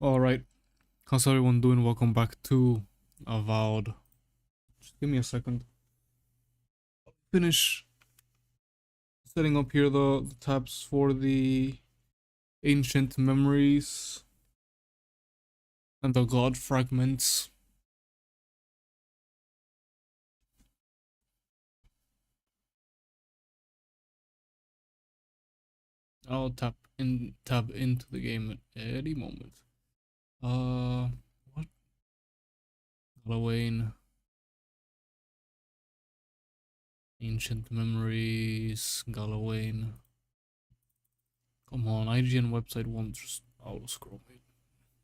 Alright, how's everyone doing? Welcome back to Avowed. Just give me a second. Finish setting up here the tabs for the ancient memories and the god fragments. I'll tab into the game at any moment. What? Halloween. Ancient memories, Gallowayne. Come on, IGN website won't just auto scroll me.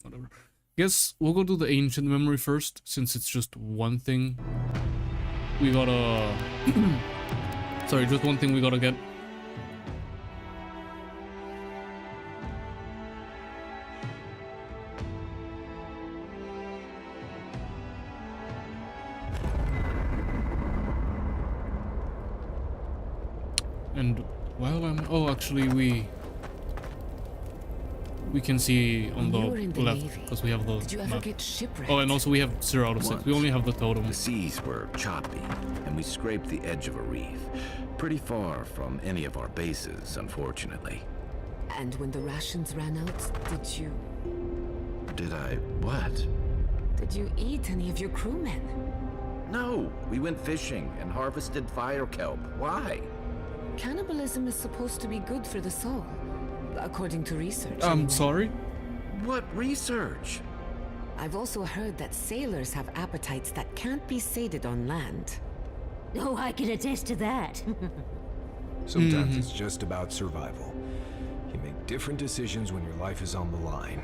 Whatever. Guess we'll go to the ancient memory first, since it's just one thing. We gotta. Sorry, just one thing we gotta get. And while I'm actually we can see on the left because we have the Did you ever get shipwrecked? Oh, and also we have 0 out of 6. We only have the totem. The seas were choppy, and we scraped the edge of a reef, pretty far from any of our bases, unfortunately. And when the rations ran out, Did I what? did you eat any of your crewmen? No, we went fishing and harvested fire kelp. Why? Cannibalism is supposed to be good for the soul, according to research. I'm anyway. sorry. What research? I've also heard that sailors have appetites that can't be sated on land. Oh, I can attest to that. Sometimes it's just about survival. You make different decisions when your life is on the line.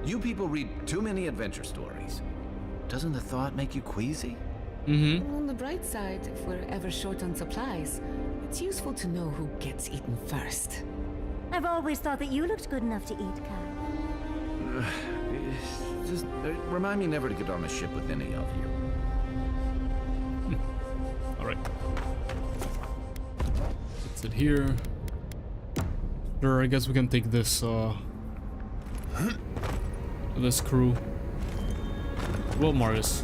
You people read too many adventure stories. Doesn't the thought make you queasy? On the bright side, if we're ever short on supplies, it's useful to know who gets eaten first. I've always thought that you looked good enough to eat, Kai. Just remind me never to get on a ship with any of you. Alright. Let's sit here. Sure, I guess we can take this this crew. Well, Marius.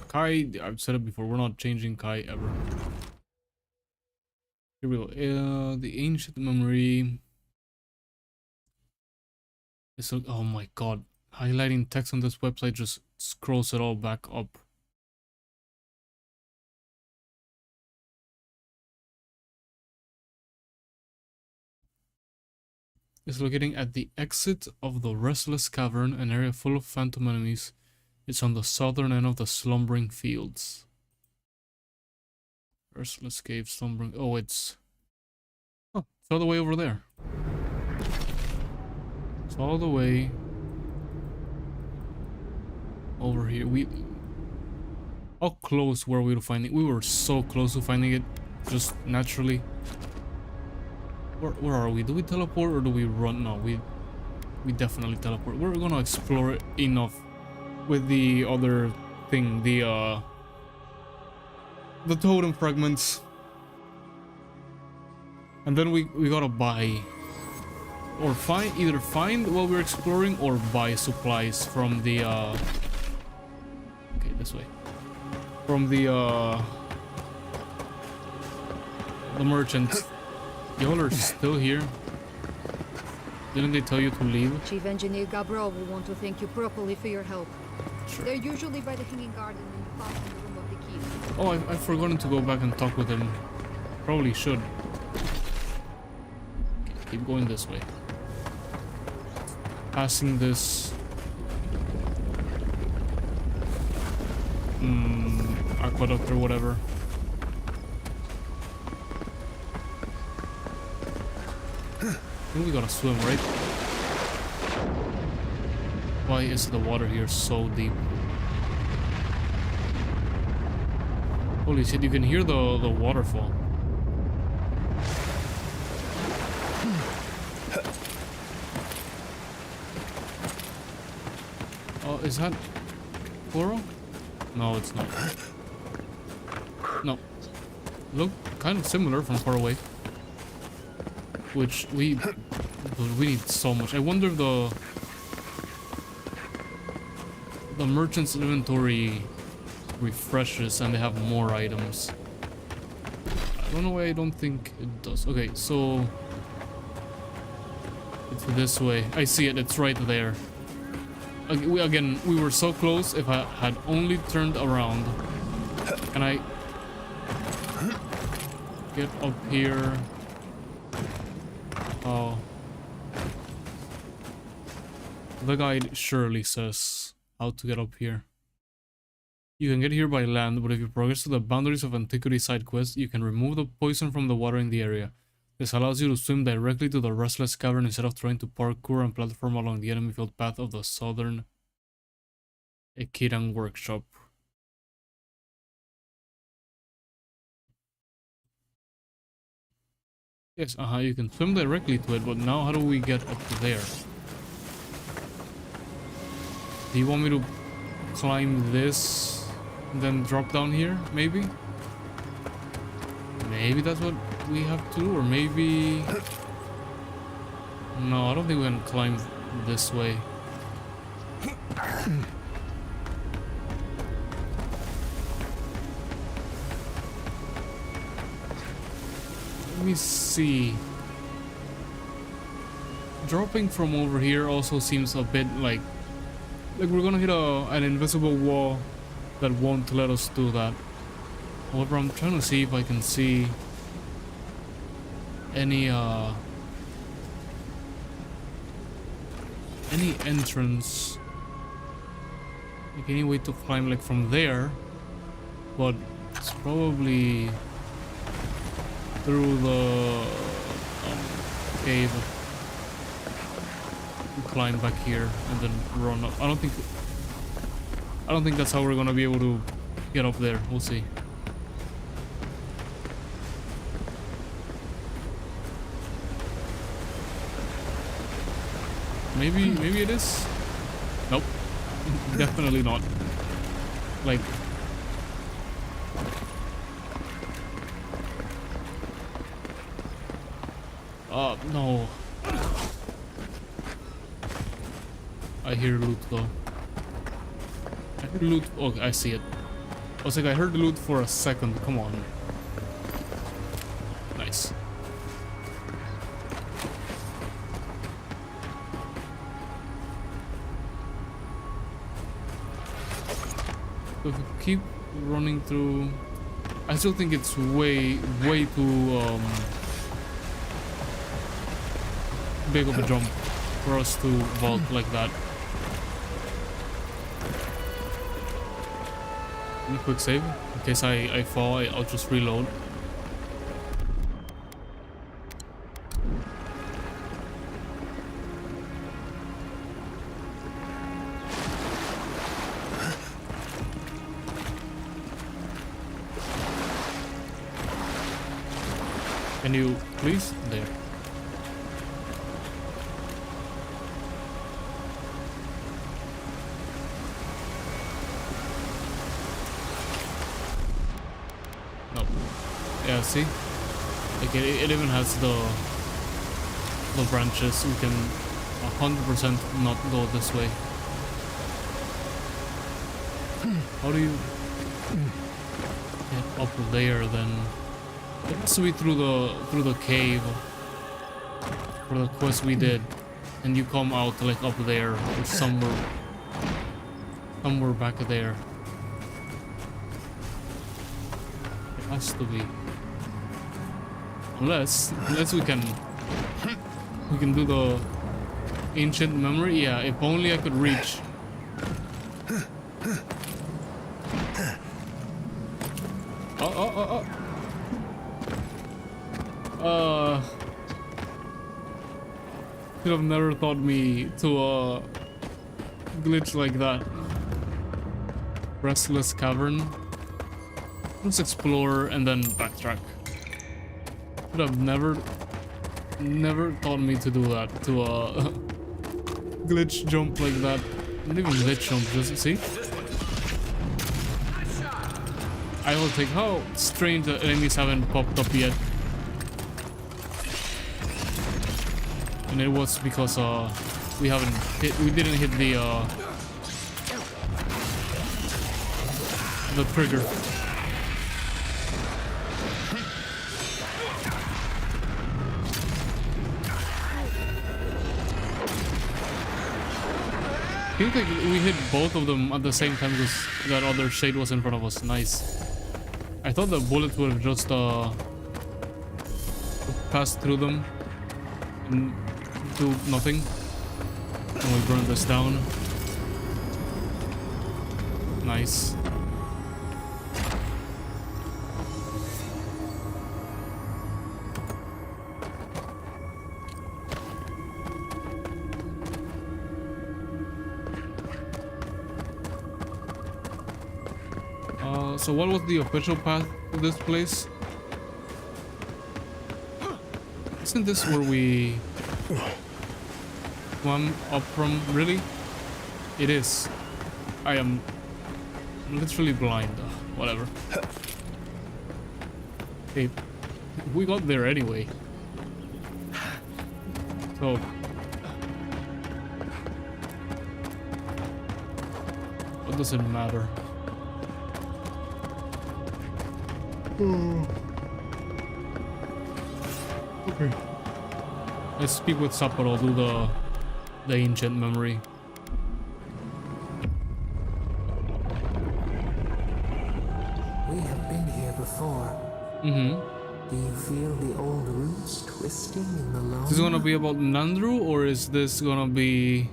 Kai, I've said it before, we're not changing Kai ever. Here we go. The ancient memory. So, oh my god. Highlighting text on this website just scrolls it all back up. It's locating at the exit of the Restless Cavern, an area full of phantom enemies. It's on the southern end of the Slumbering Fields. Restless Cave, Slumbering... Oh, it's all the way over there. It's all the way over here. How close were we to finding it? We were so close to finding it, just naturally. Where are we? Do we teleport or do we run? No, we definitely teleport. We're gonna explore it enough with the other thing, the totem fragments. And then we gotta buy or either find while we're exploring or buy supplies from the okay, this way. From the merchants. Y'all are still here? Didn't they tell you to leave? Chief Engineer Gabral will want to thank you properly for your help. Sure. They're usually by the Hanging Garden and far from the room of the keys. Oh, I've forgotten to go back and talk with him. Probably should. Okay, keep going this way. Passing this aqueduct or whatever. I think we gotta swim, right? Why is the water here so deep? Holy shit, you can hear the waterfall. Oh, is that coral? No, it's not. No. Look kind of similar from far away. Which we need so much. I wonder if the merchant's inventory refreshes and they have more items. I don't know why I don't think it does. Okay, so it's this way. I see it. It's right there. Again, we were so close. If I had only turned around. Can I get up here? Oh. The guide surely says how to get up here. You can get here by land, but if you progress to the boundaries of Antiquity side quest, you can remove the poison from the water in the area. This allows you to swim directly to the Restless Cavern instead of trying to parkour and platform along the enemy-filled path of the southern Ekirang workshop. Yes, you can swim directly to it, but now how do we get up there? Do you want me to climb this and then drop down here, maybe? Maybe that's what we have to do, or maybe... No, I don't think we can climb this way. Let me see. Dropping from over here also seems a bit like we're gonna hit an invisible wall that won't let us do that. However, I'm trying to see if I can see any entrance, like any way to climb like from there, but it's probably through the cave. Climb back here and then run up. I don't think that's how we're gonna be able to get up there. We'll see. Maybe it is. Nope. Definitely not. Like, no. I hear loot though. I heard loot. Oh, I see it. I was like, I heard loot for a second. Come on. Nice. So if we keep running through, I still think it's way too big of a jump for us to vault like that. Quick save in case I fall. I'll just reload. Can you please? There. Yeah, see? Like it even has the branches. We can 100% not go this way. How do you get up there then? It has to be through the cave for the quest we did, and you come out like up there or somewhere back there. It has to be. Unless we can do the ancient memory. Yeah, if only I could reach. Should have never thought me to glitch like that. Restless Cavern. Let's explore and then backtrack. Should have never taught me to do that, to glitch jump like that. Not even glitch jump, just see? I will take how strange that enemies haven't popped up yet. And it was because we didn't hit the the trigger. I think like we hit both of them at the same time because that other shade was in front of us. Nice. I thought the bullet would have just passed through them and do nothing. And we burn this down. Nice. So what was the official path to this place? Isn't this where we swam up from? Really? It is. I am literally blind. Whatever. Hey, we got there anyway. So what does it matter? Okay. Let's speak with Sapporo, do the ancient memory. We have been here before. Mm-hmm. Do you feel the old roots twisting in the loam? Is this gonna be about Nandru, or is this gonna be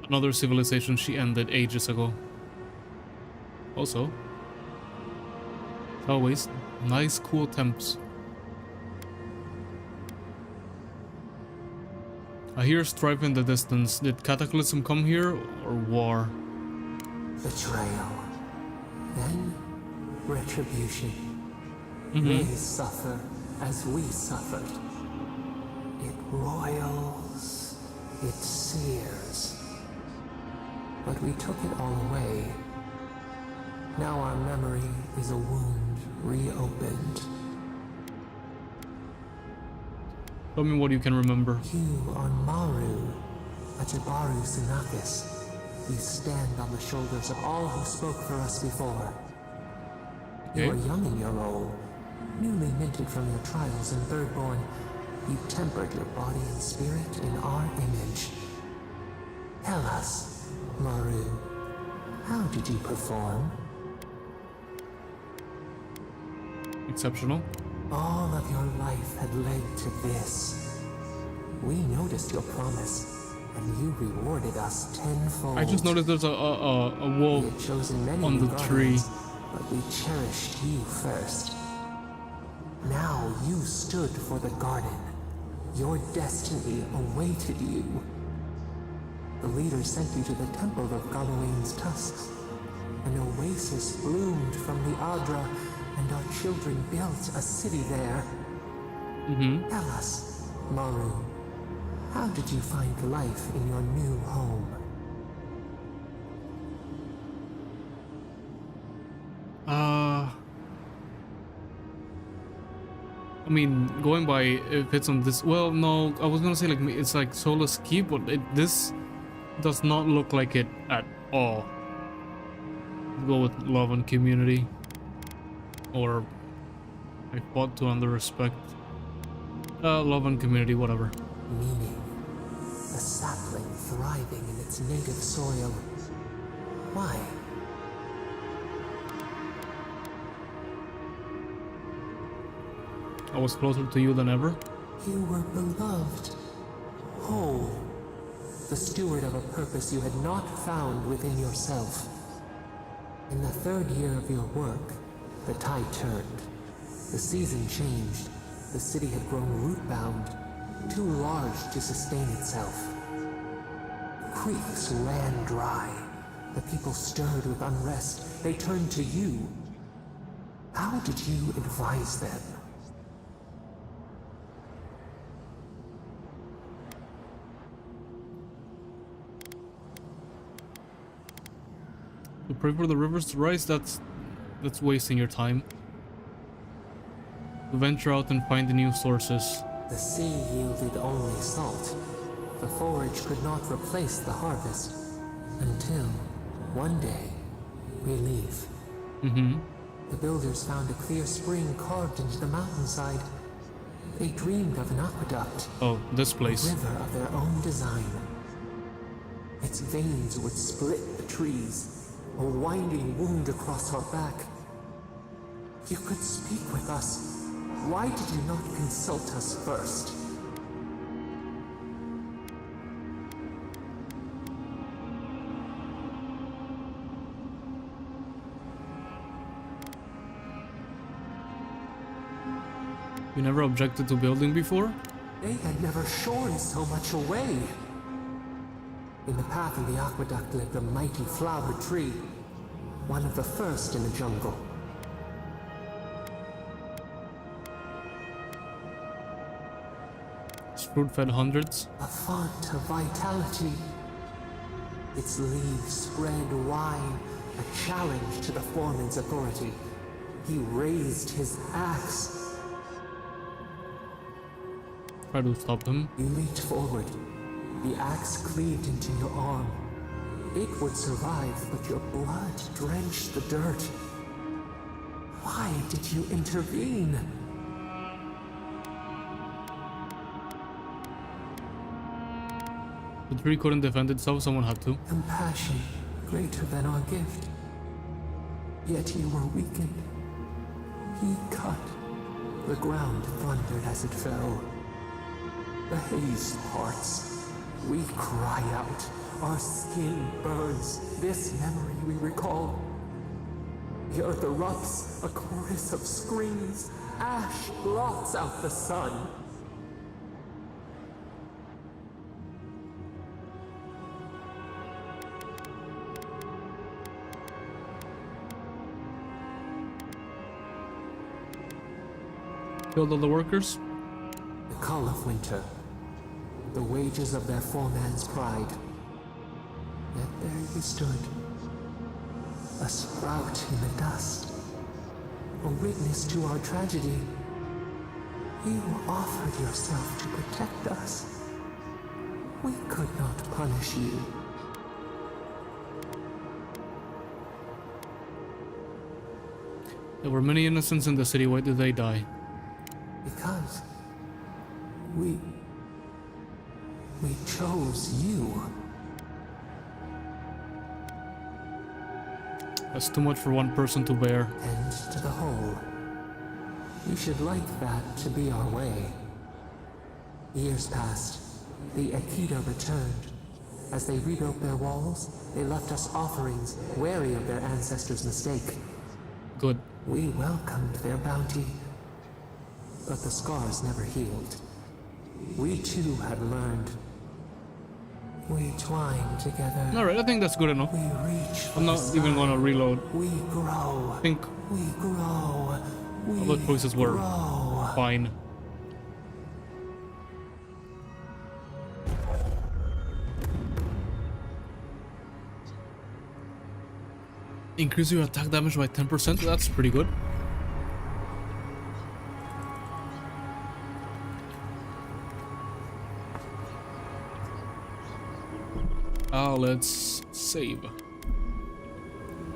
another civilization she ended ages ago? Also, as always, nice cool temps. I hear strife in the distance. Did Cataclysm come here, or war? Betrayal. Then retribution. Mm-hmm. They suffer as we suffered. It roils, it sears. But we took it all away. Now our memory is a wound reopened. Tell me what you can remember. You are Maru, Ajibaru Sunakis. You stand on the shoulders of all who spoke for us before. Okay. You are young in your role, newly minted from your trials in Thirdborn. You tempered your body and spirit in our image. Tell us, Maru, how did you perform? Exceptional. All of your life had led to this. We noticed your promise, and you rewarded us tenfold. I just noticed there's a We wolf had chosen many on the new tree. guardians, but we cherished you first. Now you stood for the garden. Your destiny awaited you. The leader sent you to the temple of Galawain's tusks. An oasis bloomed from the Adra, and our children built a city there. Mm-hmm. Tell us, Maru, how did you find life in your new home? I mean, going by if it's on this, well, no, I was gonna say like it's like Solace Keep, but this does not look like it at all. Go with love and community, or I fought to under respect. Love and community, whatever. Meaning, a sapling thriving in its native soil. Why? I was closer to you than ever. You were beloved, whole, the steward of a purpose you had not found within yourself. In the third year of your work, the tide turned. The season changed. The city had grown root-bound, too large to sustain itself. Creeks ran dry. The people stirred with unrest. They turned to you. How did you advise them? To pray for the rivers to rise, that's wasting your time. To venture out and find the new sources. The sea yielded only salt. The forage could not replace the harvest until One day, we leave. The builders found a clear spring carved into the mountainside. They dreamed of an aqueduct, Oh, this a place. river of their own design. Its veins would split the trees, a winding wound across our back. You could speak with us. Why did you not consult us first? You never objected to building before? They had never shorn so much away. In the path of the aqueduct lived a mighty flower tree, one of the first in the jungle. This fruit fed hundreds. A font of vitality. Its leaves spread wide, a challenge to the foreman's authority. He raised his axe. Try to stop him. You leaped forward. The axe cleaved into your arm. It would survive, but your blood drenched the dirt. Why did you intervene? The tree couldn't defend itself, someone had to. Compassion greater than our gift. Yet you were weakened. He cut. The ground thundered as it fell. The haze parts. We cry out. Our skin burns. This memory we recall. The earth erupts. A chorus of screams. Ash blots out the sun. Killed all the workers? The call of winter. The wages of their foreman's pride. Yet there you stood. A sprout in the dust. A witness to our tragedy. You offered yourself to protect us. We could not punish you. There were many innocents in the city. Why did they die? Because we chose you. That's too much for one person to bear. And to the whole. You should like that to be our way. Years passed. The Akita returned. As they rebuilt their walls, they left us offerings, wary of their ancestors' mistake. Good. We welcomed their bounty, but the scars never healed. We too had learned. We twine together. Alright, I think that's good enough. We reach. I'm not even gonna reload. We grow. I think We grow. We all the choices were grow. fine. Increase your attack damage by 10%, that's pretty good. Let's save.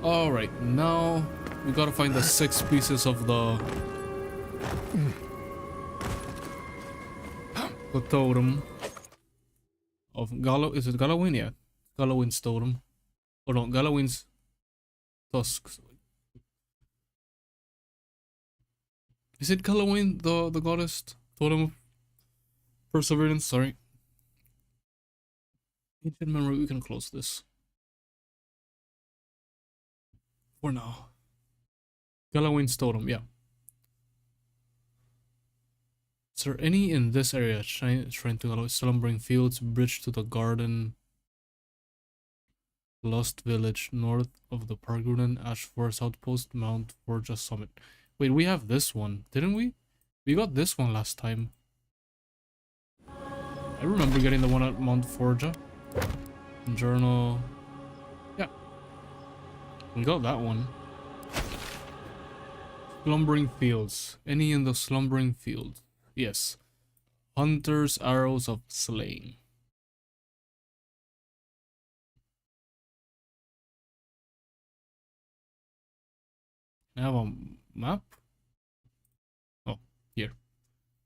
Alright, now we gotta find the 6 pieces of the totem of Is it Gallowin? Yeah. Gallowin's totem. Oh no, Gallowin's tusks. Is it Gallowin, the goddess totem of perseverance? Sorry. Ancient memory, we can close this. For now. Gallowin's totem, yeah. Is there any in this area? Shrine to Gallowin, Slumbering Fields, Bridge to the Garden, Lost Village, north of the Park Garden, Ash Forest Outpost, Mount Forja Summit. Wait, we have this one, didn't we? We got this one last time. I remember getting the one at Mount Forja. Journal. Yeah. We got that one. Slumbering Fields. Any in the Slumbering Field? Yes. Hunter's Arrows of Slaying. I have a map. Oh, here.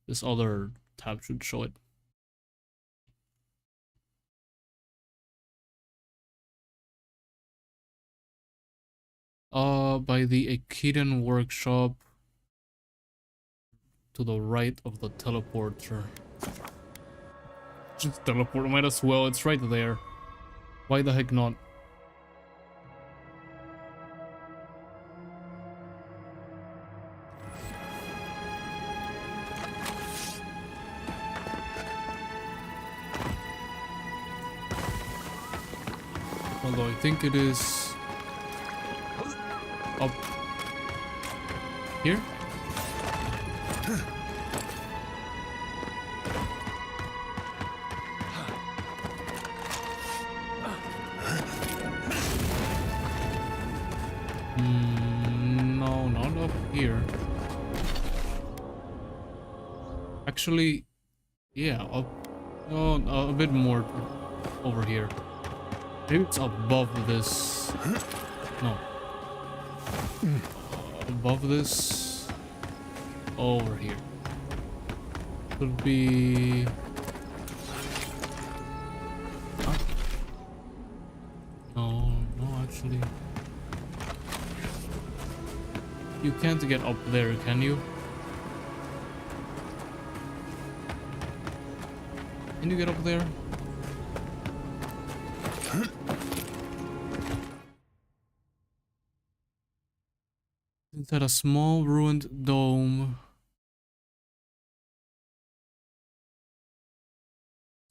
This other tab should show it. By the Akiden workshop to the right of the teleporter. Just teleport, might as well, it's right there. Why the heck not? Although I think it is up here. No, not up here. Actually, yeah, up. Oh, a bit more over here. Maybe it's above this. No. Above this. Over here. Could be. Huh? No, actually. You can't get up there, can you? Can you get up there? Inside a small ruined dome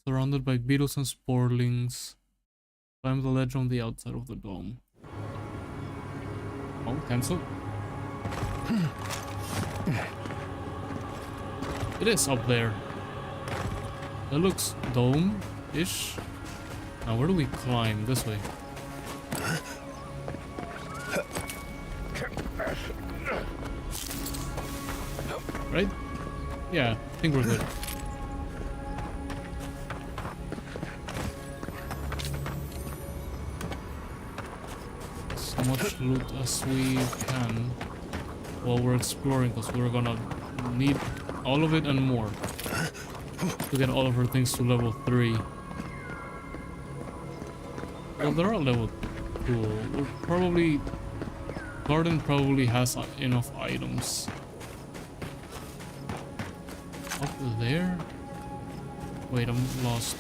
surrounded by beetles and sporlings. Climb the ledge on the outside of the dome. Oh, cancel. It is up there. It looks dome-ish. Now where do we climb? This way. Right? Yeah, I think we're good. As much loot as we can while we're exploring, because we're gonna need all of it and more to get all of our things to level 3. Well, they're all level 2. We're probably... Garden probably has enough items. Up there? Wait, I'm lost.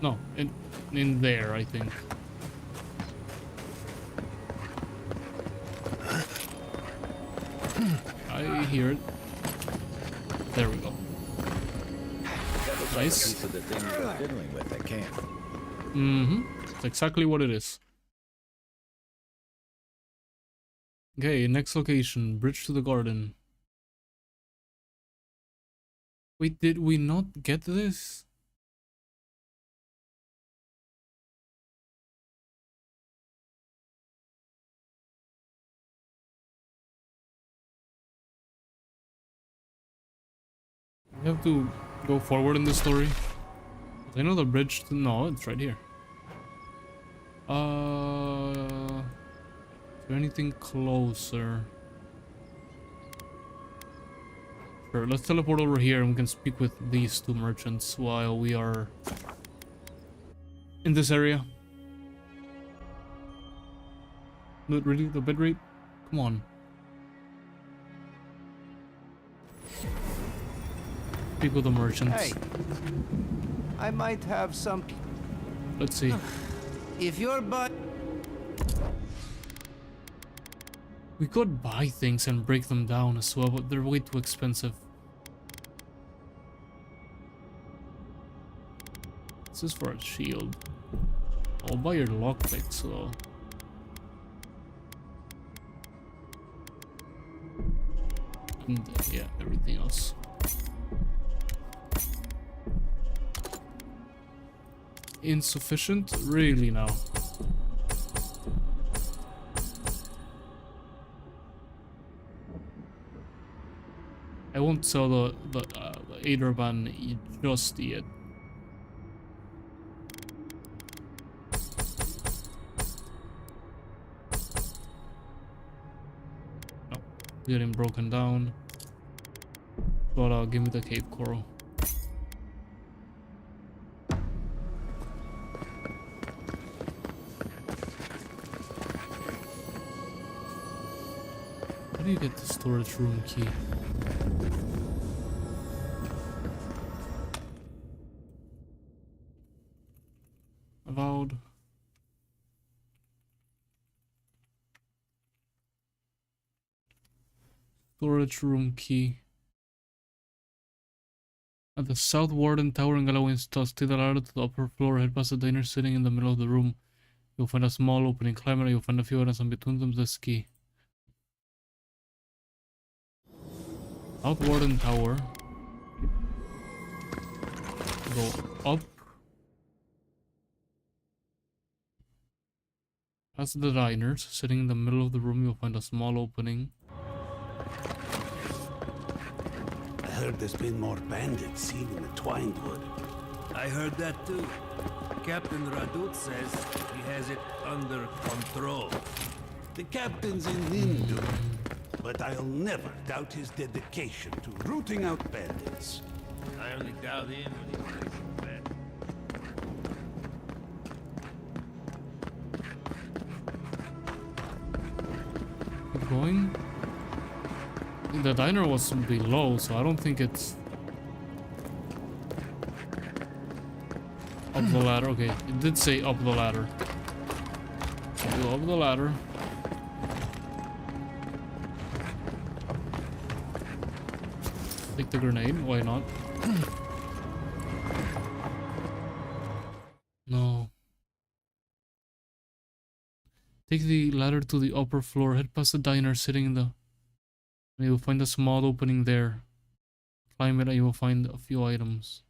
No, in there, I think. I hear it. There we go. Nice. Piece of the thing you're fiddling with, I can't. Mm-hmm. That's exactly what it is. Okay, next location. Bridge to the garden. Wait, did we not get this? We have to go forward in the story. I know the bridge to... No, it's right here. Is there anything closer? Sure, let's teleport over here and we can speak with these two merchants while we are in this area. Not really the bit rate? Come on. Speak with the merchants. Hey, I might have some. Let's see. If you're but We could buy things and break them down as well, but they're way too expensive. This is for a shield. I'll buy your lockpicks though. And yeah, everything else. Insufficient? Really now? I won't sell the Aderban just yet. Getting broken down. But give me the cave coral. How do you get the storage room key? Avowed. Storage room key. At the South Warden Tower in Galloway's Toss, take the ladder to the upper floor, head past the diner sitting in the middle of the room. You'll find a small opening. Climb it, you'll find a few items, and between them this key. South Warden Tower. Go up. Past the diners, sitting in the middle of the room, you'll find a small opening. I heard there's been more bandits seen in the Twinewood. I heard that too. Captain Radut says he has it under control. The captain's in Hindu, but I'll never doubt his dedication to rooting out bandits. I only doubt him when he plays a bet. Keep going. The diner was below, so I don't think it's up the ladder. Okay, it did say up the ladder. Go up the ladder. Take the grenade, why not? No. Take the ladder to the upper floor, head past the diner sitting in the... And you will find a small opening there. Climb it and you will find a few items.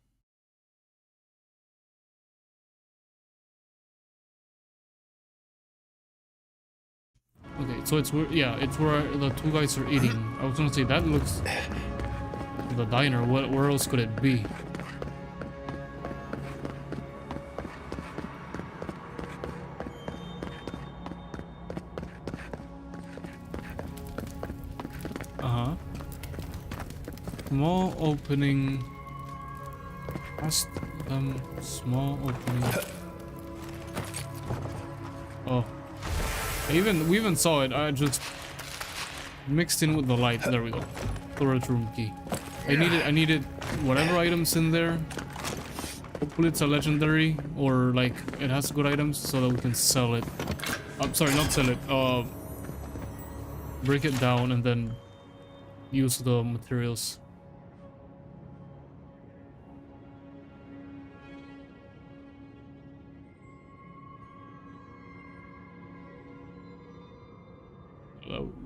Okay, so it's where, yeah, it's where the two guys are eating. I was gonna say that looks the diner. Where else could it be? Small opening. Past them. Small opening. Oh. We even saw it. I just mixed in with the light. There we go. Storage room key. I needed whatever items in there. Hopefully it's a legendary or like it has good items so that we can sell it. I'm sorry, not sell it. Break it down and then use the materials.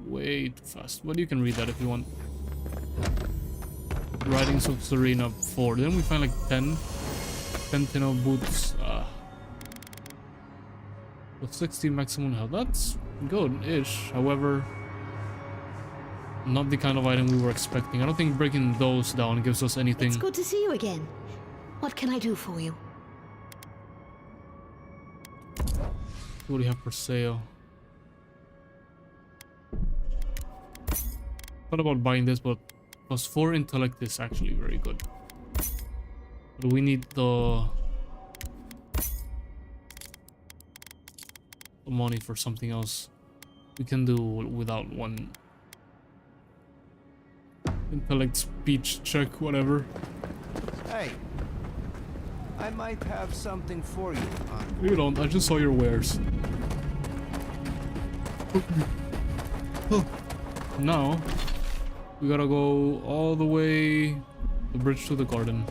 Way too fast, but you can read that if you want. Writings of Serena 4. Then we find like 10 Sentinel boots. With 60 maximum health. That's good-ish. However, not the kind of item we were expecting. I don't think breaking those down gives us anything. It's good to see you again. What can I do for you? What do you have for sale? Thought about buying this, but +4 intellect is actually very good. But we need the money for something else. We can do without one. Intellect, speech check, whatever. Hey, I might have something for you. You don't. I just saw your wares. Now we gotta go all the way the bridge to the garden.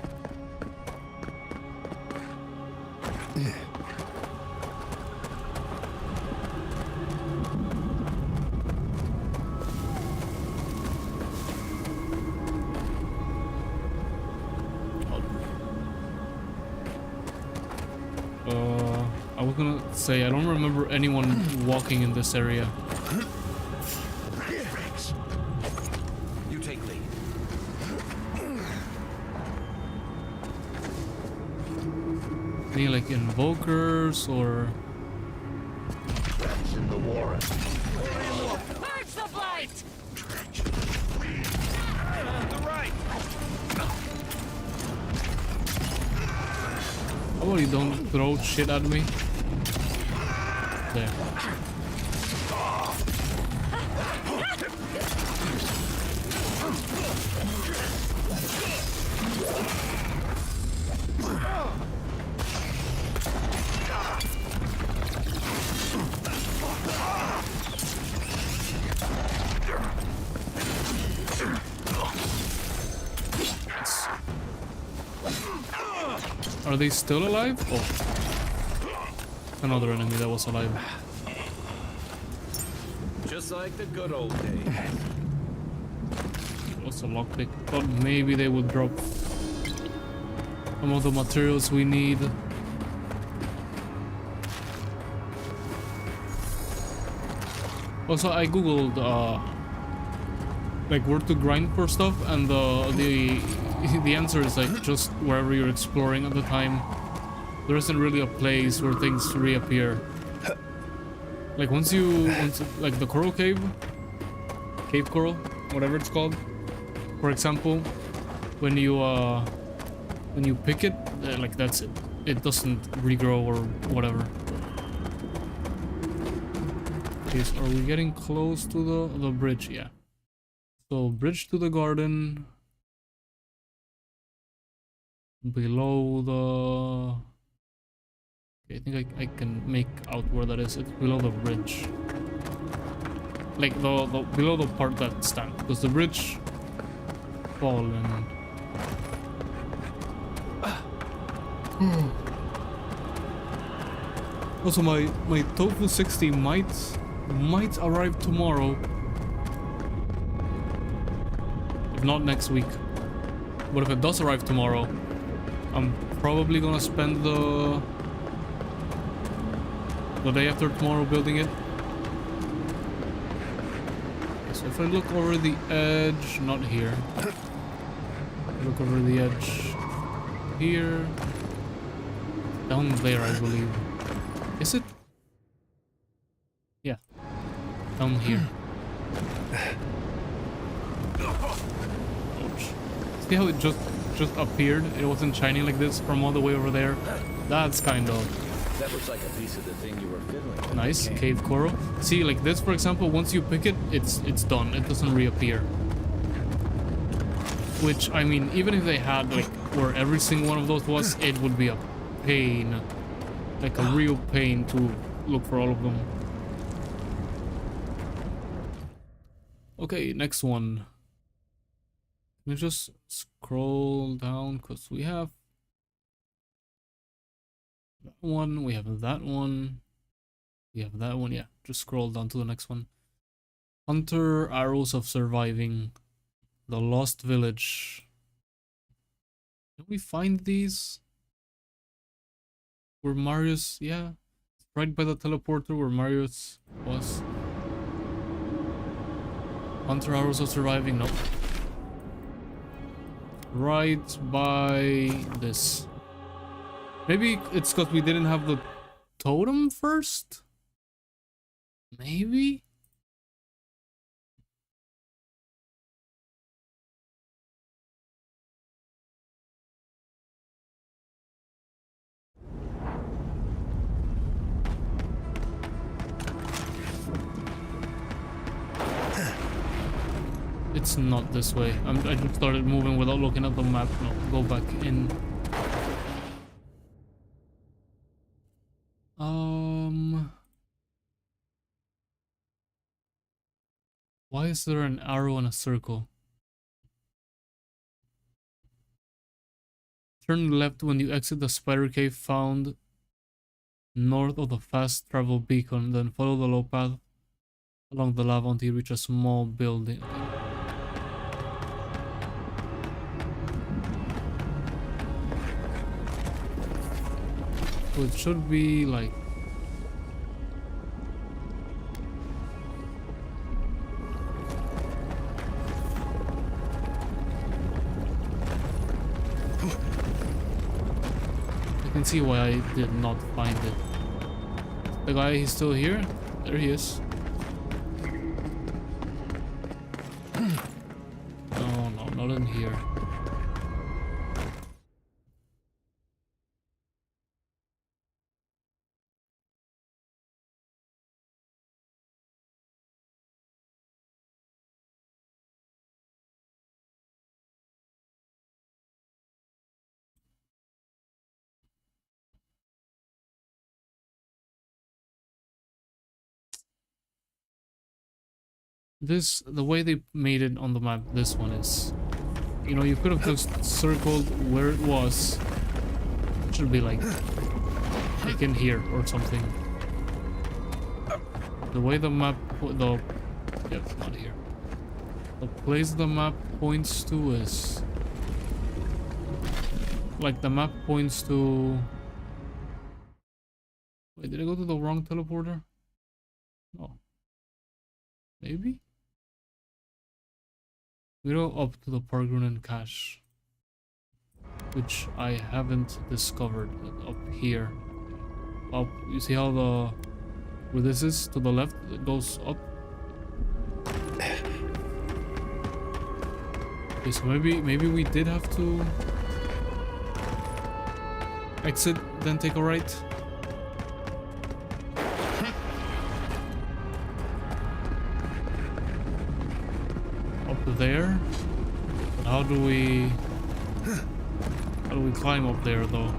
I was gonna say I don't remember anyone walking in this area. Any like invokers or That's in the warrant. March the flight! about you don't throw shit at me? There. Are they still alive? Oh. Another enemy that was alive. Just like the good old days. What's a lockpick? Thought maybe they would drop some of the materials we need. Also, I googled like where to grind for stuff, and the answer is like just wherever you're exploring at the time. There isn't really a place where things reappear. Like once like the coral cave coral, whatever it's called, for example, when you pick it, like that's it. It doesn't regrow or whatever. Okay, so are we getting close to the bridge? Yeah. So bridge to the garden. Below the... Okay, I think I can make out where that is. It's below the bridge. Like the below the part that stands. Because the bridge fallen. Also my tofu 60 might arrive tomorrow. If not next week. But if it does arrive tomorrow, I'm probably gonna spend the day after tomorrow building it. Okay, so if I look over the edge, not here. Look over the edge here. Down there, I believe. Is it? Yeah. Down here. Ouch. See how it just appeared? It wasn't shining like this from all the way over there. That's kind of... That looks like a piece of the thing you were fiddling with. Nice. Cave coral. See, like this, for example, once you pick it, it's done. It doesn't reappear. Which, I mean, even if they had, like, where every single one of those was, it would be a pain. Like a real pain to look for all of them. Okay, next one. Let me just scroll down, because we have that one, we have that one, we have that one. Yeah, just scroll down to the next one. Hunter Arrows of Surviving. The Lost Village. Can we find these? Where Marius, yeah, right by the teleporter where Marius was. Hunter Arrows of Surviving, no. Right by this. Maybe it's because we didn't have the totem first? Maybe? It's not this way. I just started moving without looking at the map. No, go back in. Why is there an arrow in a circle? Turn left when you exit the spider cave found north of the fast travel beacon, then follow the low path along the lava until you reach a small building. So it should be like... I can see why I did not find it. The guy, he's still here? There he is. No, not in here. This, the way they made it on the map, this one is, you know, you could have just circled where it was. It should be like in here or something. The way the map, yeah, it's not here. The place the map points to is like the map points to. Wait, did I go to the wrong teleporter? Oh, maybe. We go up to the Pargrunen cache, which I haven't discovered. Up here, up. You see how the where this is to the left? It goes up. Okay, so maybe we did have to exit, then take a right. Up there. But how do we climb up there though?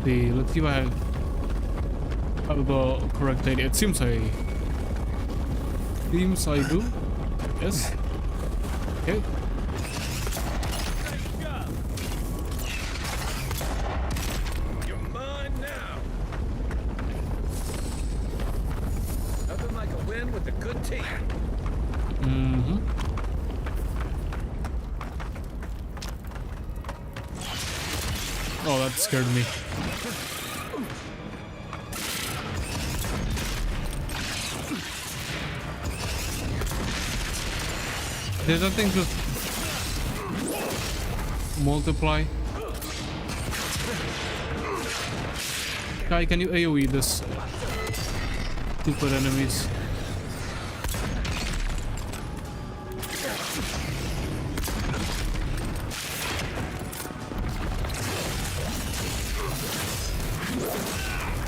Let's see if I have the correct idea. It seems I do. Yes. Okay. You're mine now. Nothing like a win with a good team. Mm-hmm. Oh, that scared me. Did that thing just multiply? Kai, can you AoE this stupid enemies?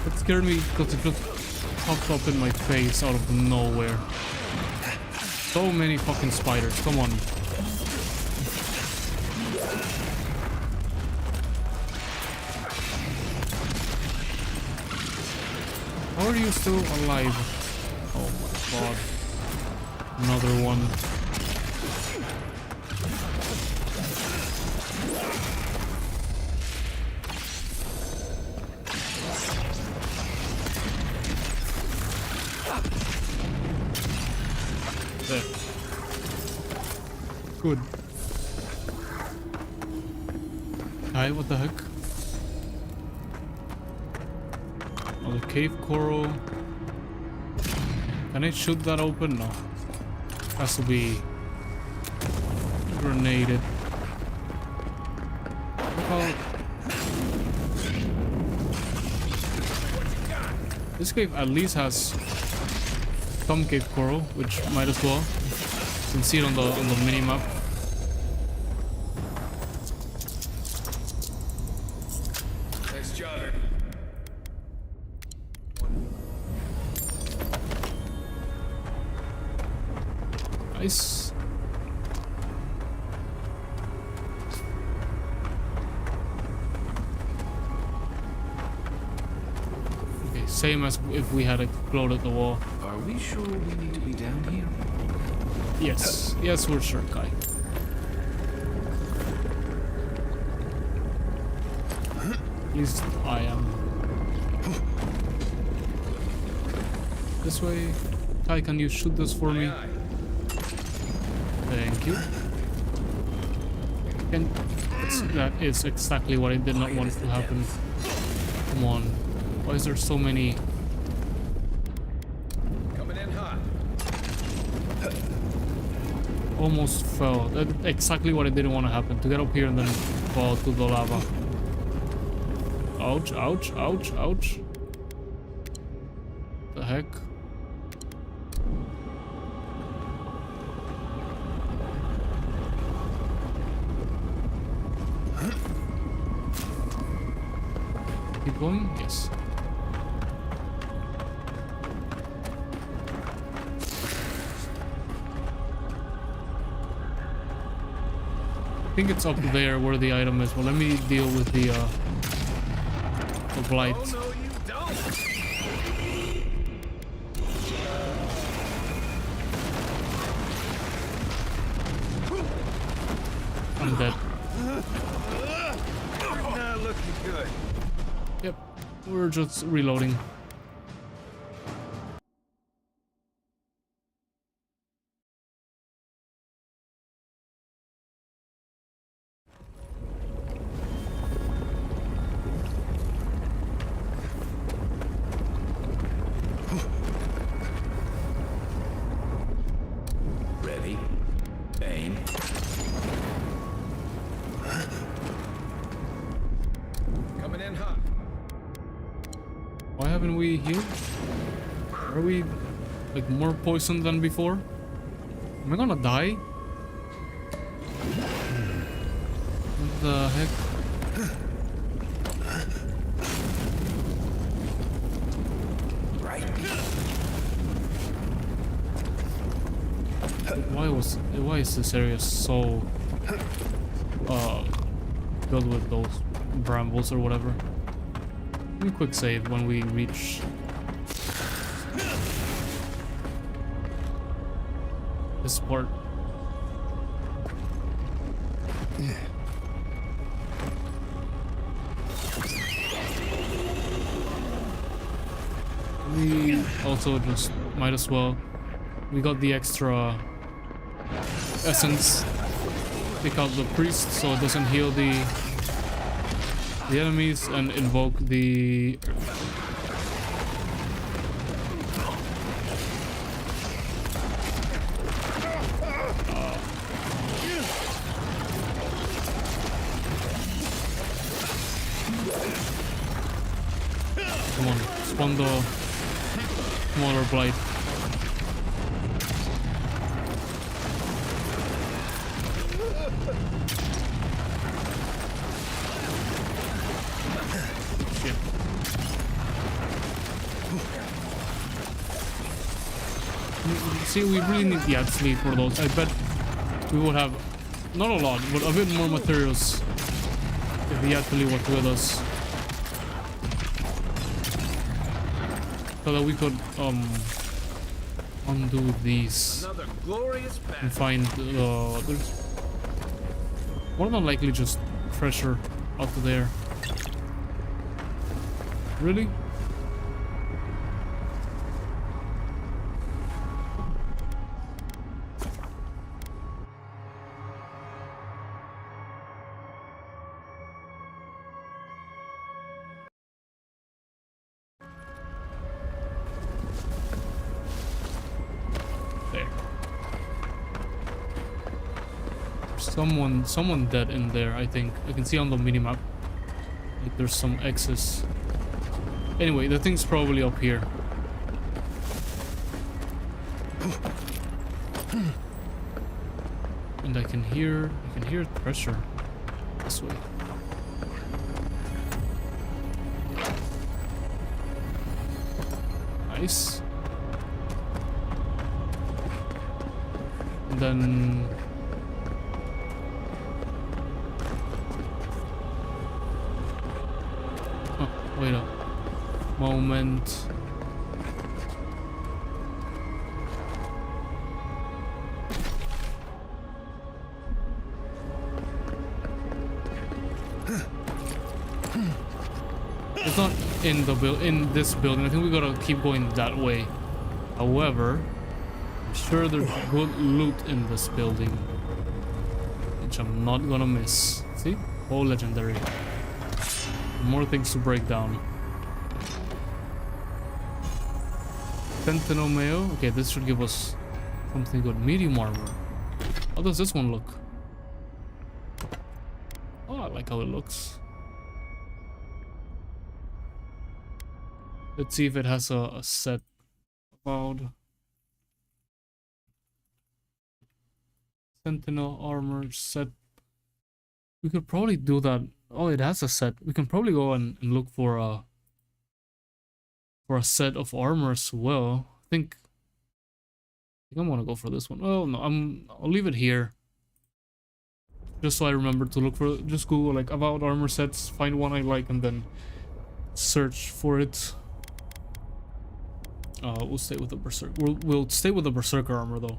It scared me because it just popped up in my face out of nowhere. So many fucking spiders, come on. How are you still alive? Oh my god. Another one. There. Good. Hi, what the heck? Oh, the cave coral. Can I shoot that open? No. Has to be grenaded. Look how... This cave at least has some cave coral, which might as well. You can see it on the mini map. Nice job. Nice. Okay, same as if we had exploded the wall. Are we sure we need to be down here? Yes, yes, we're sure, Kai. At least I am. This way. Kai, can you shoot this for me? Thank you. And that is exactly what I did not want to happen. Come on. Why is there so many? Coming in hot. Almost fell. That's exactly what I didn't want to happen. To get up here and then fall to the lava. Ouch, ouch, ouch, ouch. The heck? Keep going? Yes. I think it's up there where the item is. Well, let me deal with the for blight. Oh, no, you don't. I'm dead. You're not looking good. Yep, we're just reloading. Ready? Aim. Coming in hot. Why haven't we healed? Are we like more poisoned than before? Am I gonna die? What the heck? Right. Why is this area so filled with those brambles or whatever? Let me quick save when we reach this part. We also just might as well. We got the extra essence. Pick out the priest so it doesn't heal the enemies and invoke the come on, spawn the smaller blight. Shit. See, we really need the ad sleeve for those. I bet we would have not a lot, but a bit more materials if the actually was with us. So that we could undo these and find there's more than likely just treasure out there. Really? There. Someone dead in there, I think. I can see on the minimap. Like there's some X's. Anyway, the thing's probably up here. And I can hear pressure this way. Nice. And then wait a moment. It's not in this building. I think we gotta keep going that way. However, I'm sure there's good loot in this building, which I'm not gonna miss. See? Oh, legendary. More things to break down. Sentinel mail. Okay, this should give us something good. Medium armor. How does this one look? Oh, I like how it looks. Let's see if it has a set. Avowed. Sentinel armor set. We could probably do that. Oh, it has a set. We can probably go and look for a set of armor as well. I think I'm gonna go for this one. Oh no, I'll leave it here. Just so I remember to look for, just Google like Avowed armor sets, find one I like, and then search for it. We'll stay with the berserk. We'll stay with the berserker armor though.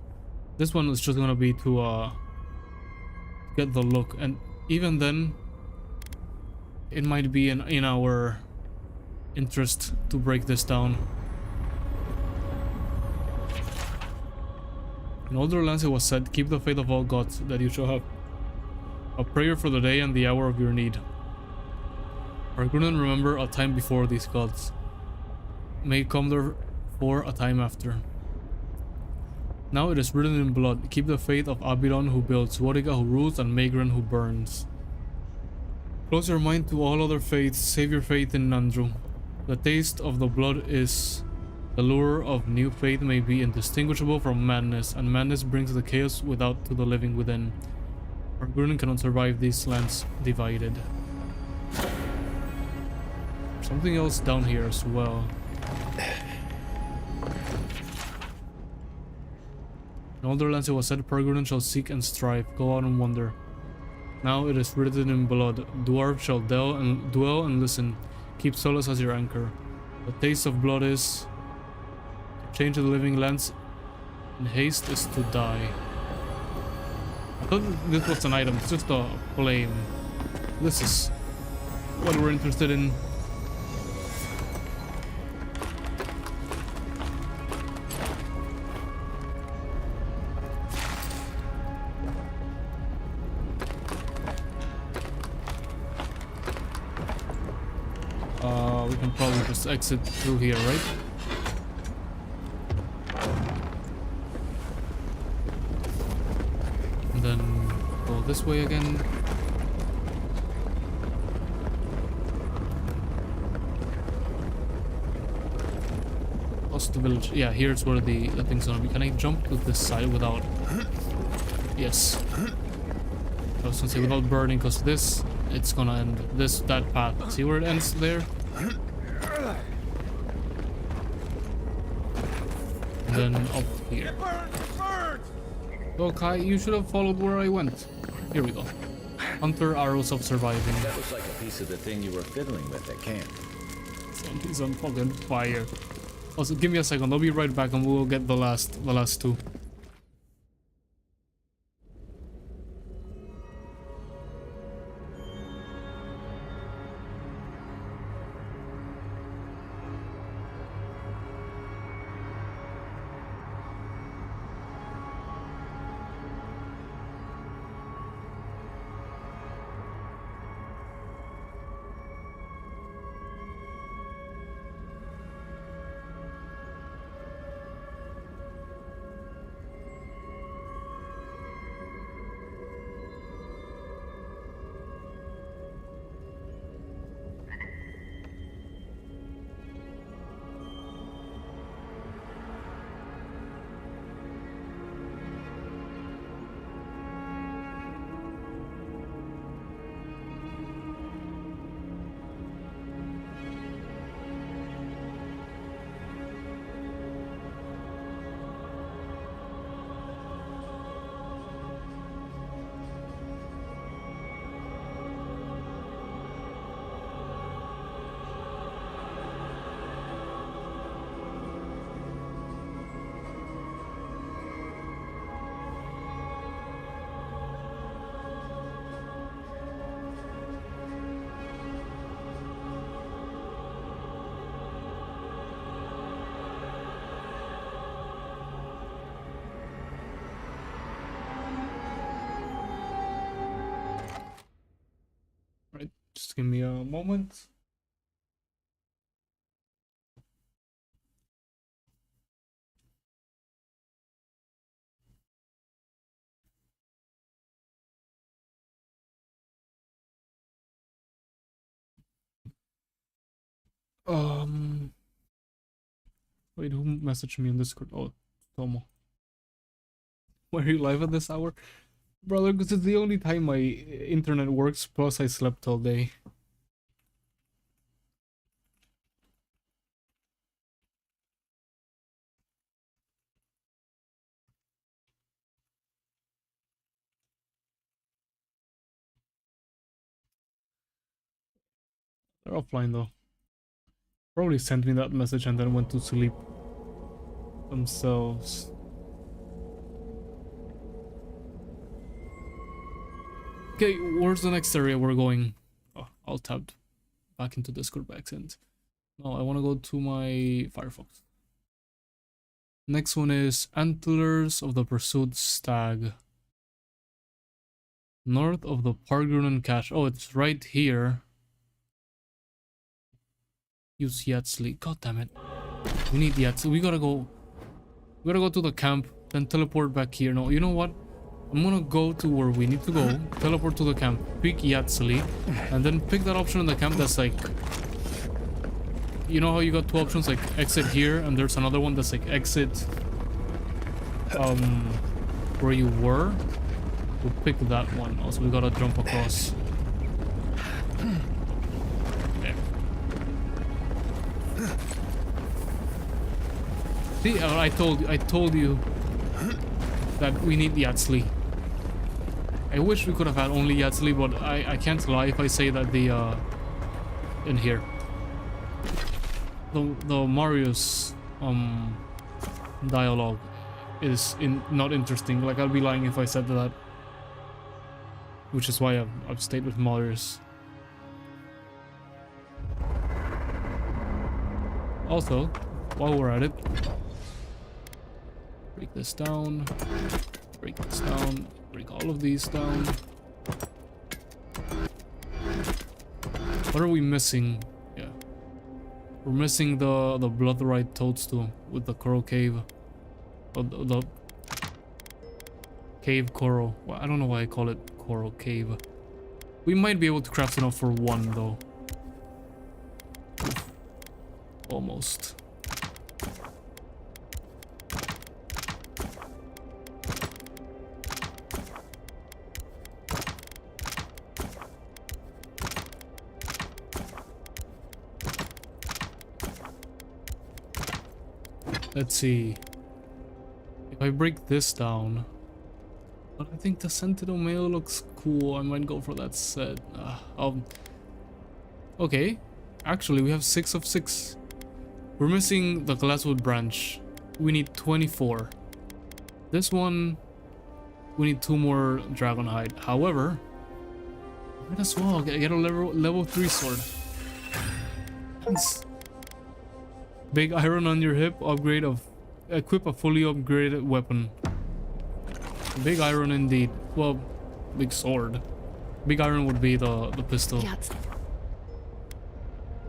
This one is just gonna be to get the look, and even then, it might be in our interest to break this down. In older lands it was said, keep the faith of all gods, that you shall have a prayer for the day and the hour of your need. Or couldn't remember a time before these gods. May come there for a time after. Now it is written in blood, keep the faith of Abiron who builds, Wodiga who rules, and Magran who burns. Close your mind to all other faiths, save your faith in Nandru. The taste of the blood is the lure of new faith may be indistinguishable from madness, and madness brings the chaos without to the living within. Or Grunin cannot survive these lands divided. Something else down here as well. In older lands it was said, Pergurin shall seek and strive, go out and wander. Now it is written in blood, dwarf shall dwell and listen, keep solace as your anchor. The taste of blood is to change the living lands, and haste is to die. I thought this was an item, it's just a flame. This is what we're interested in. We can probably just exit through here, right? And then go this way again. Lost the village. Yeah, here's where the thing's gonna be. Can I jump to this side without... Yes. I was gonna say without burning, because this, it's gonna end that path. See where it ends there? And then up here. Oh, Kai, you should have followed where I went. Here we go. Hunter Arrows of Surviving. That was like a piece of the thing you were fiddling with at camp. He's on fucking fire. Also, give me a second. I'll be right back and we'll get the last two. Just give me a moment. Wait, who messaged me on Discord? Oh, Tomo. Why are you live at this hour? Brother, because it's the only time my internet works, plus I slept all day. They're offline though. probably sent me that message and then went to sleep themselves. Okay, where's the next area we're going? Oh, I'll tab back into Discord by accident. No, I want to go to my Firefox. Next one is Antlers of the Pursued Stag. North of the Parkgrunen Cache. Oh, it's right here. Use Yatzli. God damn it. We need Yatzli. We gotta go to the camp, then teleport back here. No, you know what? I'm gonna go to where we need to go, teleport to the camp, pick Yatzli, and then pick that option in the camp that's like... You know how you got two options, like exit here, and there's another one that's like exit... where you were? We'll pick that one. Also, we gotta jump across. There. See, I told you that we need Yatzli. I wish we could have had only Yatzli, but I can't lie if I say that the in here the Marius dialogue is not interesting. Like, I'll be lying if I said that. Which is why I've stayed with Marius. Also, while we're at it, break this down, break this down, break all of these down. What are we missing? Yeah, we're missing the Bloodrite Toadstool with the Coral Cave. The Cave Coral. Well, I don't know why I call it Coral Cave. We might be able to craft enough for one though. Almost. Let's see. If I break this down, but I think the Sentinel Mail looks cool. I might go for that set. Okay. Actually, we have 6 of 6. We're missing the Glasswood branch. We need 24. This one, we need 2 more Dragonhide. However, might as well get a level 3 sword. Nice. Big iron on your hip. Equip a fully upgraded weapon. Big iron indeed. Well, big sword. Big iron would be the pistol.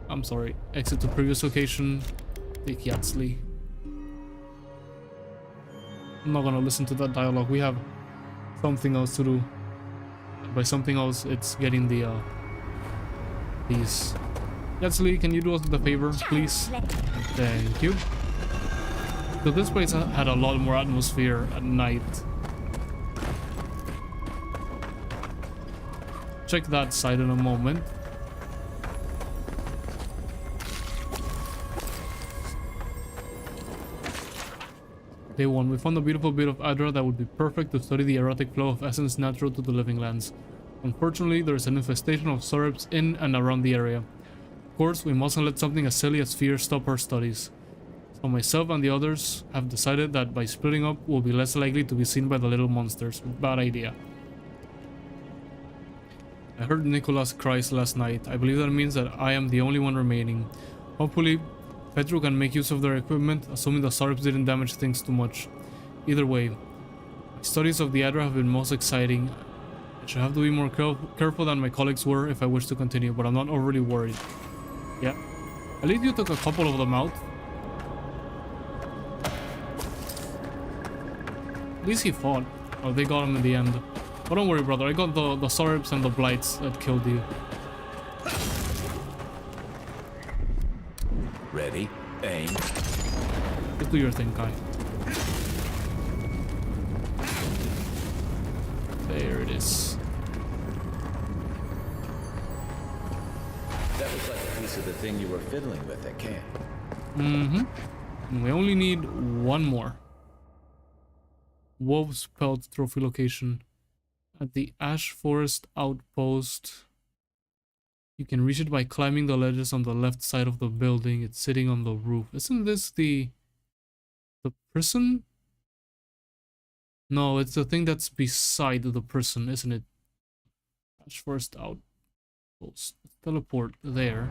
I'm sorry. Exit to previous location. Take Yatzli. I'm not gonna listen to that dialogue. We have something else to do. By something else, it's getting the these. Yatzli, can you do us the favor, please? Thank you. So this place had a lot more atmosphere at night. Check that side in a moment. Day 1. We found a beautiful bit of Adra that would be perfect to study the erratic flow of essence natural to the living lands. Unfortunately, there is an infestation of Soribs in and around the area. Of course, we mustn't let something as silly as fear stop our studies. So myself and the others have decided that by splitting up, we'll be less likely to be seen by the little monsters. Bad idea. I heard Nicholas cries last night. I believe that means that I am the only one remaining. Hopefully, Petru can make use of their equipment, assuming the Soribs didn't damage things too much. Either way, my studies of the Adra have been most exciting. I should have to be more careful than my colleagues were if I wish to continue, but I'm not overly worried. Yeah. At least you took a couple of them out. At least he fought. Oh, they got him in the end. But don't worry, brother. I got the Soribs and the Blights that killed you. Ready? Aim. Just do your thing, Kai. There it is. That was like a piece of the thing you were fiddling with at camp. Mm-hmm. And we only need one more. Wolf's Pelt trophy location. At the Ash Forest Outpost. You can reach it by climbing the ledges on the left side of the building. It's sitting on the roof. Isn't this the prison? No, it's the thing that's beside the prison, isn't it? First outpost. Teleport there.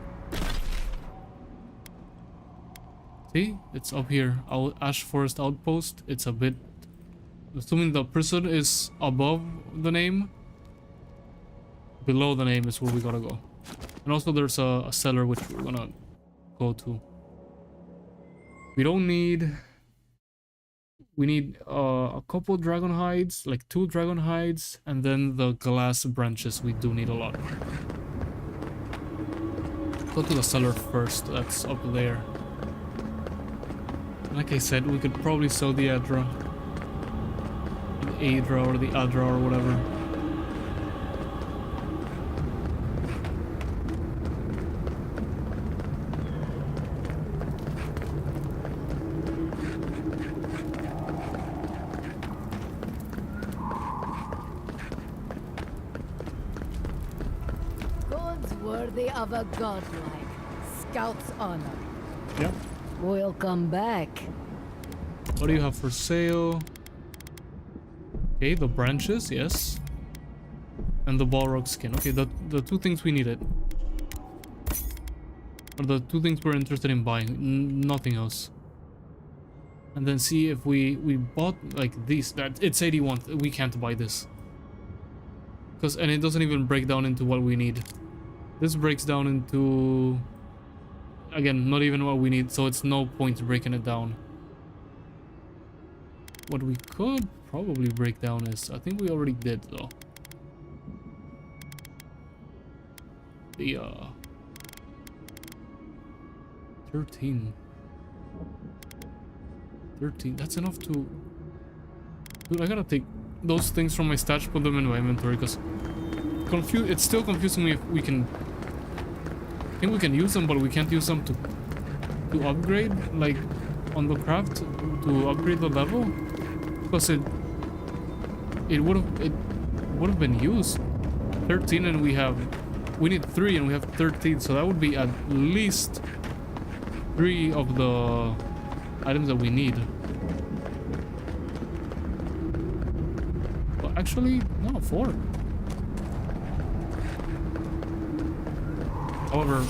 See? It's up here. Ash Forest Outpost. It's a bit... Assuming the prison is above the name. Below the name is where we gotta go. And also there's a cellar which we're gonna go to. We don't need... We need a couple dragon hides, like 2 dragon hides, and then the glass branches we do need a lot. Go to the cellar first, that's up there. Like I said, we could probably sell the Adra. The Adra or the Adra or whatever. Gods worthy of a godlike. Scout's honor. Yeah. We'll come back. What do you have for sale? Okay, the branches, yes. And the Balrog skin. Okay, the 2 things we needed. Or the 2 things we're interested in buying. Nothing else. And then see if we bought like these. It's 81. We can't buy this. And it doesn't even break down into what we need. This breaks down into... Again, not even what we need, so it's no point breaking it down. What we could probably break down is... I think we already did, though. The, 13. 13, that's enough to... Dude, I gotta take those things from my stash, put them in my inventory, because... It's still confusing me if we can... I think we can use them, but we can't use them to upgrade, like, on the craft, to upgrade the level. Because it would have been used. 13 and we need 3 and we have 13, so that would be at least 3 of the items that we need. But actually, no, 4. However,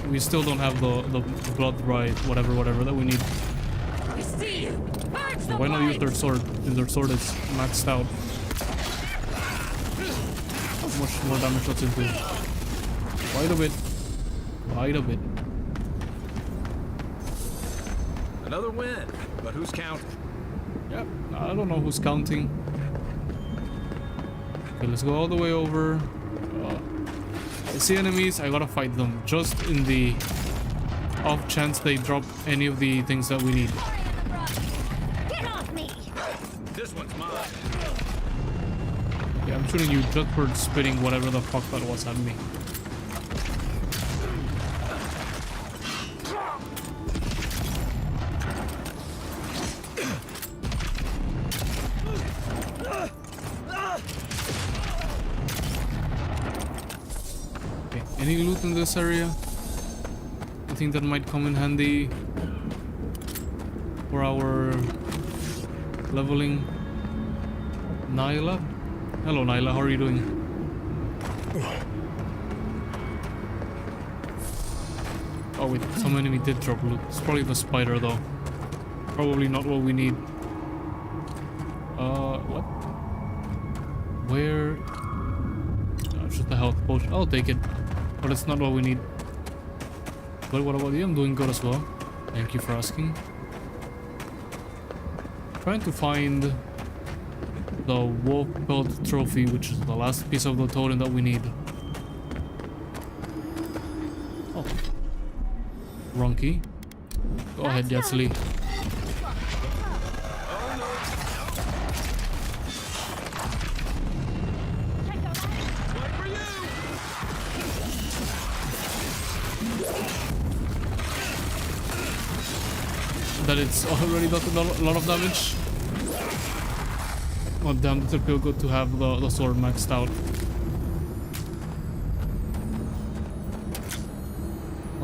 we still don't have the blood right, whatever that we need. So why not use their sword? If their sword is maxed out. How much more damage that's into? Quite a bit. Quite a bit. Another win, but who's counting? Yep, I don't know who's counting. Okay, let's go all the way over. I see enemies, I gotta fight them. Just in the off chance they drop any of the things that we need. Get off me! This one's mine. Yeah, I'm shooting you just for spitting whatever the fuck that was at me. Any loot in this area? I think that might come in handy for our leveling. Nyla? Hello Nyla, how are you doing? Oh wait, some enemy did drop loot. It's probably the spider though. Probably not what we need. What? Where? Oh, just a health potion. I'll take it. But it's not what we need. But what about you? I'm doing good as well. Thank you for asking. Trying to find the wolf pelt trophy, which is the last piece of the totem that we need. Oh. Wrong key. Go ahead, Yatsuli. That it's already done a lot of damage. Oh damn, it would feel good to have the sword maxed out.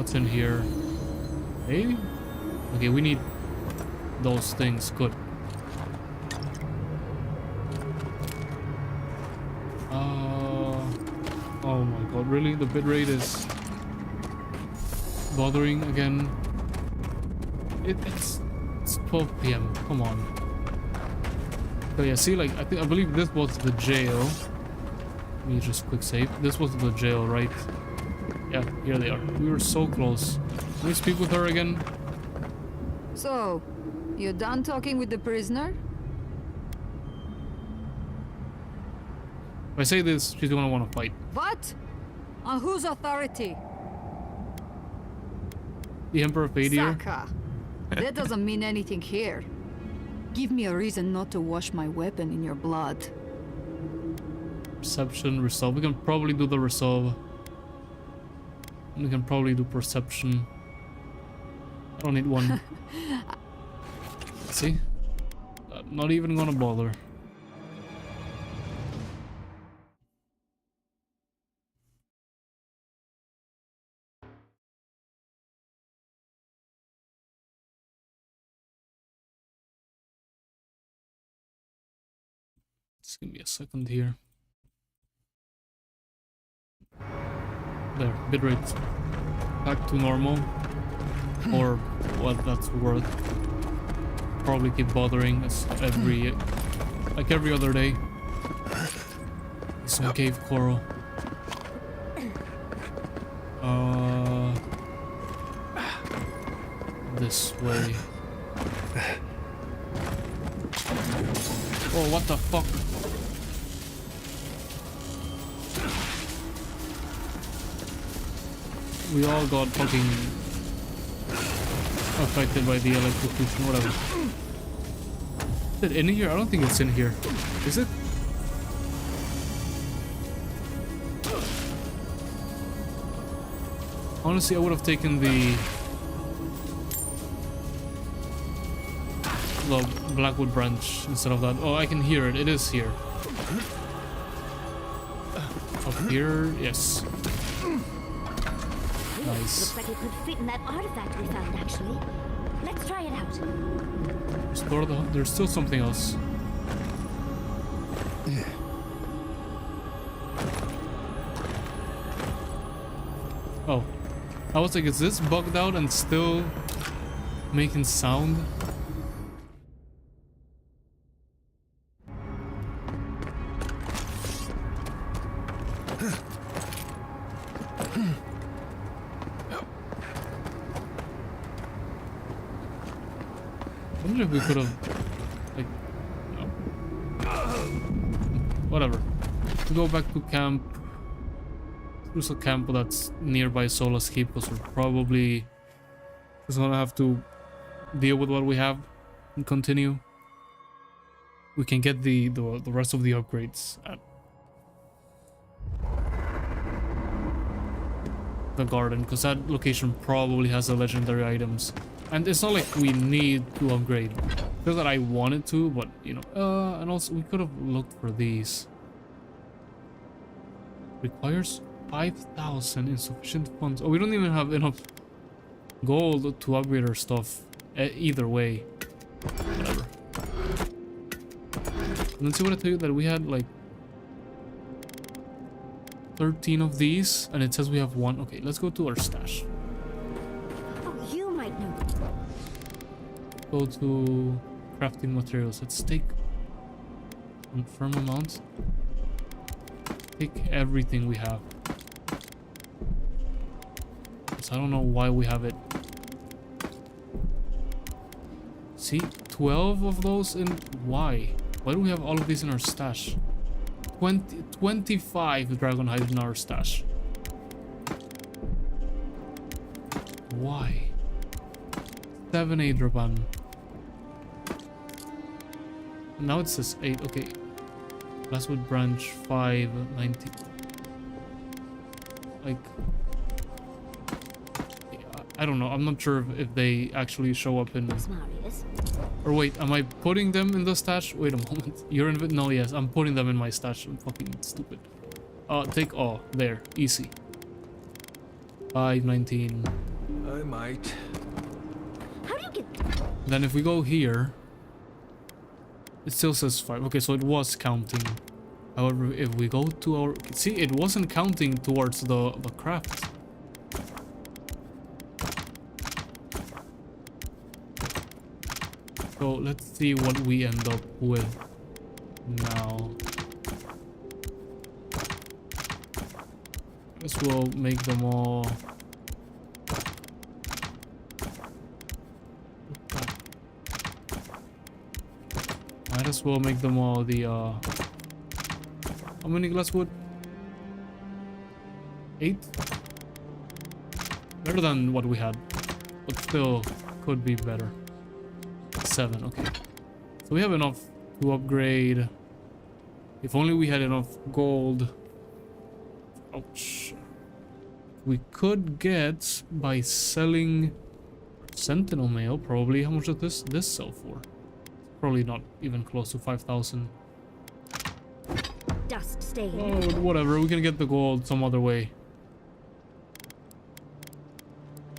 What's in here? Maybe? Okay, we need those things. Good. Oh my god, really? The bitrate is bothering again. It's 12 p.m. Come on. So yeah, see, like I believe this was the jail. Let me just quick save. This was the jail, right? Yeah, here they are. We were so close. Can we speak with her again? So, you done talking with the prisoner? If I say this, she's gonna want to fight. What? On whose authority? The Emperor Fadir. Saka. That doesn't mean anything here. Give me a reason not to wash my weapon in your blood. Perception, resolve. We can probably do the resolve. We can probably do perception. I don't need one. See? Not even gonna bother. Just give me a second here. There, bitrate back to normal, or what that's worth. Probably keep bothering us like every other day. Some cave coral. This way. Oh, what the fuck? We all got fucking affected by the electrocution, whatever. Is it in here? I don't think it's in here. Is it? Honestly, I would have taken the Blackwood branch instead of that. Oh, I can hear it. It is here. Up here, yes. Nice. Looks like it could fit in that artifact we found, actually. Let's try it out. Restore the... There's still something else. Oh. I was like, is this bugged out and still making sound? I wonder if we could have, like, no. Whatever. To go back to camp. There's a camp that's nearby Sola's Keep, because we're probably just gonna have to deal with what we have and continue. We can get the rest of the upgrades at the garden, because that location probably has the legendary items. And it's not like we need to upgrade. Because that I wanted to, but you know. And also we could have looked for these. Requires 5,000 insufficient funds. Oh, we don't even have enough gold to upgrade our stuff. Either way. Whatever. And let's see what I tell you, that we had like 13 of these, and it says we have one. Okay, let's go to our stash. Oh, you might know. Go to crafting materials. Let's take confirm amount. Take everything we have. I don't know why we have it. See, 12 of those in... Why? Why do we have all of these in our stash? 25 dragon hides in our stash. Why? 7 Adraban. Now it says 8. Okay. Glasswood branch 5 90. Like, I don't know. I'm not sure if they actually show up in. Or wait, am I putting them in the stash? Wait a moment. You're in. No, yes, I'm putting them in my stash. I'm fucking stupid. Take all there, easy. 519. I might. How do you get... Then if we go here, it still says 5. Okay, so it was counting. However, if we go to our... See, it wasn't counting towards the craft. So let's see what we end up with now. Guess we'll make them all... Might as well make them all the how many glasswood? 8? Better than what we had, but still could be better. 7, okay. So we have enough to upgrade. If only we had enough gold. Ouch. We could get by selling sentinel mail, probably. How much does this sell for? Probably not even close to 5,000. Dust stain. Oh, whatever. We can get the gold some other way.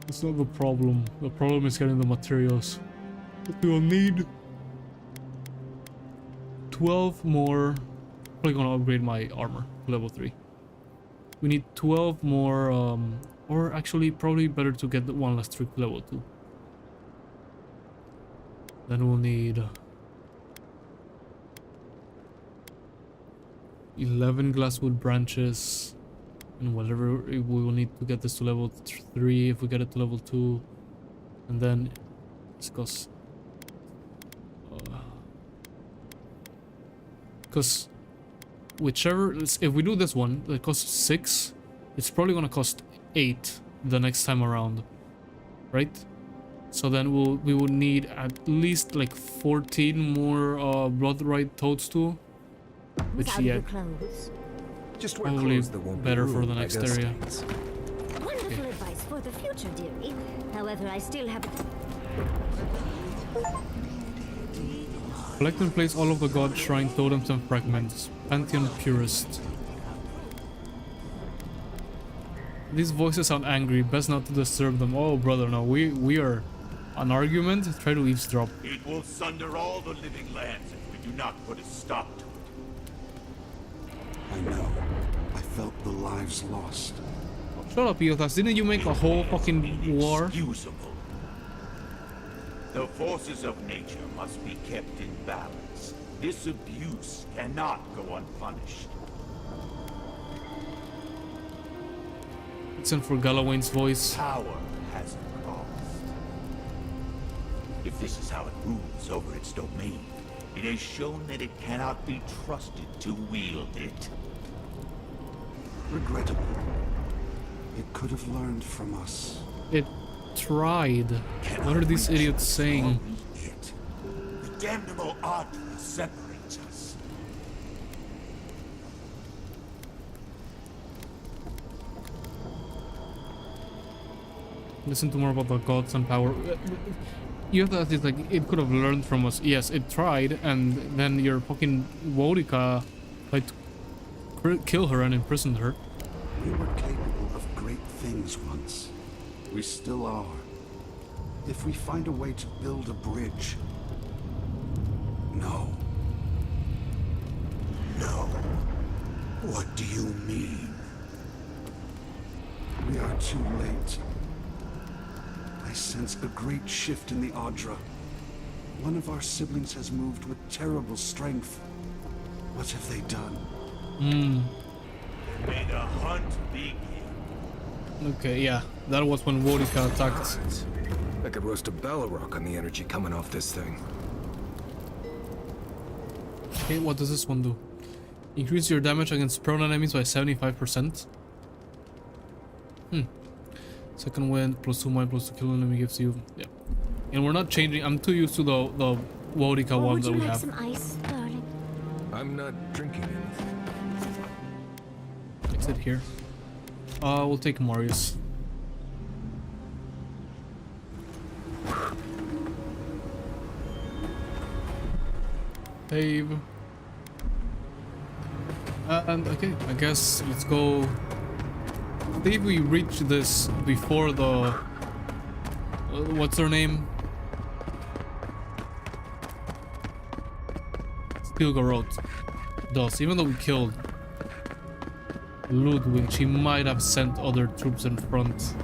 It's not the problem. The problem is getting the materials. But we'll need 12 more. Probably gonna upgrade my armor to level 3. We need 12 more, or actually probably better to get the one last trick level 2. Then we'll need 11 glasswood branches, and whatever we will need to get this to level 3 if we get it to level 2, and then discuss. Because whichever, if we do this one, it costs 6. It's probably gonna cost 8 the next time around, right? So then we will need at least like 14 more bloodrite toadstool, which yeah, just wear probably clothes that won't be better for ruined the by next dust area. stains. Wonderful advice for the future, dearie. However, I still have... Collect and place all of the god shrine totems and fragments. Pantheon purist. These voices sound angry. Best not to disturb them. Oh, brother, no. We are an argument. Try to eavesdrop. It will sunder all the living lands if we do not put a stop to it. I know. I felt the lives lost. Shut up, Iotas. Didn't you make a whole fucking war? Inexcusable. The forces of nature must be kept in balance. This abuse cannot go unpunished. Listen for Galawain's voice. Power has a cost. If this is how it rules over its domain, it has shown that it cannot be trusted to wield it. Regrettable. It could have learned from us. It tried. What are these idiots saying? The damnable Ardra separates us. Listen to more about the gods and power. You have to ask this, like, it could have learned from us. Yes, it tried, and then your fucking Wodika tried to kill her and imprisoned her. We were capable of great things once. We still are. If we find a way to build a bridge. No. No. What do you mean? We are too late. I sense a great shift in the Ardra. One of our siblings has moved with terrible strength. What have they done? May the hunt begin. Okay, yeah. That was when Wodika attacked. I could roast a Balrog on the energy coming off this thing. Okay, what does this one do? Increase your damage against prone enemies by 75%. Second wind, +2 mind, +2 kill enemy gives you... Yeah. And we're not changing... I'm too used to the Wodika one that we have. Would you like some ice, darling? I'm not drinking anything. Fix it here. We'll take Marius. Save. And okay, I guess let's go. See if we reach this before the what's her name? Stilgarot does. Even though we killed Ludwig, she might have sent other troops in front.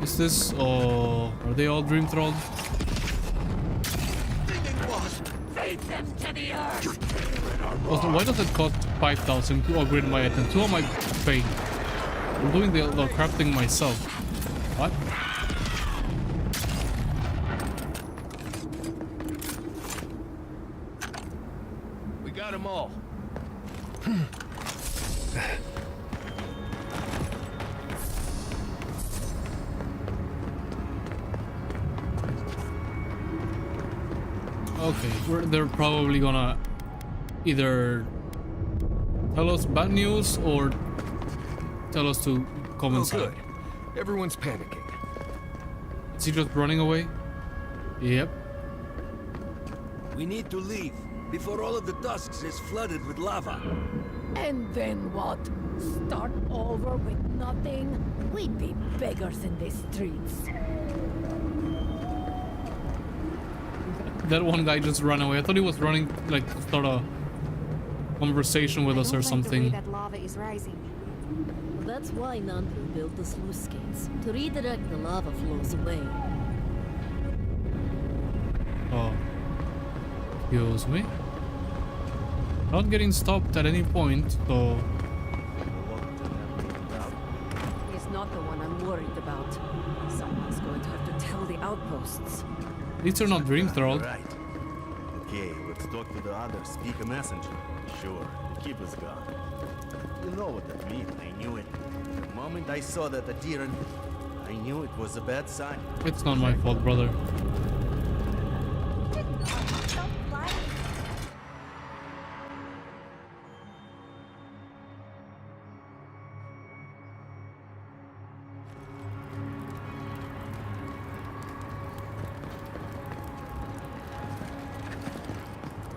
Is this... are they all dream thralled? Also, why does it cost 5,000 to upgrade my item? 2 of my fate. I'm doing the crafting myself. What? We got them all. Okay, they're probably gonna either tell us bad news or tell us to come inside. Good. Everyone's panicking. Is he just running away? Yep. We need to leave before all of the tusks is flooded with lava. And then what? Start over with nothing? We'd be beggars in the streets. That one guy just ran away. I thought he was running, like, to start a conversation with us or something. That lava is rising. Well, that's why Nandru built the sluice gates, to redirect the lava flows away. Oh. Excuse me? Not getting stopped at any point, so... He's not the one I'm worried about. Someone's going to have to tell the outposts. These are not dream thralled. Right. Okay, let's talk to the others. Speak a messenger. Sure, the keeper's gone. You know what that means. I knew it. The moment I saw that adherent, I knew it was a bad sign. It's not my fault, brother.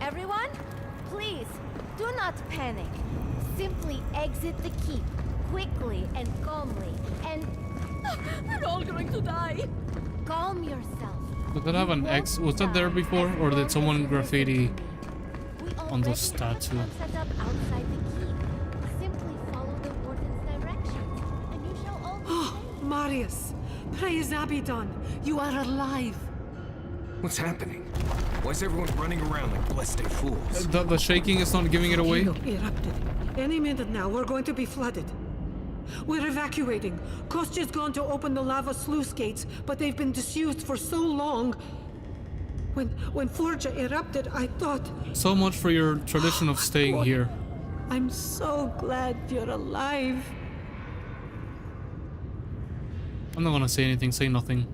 Everyone, please, do not panic. Simply exit the keep, quickly and calmly, and... We're all going to die! Calm yourself. Does that have an X? Was that there before? Or did someone graffiti on the statue? Set up outside the keep. Simply follow the warden's directions, and you shall all be safe. Marius, praise Abaddon, you are alive. What's happening? Why is everyone running around like blessed fools? The shaking is not giving it away? Erupted. Any minute now, we're going to be flooded. We're evacuating. Kostya's gone to open the lava sluice gates, but they've been disused for so long. When Forja erupted, I thought... So much for your tradition of staying here. I'm so glad you're alive. I'm not gonna say anything, say nothing.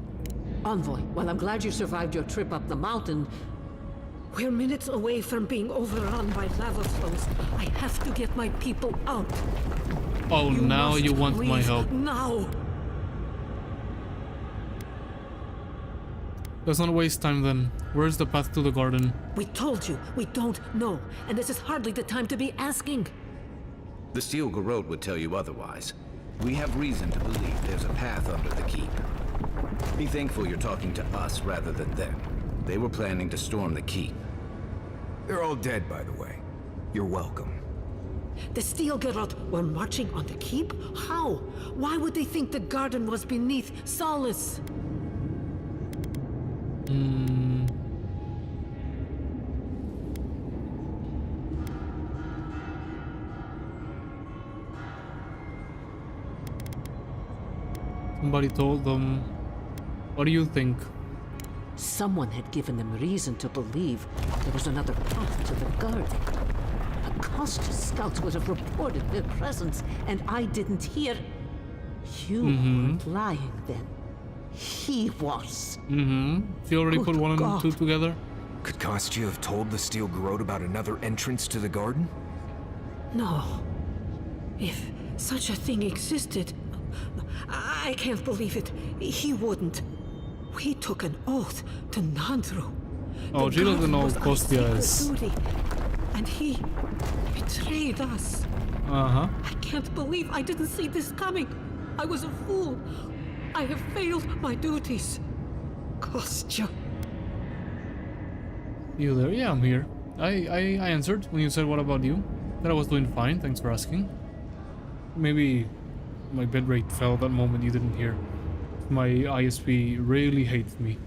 Envoy, well, I'm glad you survived your trip up the mountain. We're minutes away from being overrun by lava flows. I have to get my people out. Oh, now you want my help. Now! Let's not waste time then. Where's the path to the garden? We told you, we don't know. And this is hardly the time to be asking. The Steel Garrote would tell you otherwise. We have reason to believe there's a path under the keep. Be thankful you're talking to us rather than them. They were planning to storm the keep. They're all dead, by the way. You're welcome. The Steel Garrote were marching on the keep? How? Why would they think the garden was beneath Solace? Somebody told them. What do you think? Someone had given them reason to believe there was another path to the garden. Acosta scouts would have reported their presence, and I didn't hear. You weren't lying then. He was. You already put one and two together? Could Kostya have told the Steel Garrote about another entrance to the garden? No. If such a thing existed, I can't believe it. He wouldn't. We took an oath to Nandru. Oh, she doesn't know Kostya is. And he betrayed us. Uh-huh. I can't believe I didn't see this coming. I was a fool. I have failed my duties. Kostya. You there? Yeah, I'm here. I answered when you said what about you? That I was doing fine, thanks for asking. Maybe my bitrate fell that moment you didn't hear. My ISP really hates me.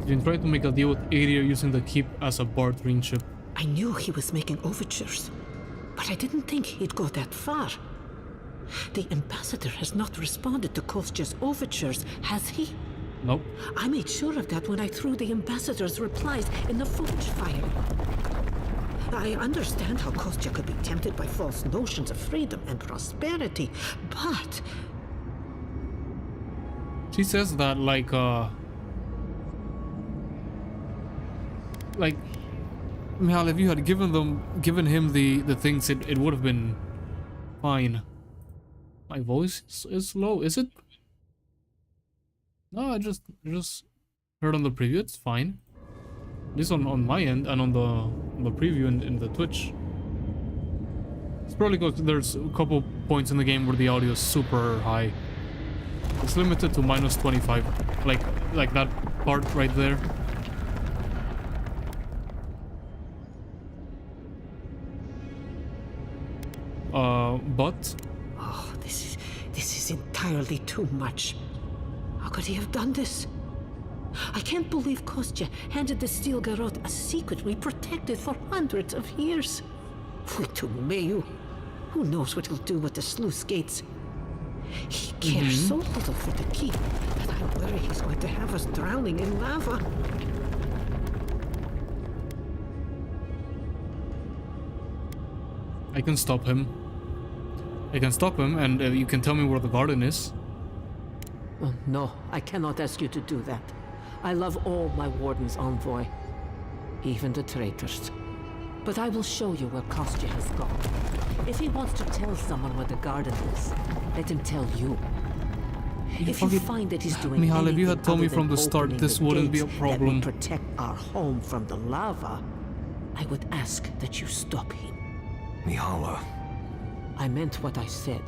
You can try to make a deal with Aria using the keep as a bartering chip. I knew he was making overtures, but I didn't think he'd go that far. The ambassador has not responded to Kostya's overtures, has he? Nope. I made sure of that when I threw the ambassador's replies in the forge fire. I understand how Kostya could be tempted by false notions of freedom and prosperity, but... She says that like Mihal, if you had given him the things, it would have been fine. My voice is low, is it? No, I just heard on the preview, it's fine. At least on my end and on the preview in the Twitch. It's probably because there's a couple points in the game where the audio is super high. It's limited to -25, like that part right there. But oh, this is entirely too much. How could he have done this? I can't believe Kostya handed the Steel Garrote a secret we protected for hundreds of years. To Mayu, who knows what he'll do with the sluice gates? He cares so little for the keep that I worry he's going to have us drowning in lava. I can stop him. And you can tell me where the garden is. Oh, no, I cannot ask you to do that. I love all my warden's envoy, even the traitors. But I will show you where Kostya has gone. If he wants to tell someone where the garden is, let him tell you. If you find that he's doing Mihal, if you anything had told me other from than the start opening this the wouldn't be a gates problem. that would protect our home from the lava, I would ask that you stop him. Mihala. I meant what I said.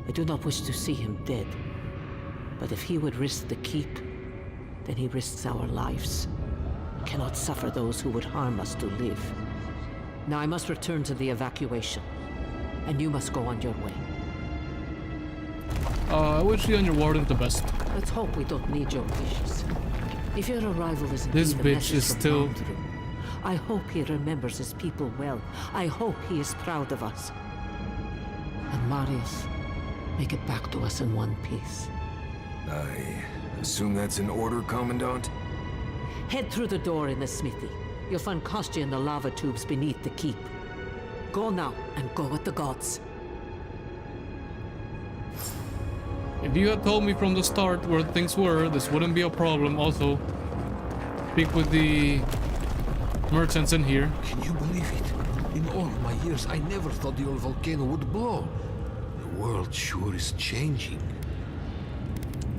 I do not wish to see him dead. But if he would risk the keep, then he risks our lives. We cannot suffer those who would harm us to live. Now I must return to the evacuation, and you must go on your way. I wish you and your warden the best. Let's hope we don't need your wishes. If your arrival is This indeed a bitch message is from still... Andrew, I hope he remembers his people well. I hope he is proud of us. And Marius, make it back to us in one piece. I assume that's an order, Commandant? Head through the door in the smithy. You'll find Kostya in the lava tubes beneath the keep. Go now, and go with the gods. If you had told me from the start where things were, this wouldn't be a problem. Also, speak with the merchants in here. Can you believe it? In all my years, I never thought the old volcano would blow. The world sure is changing.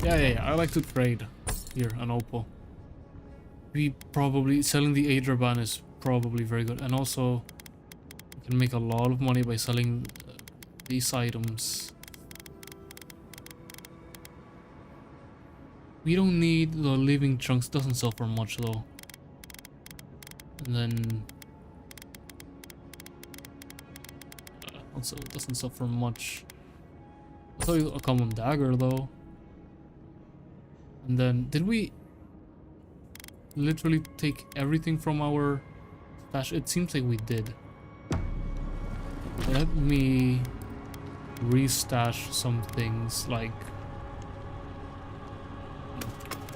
Yeah, I like to trade. Here, an opal. Selling the Adraban is probably very good. And also, we can make a lot of money by selling these items. We don't need the living chunks, doesn't sell for much though. And then... also, it doesn't sell for much. I'll sell you a common dagger though. And then, did we literally take everything from our stash? It seems like we did. Let me restash some things like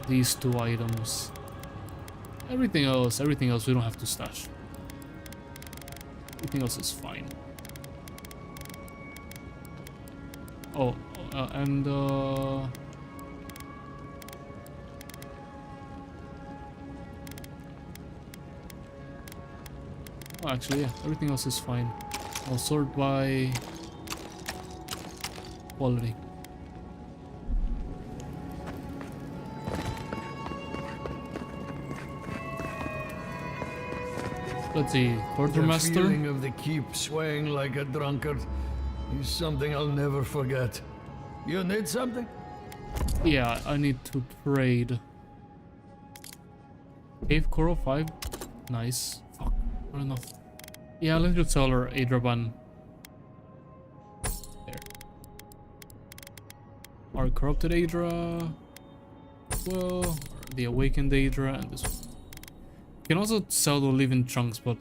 these two items. Everything else we don't have to stash. Everything else is fine. Oh, oh, actually, yeah, everything else is fine. I'll sort by quality. Let's see, The Quartermaster. feeling of the keep swaying like a drunkard is something I'll never forget. You need something? Yeah, I need to trade. Cave Coral 5. Nice. Fuck, not enough. Yeah, let's just sell her Adraban. There. Our corrupted Adra. Well, the awakened Adra and this one. You can also sell the living chunks, but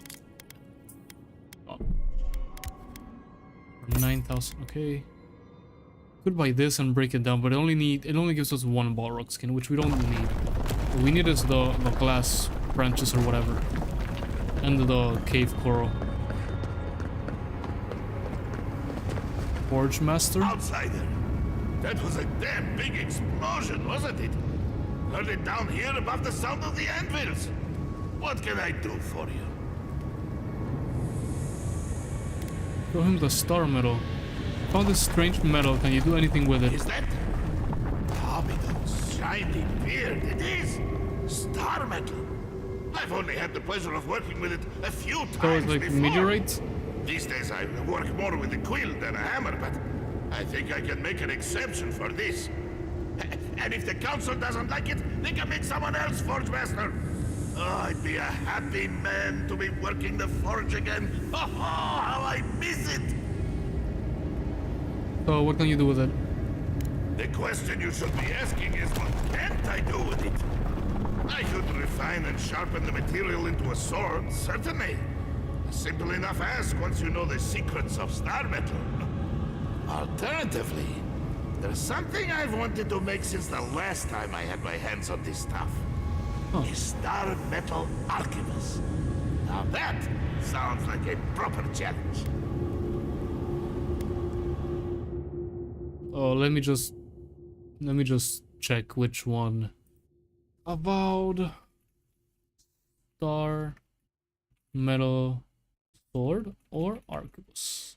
9,000. Okay. Could buy this and break it down, but it only gives us one Balrog skin, which we don't need. What we need is the glass branches or whatever, and the cave coral. Forge Master. Outsider, that was a damn big explosion, wasn't it? Heard it down here above the sound of the anvils. What can I do for you? Show him the star metal. Found this strange metal. Can you do anything with it? Is that Abidon's shining beard? It is star metal. I've only had the pleasure of working with it a few times So it's like before. meteorites? These days I work more with a quill than a hammer, but I think I can make an exception for this. And if the council doesn't like it, they can make someone else Forge Master. Oh, I'd be a happy man to be working the forge again. Oh, how I miss it! So what can you do with it? The question you should be asking is, what can't I do with it? I could refine and sharpen the material into a sword, certainly. A simple enough ask once you know the secrets of star metal. Alternatively, there's something I've wanted to make since the last time I had my hands on this stuff. A star metal archivist. Now that sounds like a proper challenge. Oh, let me just check which one. Avowed Star Metal Sword or Arquebus.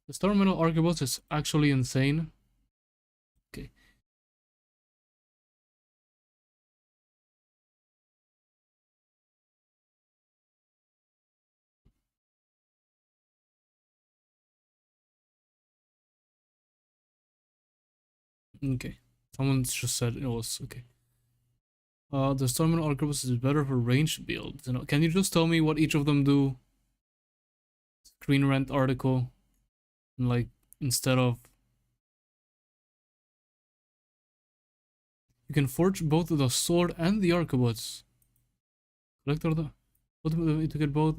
The Star Metal Arquebus is actually insane. Okay. Okay. Someone just said it was okay. The Star Metal Arquebus is better for ranged builds. You know, can you just tell me what each of them do? Screen rant article. Like, instead of... You can forge both the sword and the arquebus. Collector the... To get both...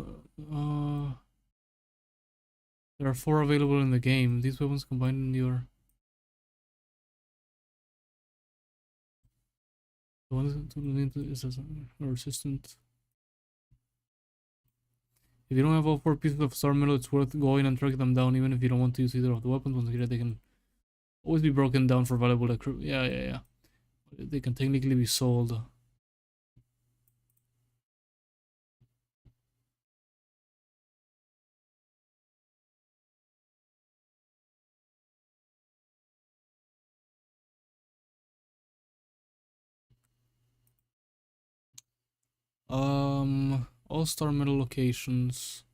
there are 4 available in the game. These weapons combined in your... The one is resistant. If you don't have all 4 pieces of star metal, it's worth going and track them down, even if you don't want to use either of the weapons. Once again, they can always be broken down for valuable equipment. Yeah. They can technically be sold. All star metal locations.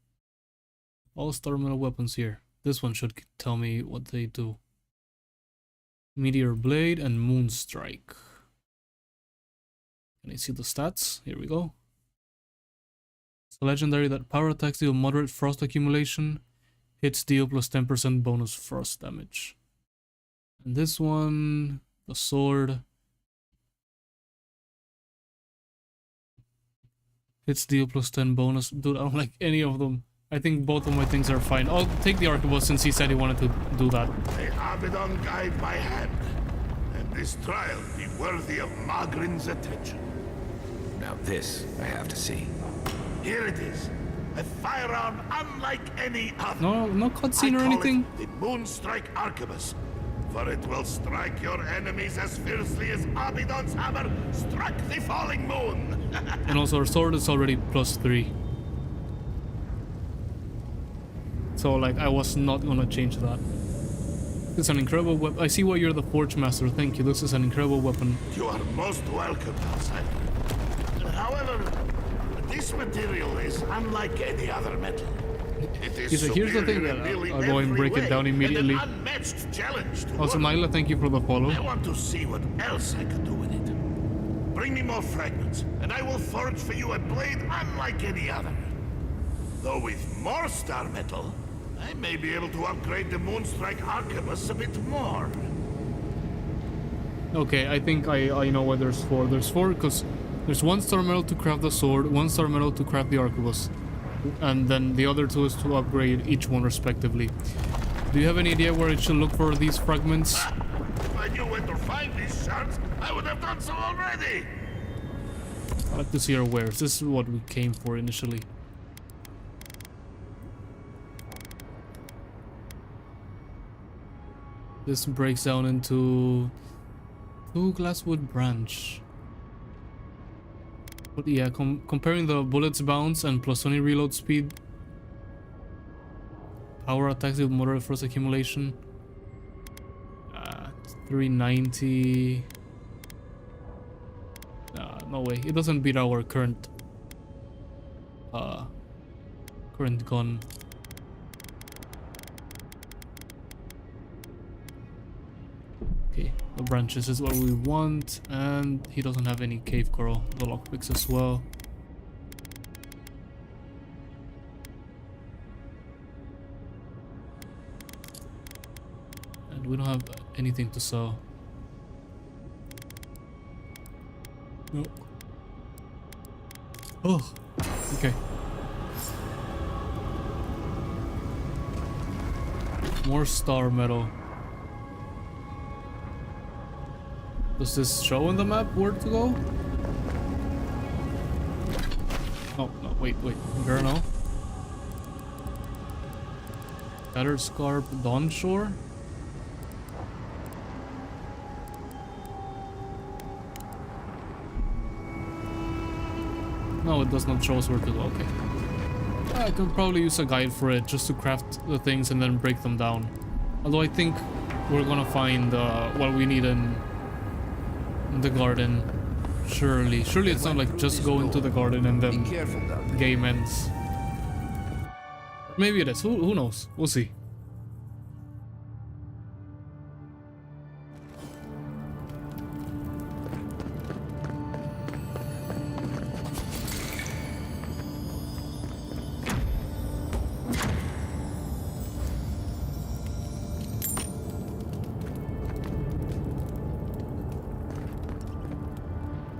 All star metal weapons here. This one should tell me what they do. Meteor Blade and Moonstrike. Can I see the stats? Here we go. It's a legendary that power attacks deal moderate frost accumulation. Hits deal plus 10% bonus frost damage. And this one, the sword. Hits deal plus 10 bonus. Dude, I don't like any of them. I think both of my things are fine. I'll take the arquebus since he said he wanted to do that. May Abaddon guide my hand, and this trial be worthy of Magrin's attention. Now this, I have to see. Here it is. A firearm unlike any other. No cutscene or anything? The Moonstrike Arquebus. For it will strike your enemies as fiercely as Abaddon's hammer struck the falling moon. And also our sword is already plus 3. So like I was not gonna change that. It's an incredible weapon. I see why you're the Forge Master. Thank you. This is an incredible weapon. You are most welcome, outsider. However, this material is unlike any other metal. It is Here's the thing. I'll go and break it down immediately. An unmatched challenge to Also, work. Nyla, thank you for the follow. I want to see what else I can do with it. Bring me more fragments, and I will forge for you a blade unlike any other. Though with more star metal, I may be able to upgrade the Moonstrike Arquebus a bit more. Okay, I think I know why there's 4. There's 4 because there's 1 star metal to craft the sword, 1 star metal to craft the arquebus, and then the other 2 is to upgrade each one respectively. Do you have any idea where I should look for these fragments? If I knew where to find these shards, I would have done so already. I'd like to see our wares. This is what we came for initially. This breaks down into 2 glasswood branch. But yeah, comparing the bullets bounce and plus 20 reload speed. Power attacks with moderate force accumulation. 390. No way. It doesn't beat our current gun. Okay, the branches is what we want, and he doesn't have any cave coral. The lockpicks as well. And we don't have anything to sell. No. Oh, okay. More star metal. Does this show on the map where to go? Oh, no, wait. There, no. Battered Scarp, Dawn Shore? No, it does not show us where to go. Okay. I could probably use a guide for it just to craft the things and then break them down. Although I think we're gonna find what we need in the garden. Surely it's not like just go into the garden and then the game ends. Maybe it is. Who knows? We'll see.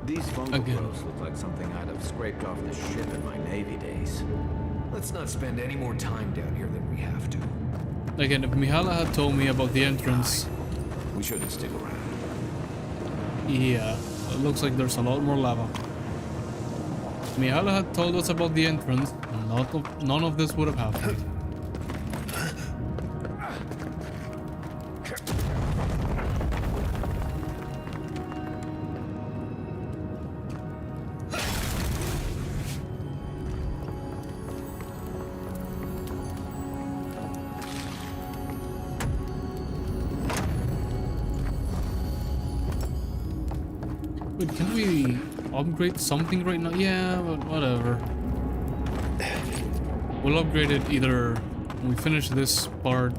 These fungal growths look like something I'd have scraped off the ship in my Navy days. Let's not spend any more time down here than we have to. Again, if Mihala had told me about the entrance... We shouldn't stick around. Yeah, it looks like there's a lot more lava. If Mihala had told us about the entrance, none of this would have happened. Wait, can we upgrade something right now? Yeah, but whatever. We'll upgrade it either when we finish this part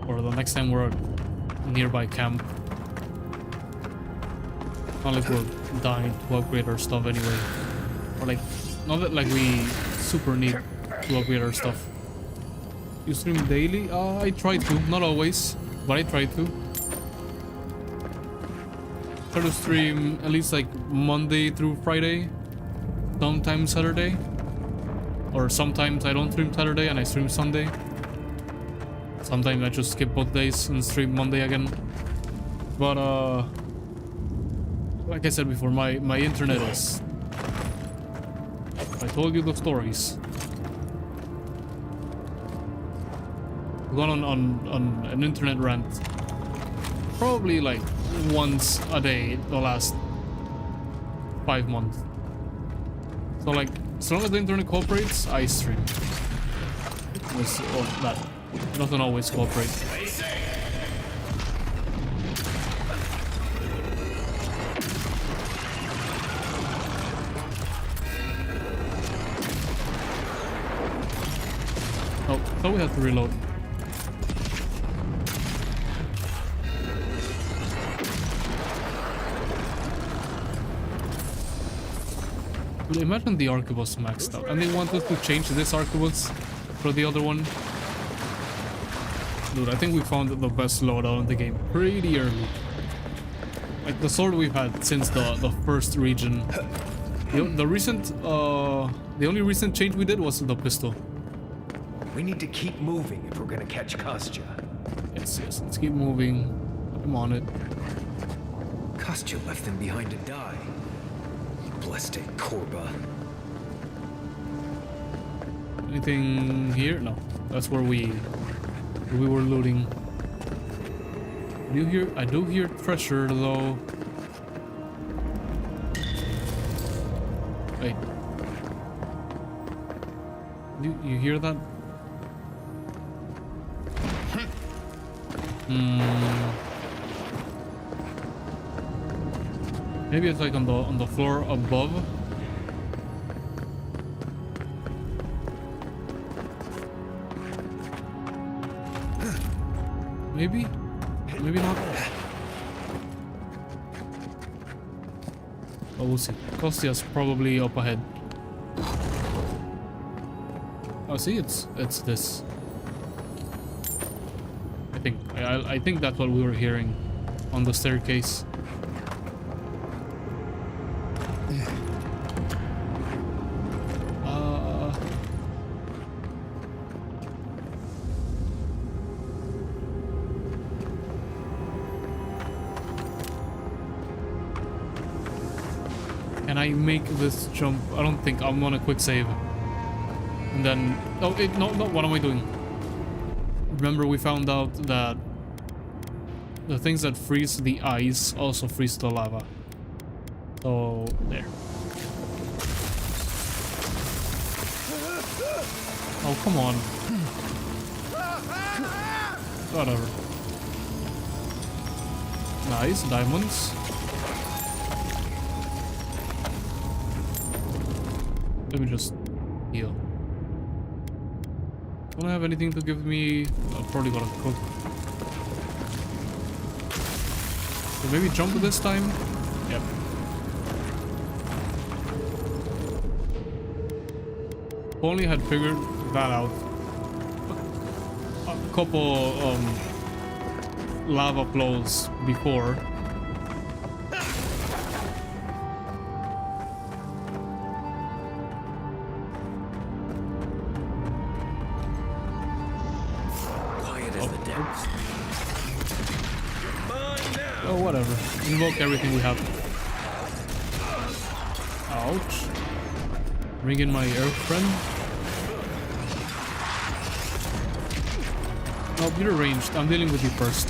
or the next time we're at a nearby camp. Not like we're dying to upgrade our stuff anyway. Or like, not that like we super need to upgrade our stuff. You stream daily? I try to, not always, but I try to. Try to stream at least like Monday through Friday, sometimes Saturday, or sometimes I don't stream Saturday and I stream Sunday. Sometimes I just skip both days and stream Monday again. But like I said before, my internet is... I told you the stories. I've gone on an internet rant probably like once a day the last 5 months. So like, as long as the internet cooperates, I stream. That doesn't always cooperate. So we have to reload. Dude, imagine the arquebus maxed out, and they wanted to change this arquebus for the other one. Dude, I think we found the best loadout in the game pretty early. Like the sword we've had since the first region. The only recent change we did was the pistol. We need to keep moving if we're gonna catch Kostya. Yes, let's keep moving. I'm on it. Kostya left them behind to die. Blessed Korba. Anything here? No. That's where we were looting. I do hear treasure though. Wait. You hear that? Maybe it's like on the floor above. Maybe? Maybe not. Oh, we'll see. Kostya's probably up ahead. Oh, see, it's this. I think that's what we were hearing on the staircase. Can I make this jump? I don't think. I'm gonna quick save. And then... Oh, no, what am I doing? Remember, we found out that the things that freeze the ice also freeze the lava. So, there. Oh, come on. Whatever. Nice, diamonds. Let me just heal. Don't have anything to give me. I'm probably gonna cook. So maybe jump this time? Yep. If only had figured that out a couple lava flows before. Oh, whatever. Invoke everything we have. Ouch. Bring in my earth friend. Nope, you're ranged. I'm dealing with you first.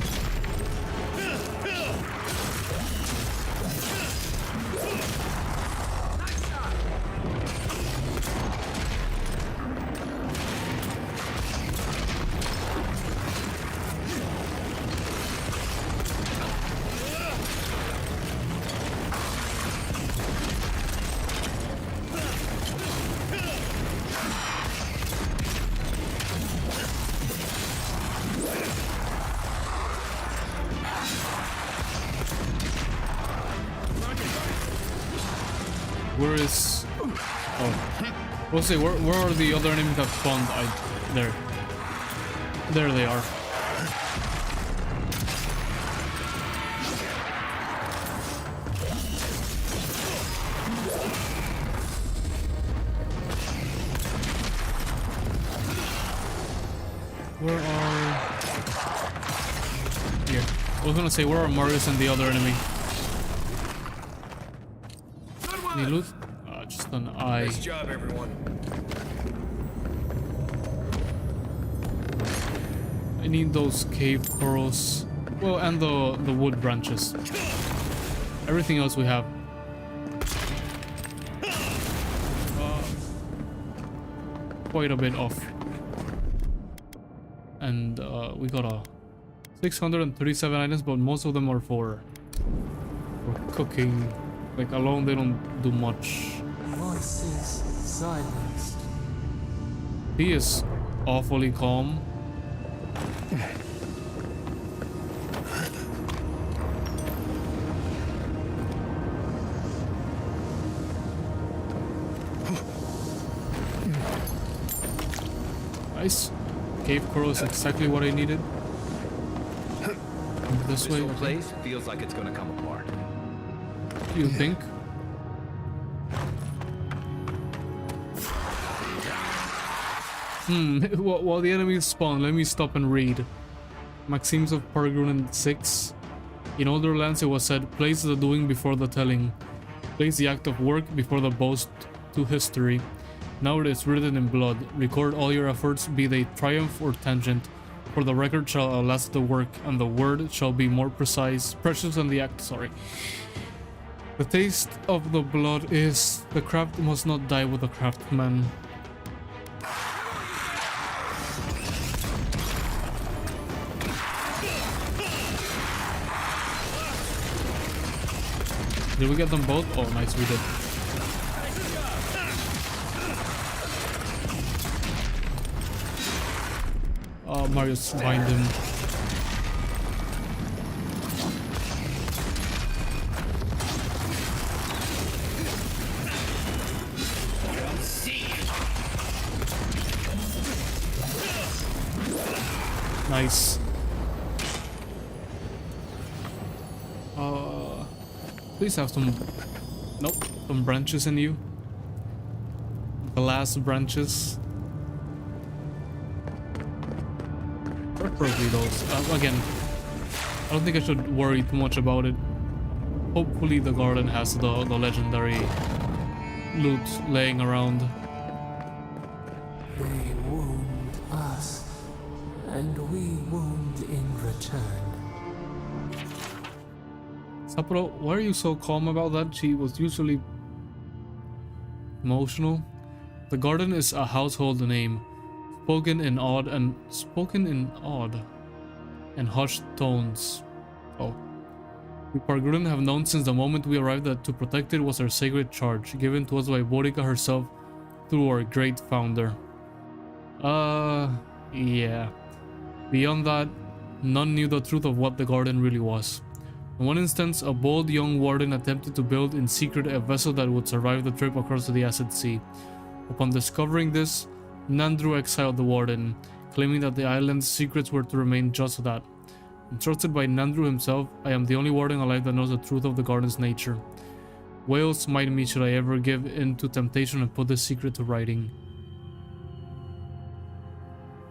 Where is... Oh. We'll see, where are the other enemies that spawned? There. There they are. Where are... Here. I was gonna say, where are Marius and the other enemy? Any loot? Just an eye. Nice job, everyone. I need those cave corals. Well, and the wood branches. Everything else we have. Quite a bit off. And we got 637 items, but most of them are for cooking. Like alone, they don't do much. Voices silenced. He is awfully calm. Nice. Cave coral is exactly what I needed. This way, whole okay. place feels like it's gonna come apart. You think? While the enemies spawn, let me stop and read. Maxims of Paragrunen 6. In older lands it was said, place the doing before the telling. Place the act of work before the boast to history. Now it is written in blood. Record all your efforts, be they triumph or tangent. For the record shall outlast the work, and the word shall be more precious than the act, sorry. The taste of the blood is, the craft must not die with the craftsman. Did we get them both? Oh, nice, we did. Oh, Mario's behind him. Nice. Please have some... Nope, some branches in you. Glass branches. Preferably those. Again, I don't think I should worry too much about it. Hopefully the garden has the legendary loot laying around. They wound us, and we wound in return. Sapporo, why are you so calm about that? She was usually emotional. The garden is a household name, spoken in odd and hushed tones. Oh. We Paragrunen have known since the moment we arrived that to protect it was our sacred charge, given to us by Borica herself through our great founder. Yeah. Beyond that, none knew the truth of what the garden really was. In one instance, a bold young warden attempted to build in secret a vessel that would survive the trip across the Acid Sea. Upon discovering this, Nandru exiled the warden, claiming that the island's secrets were to remain just that. Entrusted by Nandru himself, I am the only warden alive that knows the truth of the garden's nature. Whale smite me should I ever give in to temptation and put this secret to writing.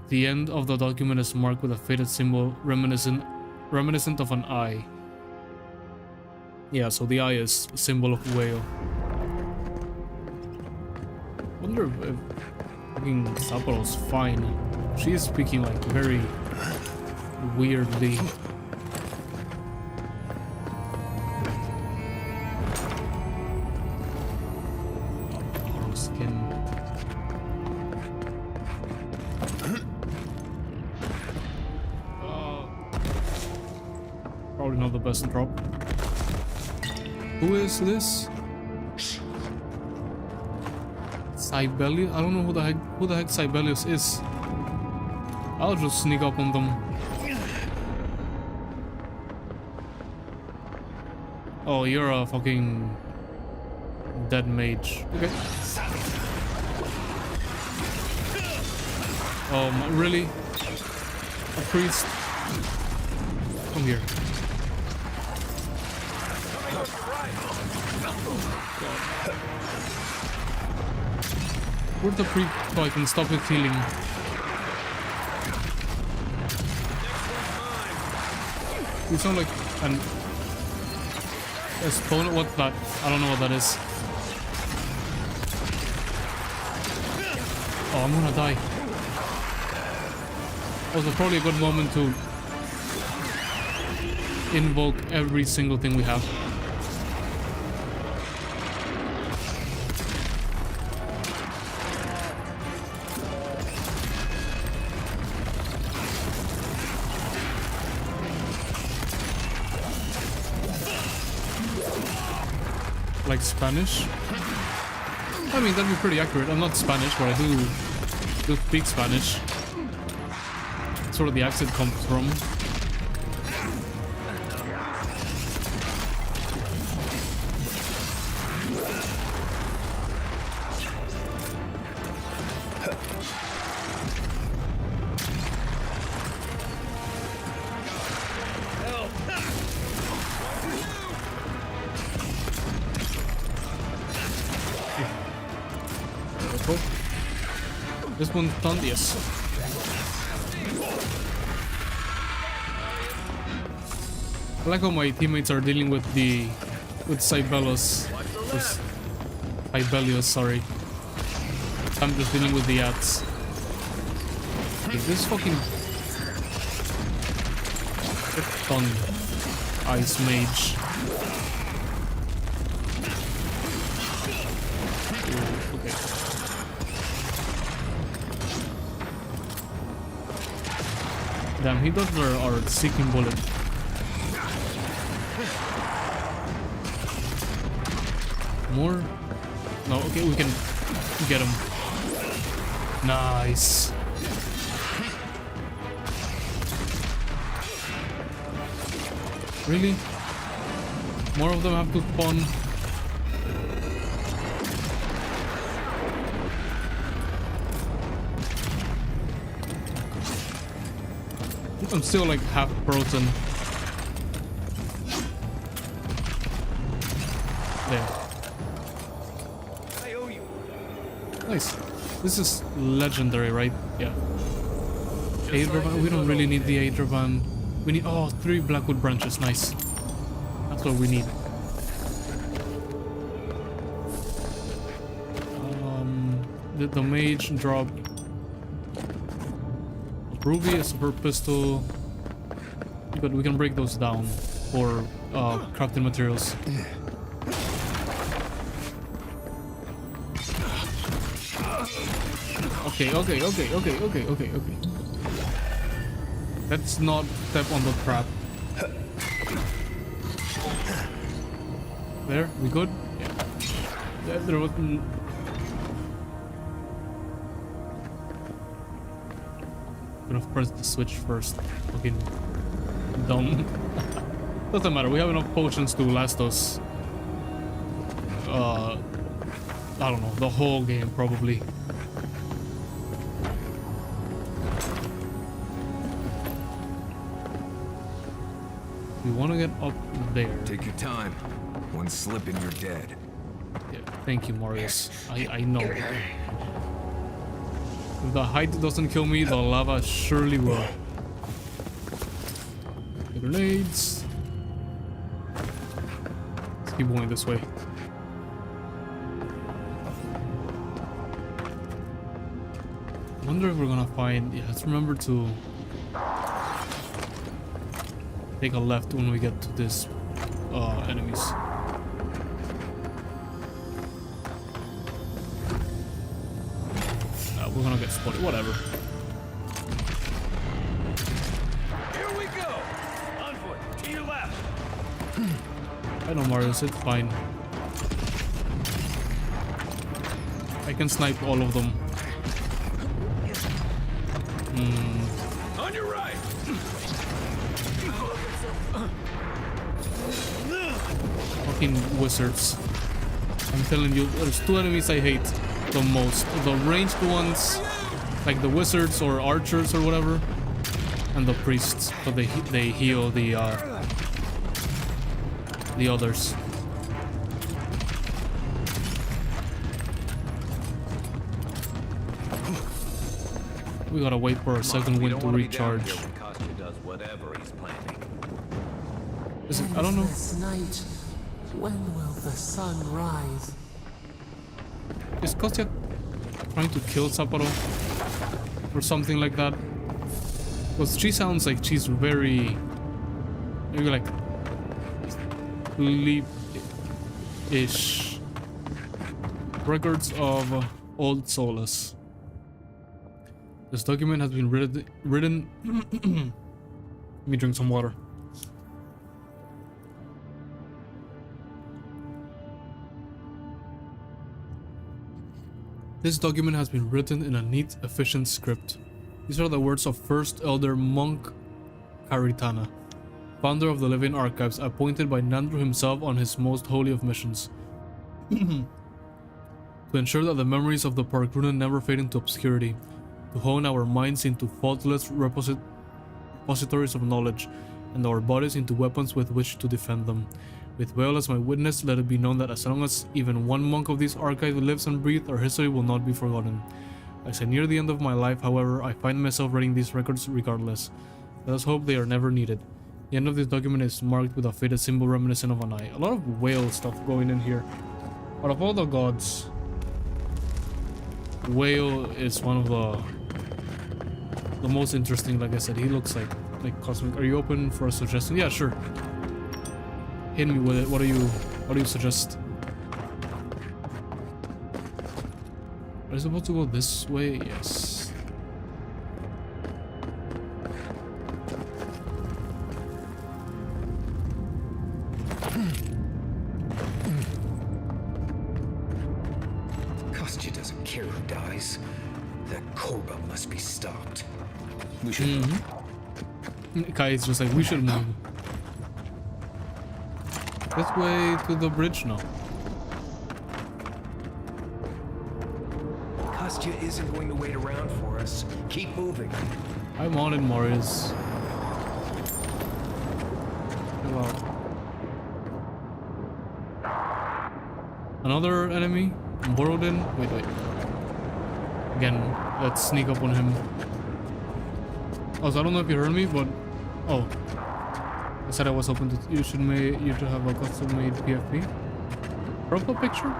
The end of the document is marked with a faded symbol reminiscent of an eye. Yeah, so the eye is a symbol of whale. Wonder if fucking Sapporo's fine. She is speaking like very weirdly. Oh, skin. Probably not the best drop. Who is this? Sibelius? I don't know who the heck Sibelius is. I'll just sneak up on them. Oh, you're a fucking dead mage. Okay. Really? A priest? Come here. Where's the priest so I can stop it healing? You sound like an exponent. What's that? I don't know what that is. Oh, I'm gonna die. That was probably a good moment to invoke every single thing we have. Like Spanish? I mean, that'd be pretty accurate. I'm not Spanish, but I do speak Spanish. where the exit comes from. This one's done, yes. I like how my teammates are dealing with Sibelius. Sibelius, sorry. I'm just dealing with the ads. Okay, this fucking done ice mage. Ooh, okay. Damn, he does our seeking bullet. More? No, okay, we can get him. Nice. Really? More of them have to spawn. I'm still like half frozen. There. Nice. This is legendary, right? Yeah. Aedravan. We don't really need the Aedravan. We need 3 Blackwood branches. Nice. That's what we need. The mage drop Ruby, a super pistol, but we can break those down for crafting materials. Okay. Let's not step on the trap. There, we good? Yeah. There was. I'm gonna press the switch first. Fucking dumb. Doesn't matter. We have enough potions to last us. I don't know, the whole game probably. We want to get up there. Take your time. One slip and you're dead. Yeah, thank you, Marius. I know. If the height doesn't kill me, the lava surely will. The grenades. Let's keep going this way. I wonder if we're gonna find. Yeah, let's remember to take a left when we get to this enemies. We're gonna get spotted. Whatever. Here we go. On foot. To your left. I know, Marius. It's fine. I can snipe all of them. On your right. Fucking wizards. I'm telling you, there's 2 enemies I hate the most. The ranged ones, like the wizards or archers or whatever, and the priests, but they heal the others. We gotta wait for a second wind to recharge. Is it? I don't know. This night, when will the sun rise? Is Kostya trying to kill Sapporo? Or something like that? Because she sounds like she's very... maybe like... sleep-ish. Records of Old Solace. This document has been written... Let me drink some water. This document has been written in a neat, efficient script. These are the words of First Elder Monk Caritana, founder of the Living Archives, appointed by Nandru himself on his most holy of missions. To ensure that the memories of the Parkruna never fade into obscurity, to hone our minds into faultless repositories of knowledge, and our bodies into weapons with which to defend them. With Whale as my witness, let it be known that as long as even one monk of these archives lives and breathes, our history will not be forgotten. As I near the end of my life, however, I find myself writing these records regardless. Let us hope they are never needed. The end of this document is marked with a faded symbol reminiscent of an eye. A lot of whale stuff going in here. Out of all the gods, Whale is one of the most interesting. Like I said, he looks like cosmic. Are you open for a suggestion? Yeah, sure. Hit me with it. What do you suggest? Are you supposed to go this way? Yes. Kostya doesn't care who dies. That Korba must be stopped. We should Kai is just like, we should move. This way to the bridge now. Kostya isn't going to wait around for us. Keep moving. I'm on it, Marius. Hello. Another enemy? Borodin? Wait. Again, let's sneak up on him. Oh, so I don't know if you heard me, but... Oh. I said I was open to... You should have a custom-made PFP. Purple picture?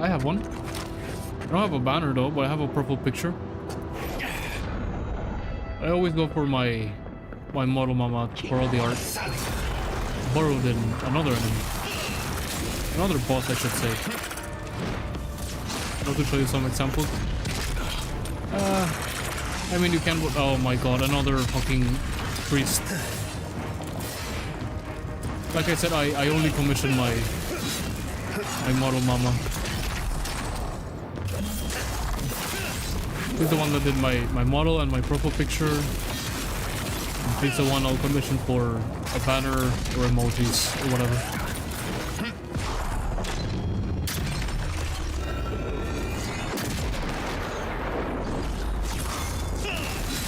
I have one. I don't have a banner though, but I have a purple picture. I always go for my model mama for all the art. Borrowed in another enemy. Another boss, I should say. I want to show you some examples. I mean, you can... Oh my god, another fucking priest. Like I said, I only commissioned my model mama. He's the one that did my model and my profile picture. And he's the one I'll commission for a banner or emojis or whatever.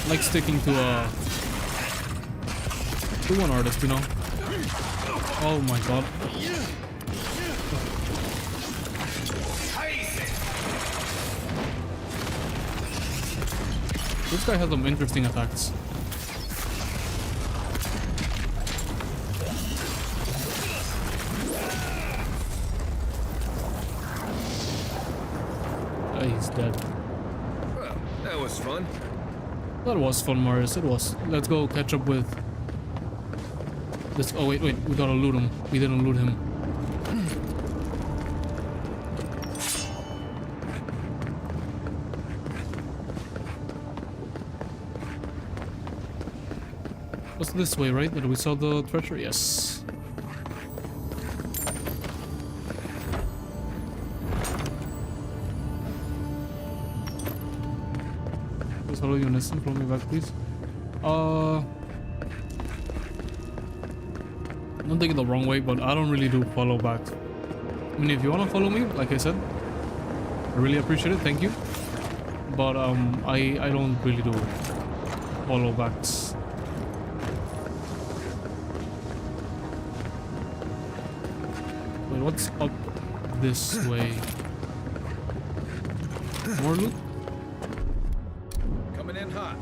I like sticking to one artist, you know. Oh my god. This guy has some interesting attacks. He's dead. Well, that was fun. That was fun, Marius. It was. Let's go catch up with this. Oh wait, we gotta loot him. We didn't loot him. What's this way, right? That we saw the treasure? Yes. Please follow you, Nessun. Follow me back, please. Don't take it the wrong way, but I don't really do follow back. I mean, if you want to follow me, like I said, I really appreciate it. Thank you. But I don't really do follow backs. Wait, what's up this way? More loot? Coming in hot.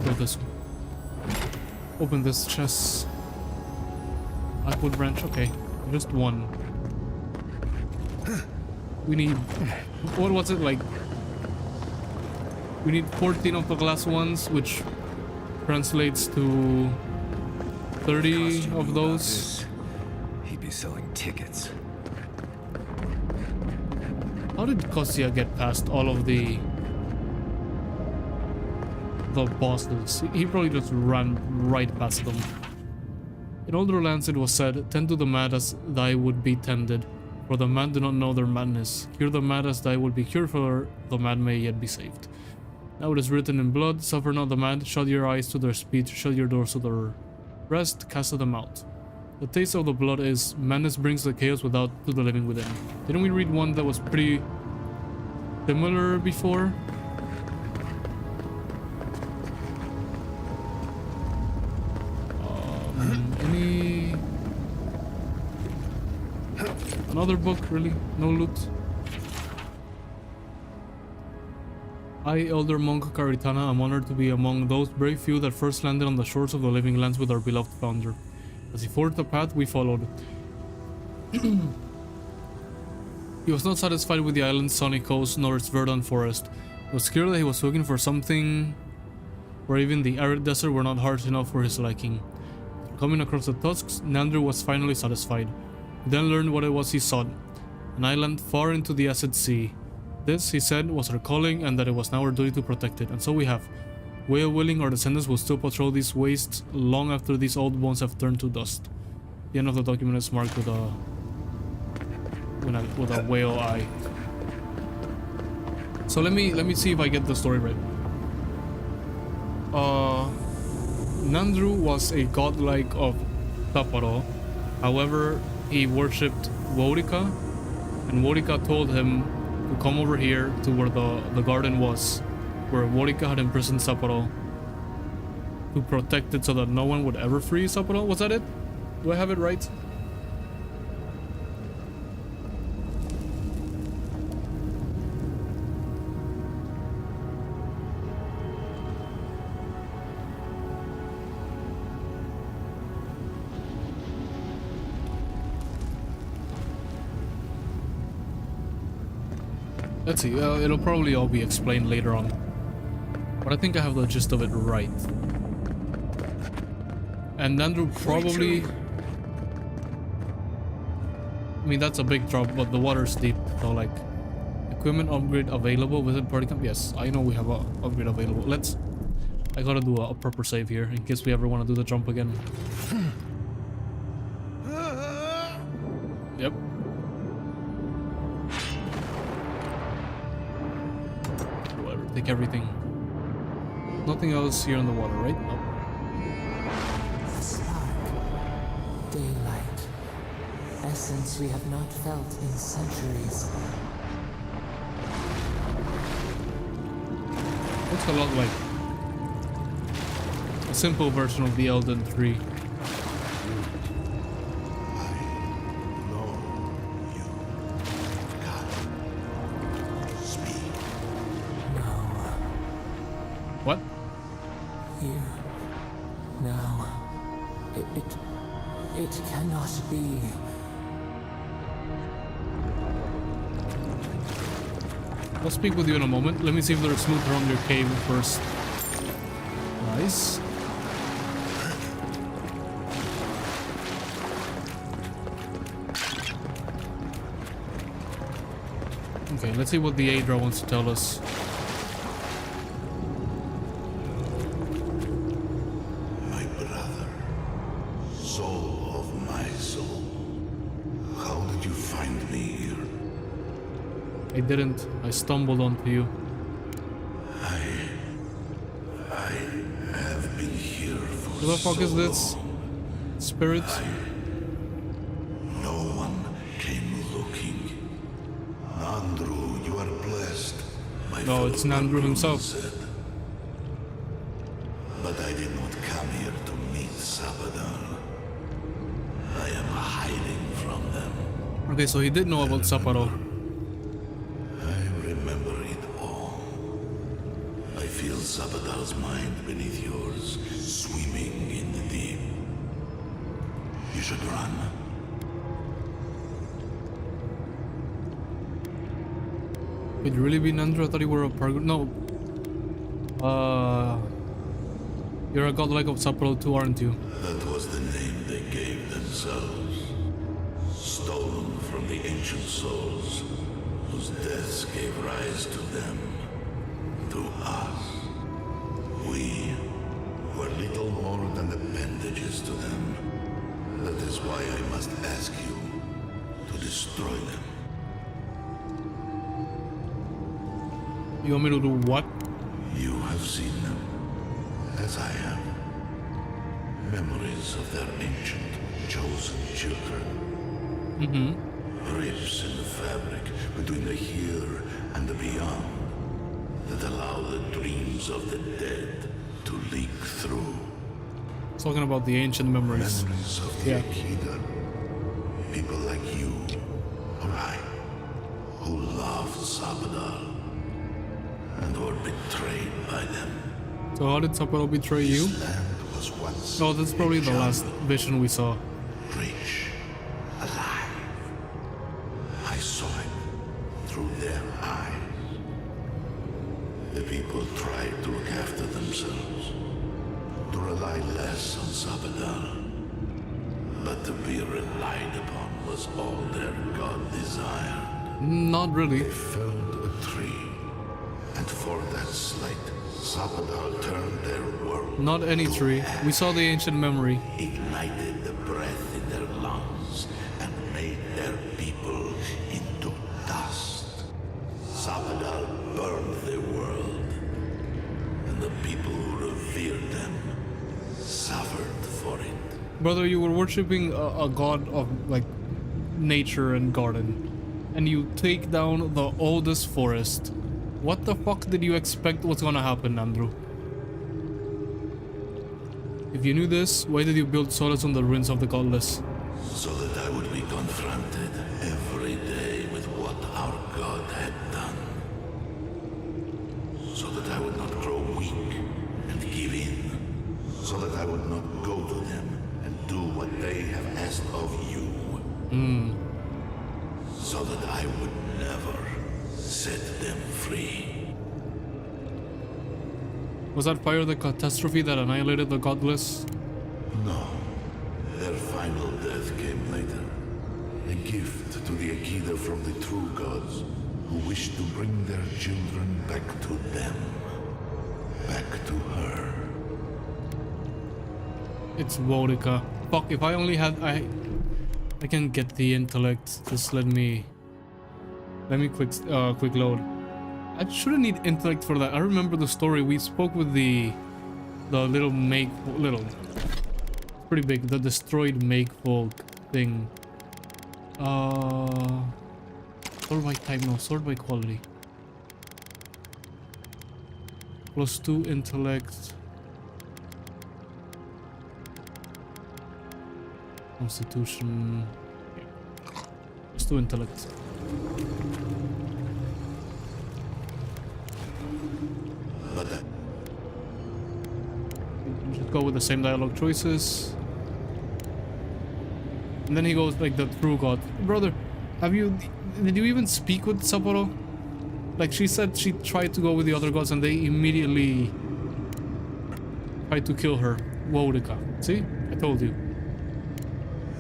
Go this way. Open this chest. Blackwood branch, okay. Just one. We need... What was it like? We need 14 of the glass ones, which translates to 30 of those. He'd be selling tickets. How did Kostya get past all of the bosses? He probably just ran right past them. In older lands it was said, tend to the mat as thy would be tended. For the mad do not know their madness. Cure the mad as thy will be cured, for the mad may yet be saved. Now it is written in blood, suffer not the mad, shut your eyes to their speech, shut your doors to their rest, cast them out. The taste of the blood is, madness brings the chaos without to the living within. Didn't we read one that was pretty similar before? Any... Another book, really? No loot? I, Elder Monk Karitana, am honored to be among those brave few that first landed on the shores of the living lands with our beloved founder. As he forged the path, we followed. He was not satisfied with the island's sunny coast nor its verdant forest. It was clear that he was looking for something where even the arid desert were not harsh enough for his liking. Coming across the tusks, Nandru was finally satisfied. He then learned what it was he sought, an island far into the acid sea. This, he said, was our calling and that it was now our duty to protect it, and so we have. Whale willing, our descendants will still patrol these wastes long after these old bones have turned to dust. The end of the document is marked with a whale eye. So let me see if I get the story right. Nandru was a godlike of Taparo. However, he worshipped Worika, and Worika told him to come over here to where the garden was, where Worika had imprisoned Sapporo, to protect it so that no one would ever free Sapporo. Was that it? Do I have it right? Let's see, it'll probably all be explained later on. But I think I have the gist of it right. And Nandru probably... I mean, that's a big drop, but the water's deep. So, like, equipment upgrade available. Visit party camp. Yes, I know we have a upgrade available. Let's... I gotta do a proper save here in case we ever want to do the jump again. Yep. Take everything. Nothing else here in the water, right? No. Spark. Daylight. Essence we have not felt in centuries. Looks a lot like a simple version of the Elden 3. What? You... No. It cannot be. I'll speak with you in a moment. Let me see if there's loot around your cave first. Nice. Okay, let's see what the Aedra wants to tell us. I didn't. I stumbled onto you. I have been here for Who the fuck is this? Spirit? No one came looking. Nandru, you are blessed. No, it's Nandru himself. Said. But I did not come here to meet Sabadar. I am hiding from them. Okay, so he did know about Sapporo. Sabadar's mind beneath yours, swimming in the deep. You should run. Could you really be Nandru? I thought you were a Pargon. No. You're a godlike of Sapporo too, aren't you? That was the name they gave themselves. Stolen from the ancient souls, whose deaths gave rise to them. To us. We were little more than appendages to them. That is why I must ask you to destroy them. You want me to do what? You have seen them, as I have. Memories of their ancient, chosen children. Rips in the fabric between the here and the beyond that allow the dreams of the dead to leak through. Talking about the ancient memories. Memories of the Akida. People like you or I, who loved Sabadal and were betrayed by them. So how did Sapporo betray you? This land was once Oh, that's probably the last vision we saw. rich, alive. I saw it through their eyes. The people tried to look after themselves, to rely less on Sabadal. But to be relied upon was all their god desired. Not really. They felled a tree, and for that slight, Sabadal turned their world. Not any tree. We saw the ancient memory. Ignited the breath in their lungs and made their people into dust. Sabadal burned their world, and the people who revered them suffered for it. Brother, you were worshipping a god of, like, nature and garden. And you take down the oldest forest. What the fuck did you expect was gonna happen, Andrew? If you knew this, why did you build solace on the ruins of the godless? So that I would be confronted every day with what our God had done. So that I would not grow weak and give in. So that I would not go to them and do what they have asked of you. So that I would never set them free. Was that fire the catastrophe that annihilated the godless? No. Their final death came later. A gift to the Akida from the true gods, who wished to bring their children back to them. Back to her. It's Vodka. Fuck, if I only had... I can get the intellect. Just let me quick load. I shouldn't need intellect for that. I remember the story. We spoke with the little it's pretty big, the destroyed make-folk thing. Sword by type, no, sword by quality. +2 intellect. Constitution. +2 intellect. We should go with the same dialogue choices. And then he goes like the true god. Brother, did you even speak with Sapporo? Like, she said she tried to go with the other gods and they immediately tried to kill her. Wodika. See? I told you.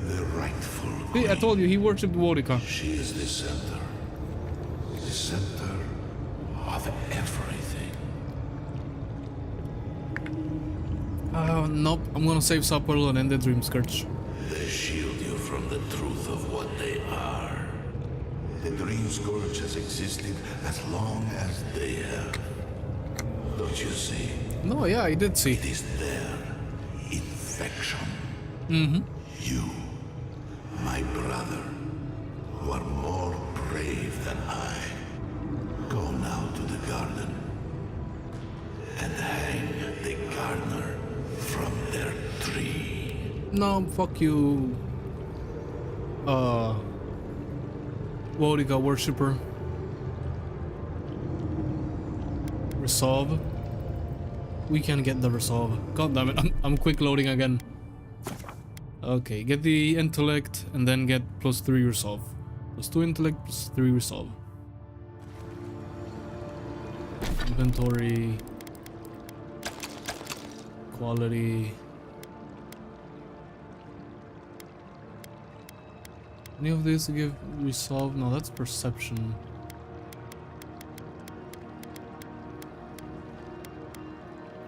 The rightful See, I told you, he worshipped Wodika. She is the center. The center of everything. Nope. I'm gonna save Sapporo and end the Dream Scourge. They shield you from the truth of what they are. The Dream Scourge has existed as long as they have. Don't you see? No, yeah, I did see. It is their infection. You, my brother, who are more brave than I, go now to the garden and hang the gardener from their tree. No, fuck you. Wodika worshipper. Resolve. We can get the resolve. God damn it, I'm quick loading again. Okay, get the intellect and then get +3 resolve. +2 intellect, +3 resolve. Inventory. Quality. Any of these to give resolve? No, that's perception.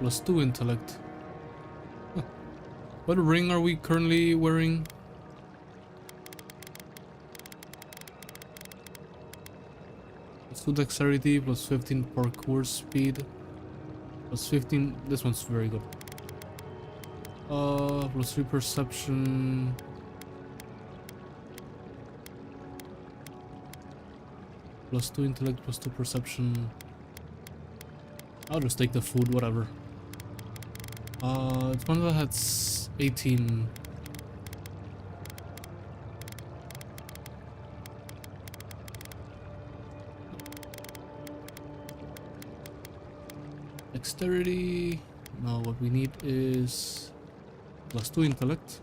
+2 intellect. Huh. What ring are we currently wearing? +2 dexterity, +15 parkour speed, +15. This one's very good. +3 perception. +2 intellect, +2 perception. I'll just take the food, whatever. It's one that has 18. Dexterity. No, what we need is +2 intellect.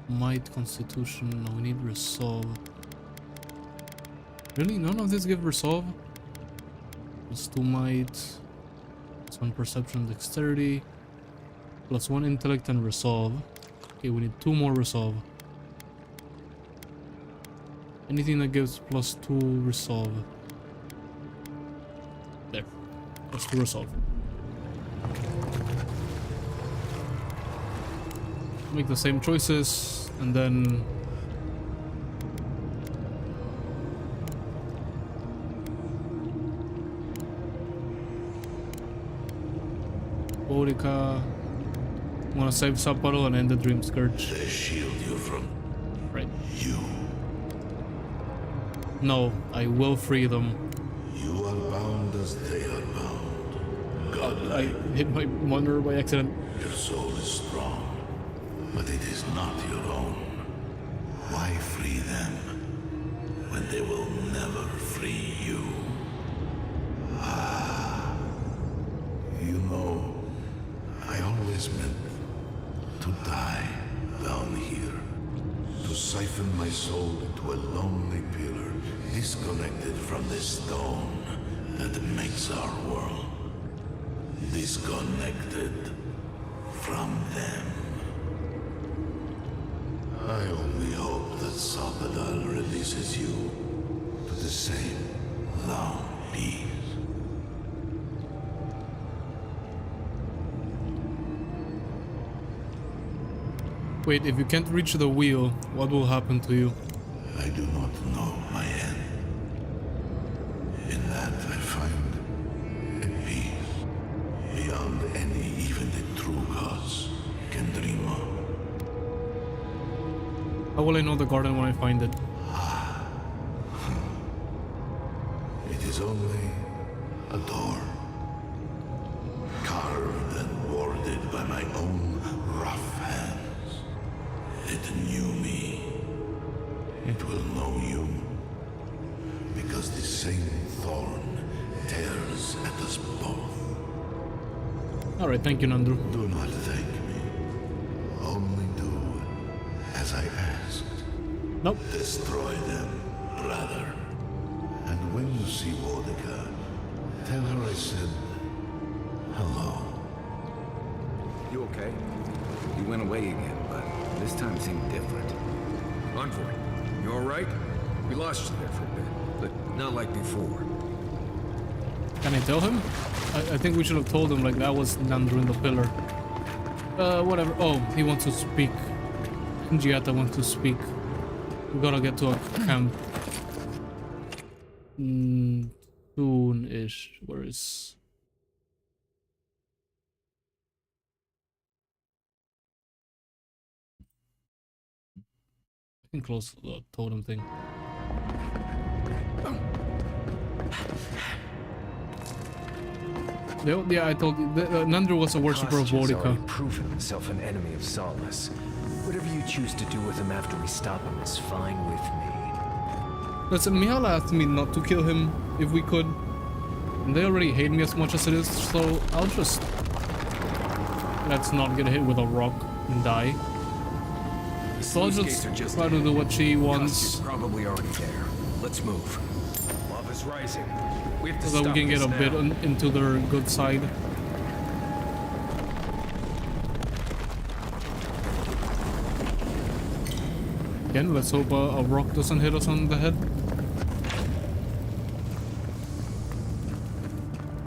Might, constitution. No, we need resolve. Really? None of these give resolve? +2 might. +1 perception, dexterity. +1 intellect and resolve. Okay, we need 2 more resolve. Anything that gives +2 resolve. There. +2 resolve. Make the same choices and then Bodica. Wanna save Subpuddle and end the Dream Scourge. They shield you from right. You. No, I will free them. You are bound as they are bound. God, I hit my monitor by accident. Your soul is strong, but it is not your own. Why free them when they will never free you? Ah, you know, I always meant to die down here, to siphon my soul into a lonely pillar, disconnected from the stone that makes our world, disconnected from them. I only hope that Sabadal releases you to the same long peace. Wait, if you can't reach the wheel, what will happen to you? I do not know my end. In that I find a peace beyond any even the true gods can dream of. How will I know the garden when I find it? It is only a door, carved and warded by my own rough hands. It knew me. It will know you, because the same thorn tears at us both. Alright, thank you, Nandru. Do not thank me. Only do as I asked. Nope. Destroy them, brother. And when you see Bodica, tell her I said hello. You okay? You went away again, but this time seemed different. Envoy, you alright? We lost you there for a bit, but not like before. Can I tell him? I think we should have told him, like, that was Nandru in the pillar. Whatever. Oh, he wants to speak. Giata wants to speak. We gotta get to a camp. Soon-ish. Where is... I can close the totem thing. Yeah, I told you. Nandru was a worshipper of Bodica. Proven himself an enemy of Solace. Whatever you choose to do with him after we stop him is fine with me. Listen, Mihala asked me not to kill him if we could. And they already hate me as much as it is, so I'll just... Let's not get hit with a rock and die. So I'll just try to do what she wants. Probably already there. Let's move. Lava's rising. We have to so that we can get a bit into their good side. Again, let's hope a rock doesn't hit us on the head.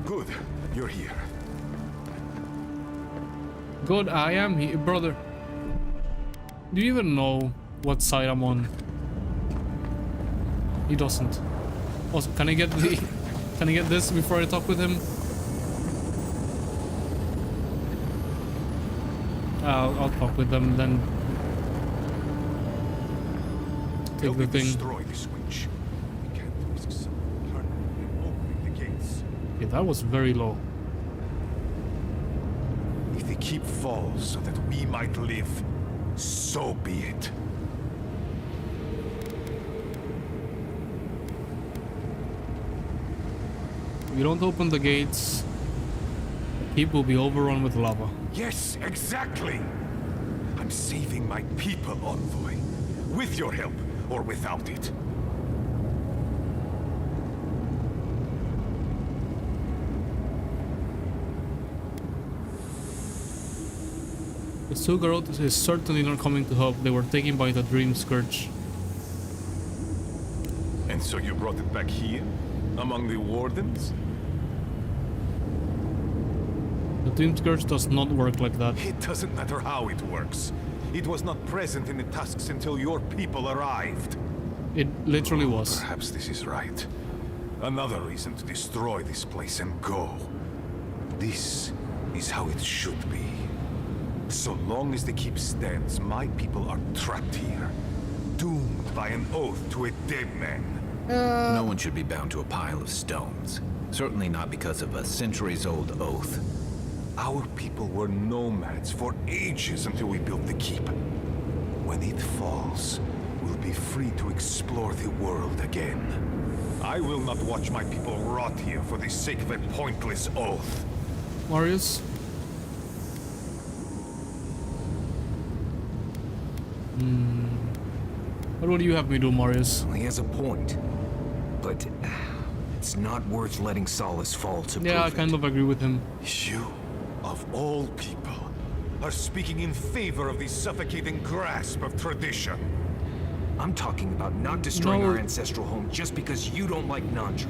Good, you're here. Good, I am here, brother. Do you even know what side I'm on. He doesn't. Also, can I get the... Can I get this before I talk with him? I'll talk with them then. Take the thing. Destroy the switch. We can't risk someone turning and opening the gates. Okay, that was very low. If the keep falls so that we might live, so be it. If you don't open the gates, the keep will be overrun with lava. Yes, exactly. I'm saving my people, Envoy. With your help, or without it. The Sugarot is certainly not coming to help. They were taken by the Dream Scourge. And so you brought it back here? Among the Wardens? The Dream Scourge does not work like that. It doesn't matter how it works. It was not present in the tusks until your people arrived. It literally was. Perhaps this is right. Another reason to destroy this place and go. This is how it should be. So long as the keep stands, my people are trapped here. Doomed by an oath to a dead man. No one should be bound to a pile of stones. Certainly not because of a centuries-old oath. Our people were nomads for ages until we built the keep. When it falls, we'll be free to explore the world again. I will not watch my people rot here for the sake of a pointless oath. Marius? What do you have me do, Marius? He has a point. But it's not worth letting Solace fall to Yeah, I kind of agree with him. You, of all people, are speaking in favor of the suffocating grasp of tradition. I'm talking about not destroying No. our ancestral home just because you don't like Nandru.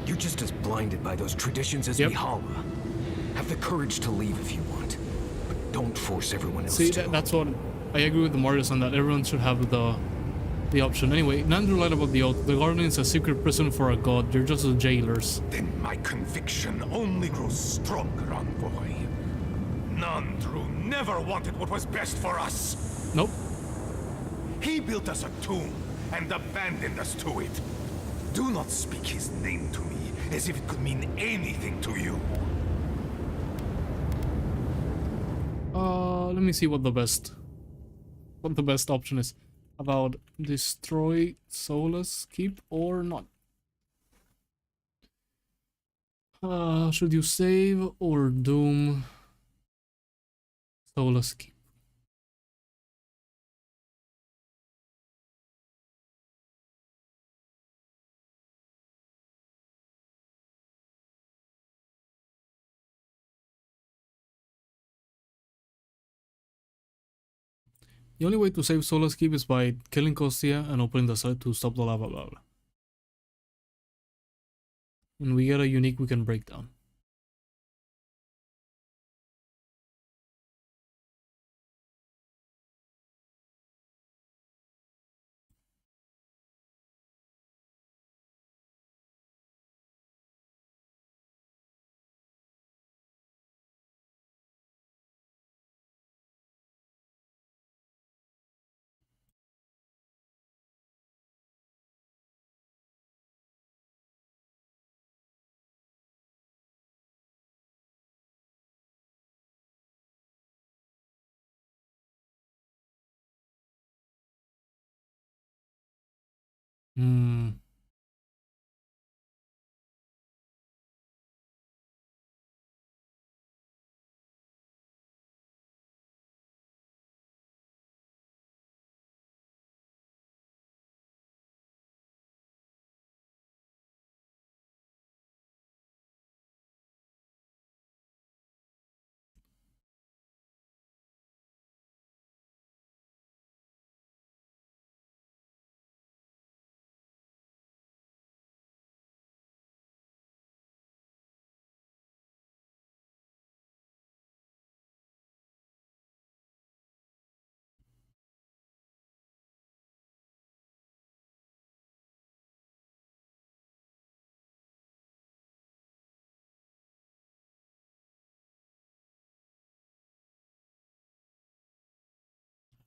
You're just as blinded by those traditions as Yep. Mihala. Have the courage to leave if you want, but don't force everyone else See, to. that's what I agree with the Marius on that. Everyone should have the option. Anyway, Nandru lied about the oath. The garden is a secret prison for a god. You're just jailers. Then my conviction only grows stronger, Envoy. Nandru never wanted what was best for us. Nope. He built us a tomb and abandoned us to it. Do not speak his name to me as if it could mean anything to you. Let me see what the best option is. About destroy Solace Keep or not. Should you save or doom Solace Keep? The only way to save Solace Keep is by killing Kostia and opening the site to stop the lava, blah blah. And we get a unique we can break down. Hmm.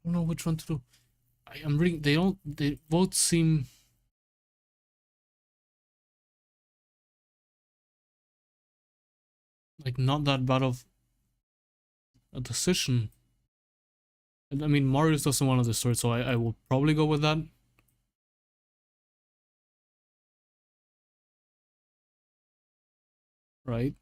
don't know which one to do. I'm reading. They both seem like not that bad of a decision. I mean, Marius doesn't want to destroy, so I will probably go with that. Right?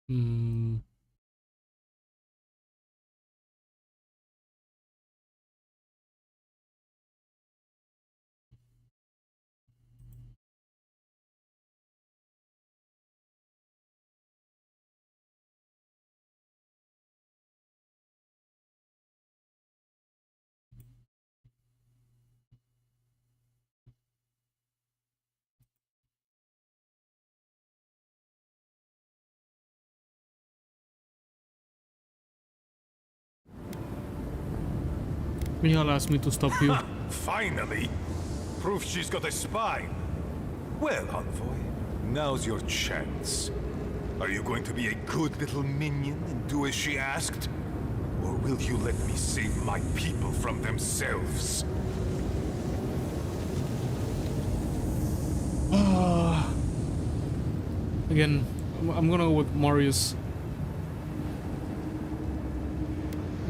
Hmm. Michal asked me to stop you. Finally! Proof she's got a spine. Well, Envoy, now's your chance. Are you going to be a good little minion and do as she asked? Or will you let me save my people from themselves? Again, I'm gonna go with Marius.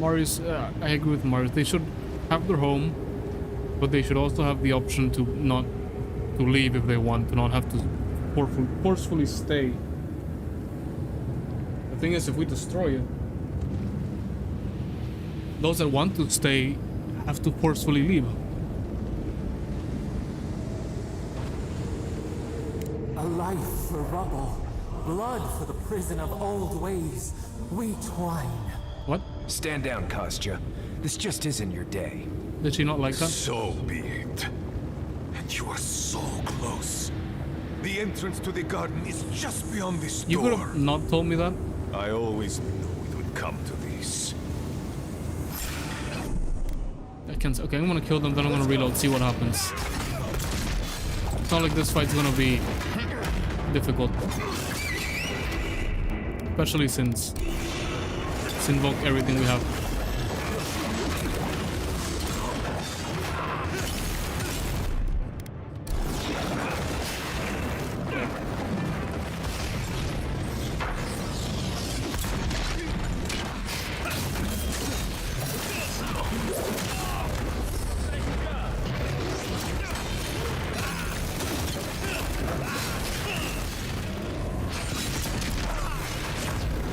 I agree with Marius. They should have their home, but they should also have the option to not to leave if they want, to not have to forcefully stay. The thing is, if we destroy it, those that want to stay have to forcefully leave. A life for rubble, blood for the prison of old ways. We twine. What? Stand down, Kostya. This just isn't your day. Did she not like that? So be it. And you are so close. The entrance to the garden is just beyond this door. You could have not told me that. I always knew it would come to this. Okay, I'm gonna kill them, then I'm gonna reload, see what happens. It's not like this fight's gonna be difficult. Especially since let's invoke everything we have.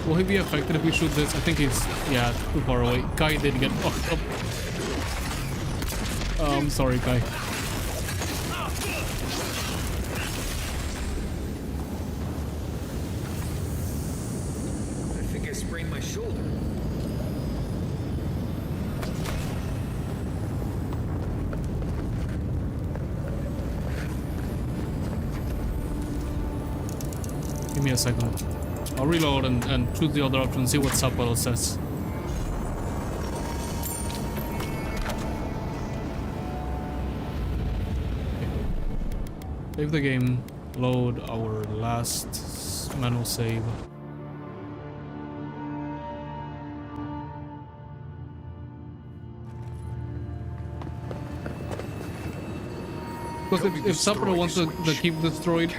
Will he be affected if we shoot this? I think he's, yeah, too far away. Kai did get fucked up. I'm sorry, Kai. I think I sprained my shoulder. Give me a second. I'll reload and choose the other option, see what subtitle says. Okay. Save the game, load our last manual save. Because if subtitle wants to keep destroyed,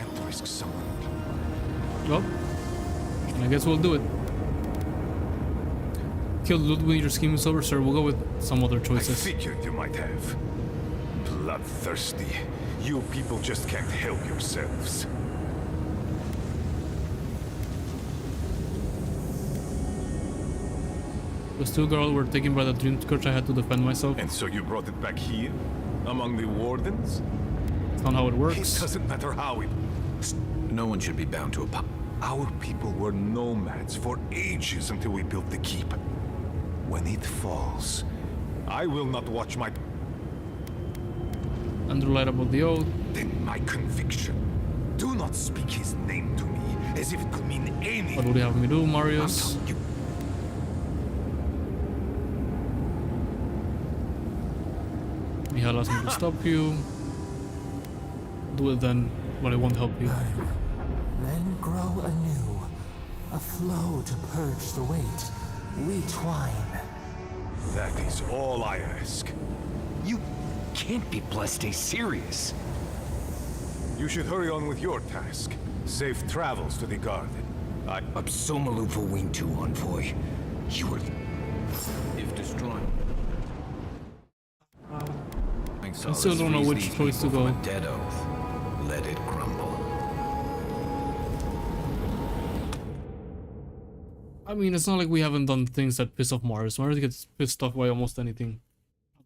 well, I guess we'll do it. Kill Ludwig, your scheme is over, sir. We'll go with some other choices. I figured you might have. Bloodthirsty. You people just can't help yourselves. The two girls were taken by the dream scourge. I had to defend myself. And so you brought it back here? Among the wardens? That's not how it works. It doesn't matter how it... No one should be bound to a... Our people were nomads for ages until we built the keep. When it falls, I will not watch my... Andrew lied about the oath. Then my conviction. Do not speak his name to me as if it could mean anything. What would you have me do, Marius? Mihal asked me to stop you. Do it then, but I won't help you. Then grow anew, a flow to purge the weight, retwine. That is all I ask. You can't be blessed stay serious. You should hurry on with your task. Safe travels to the garden. I'm so Malufa Wing 2 envoy. You were... If destroyed... I still don't know which choice to go. Dead oath. Let it crumble. I mean, it's not like we haven't done things that piss off Marius. Marius gets pissed off by almost anything.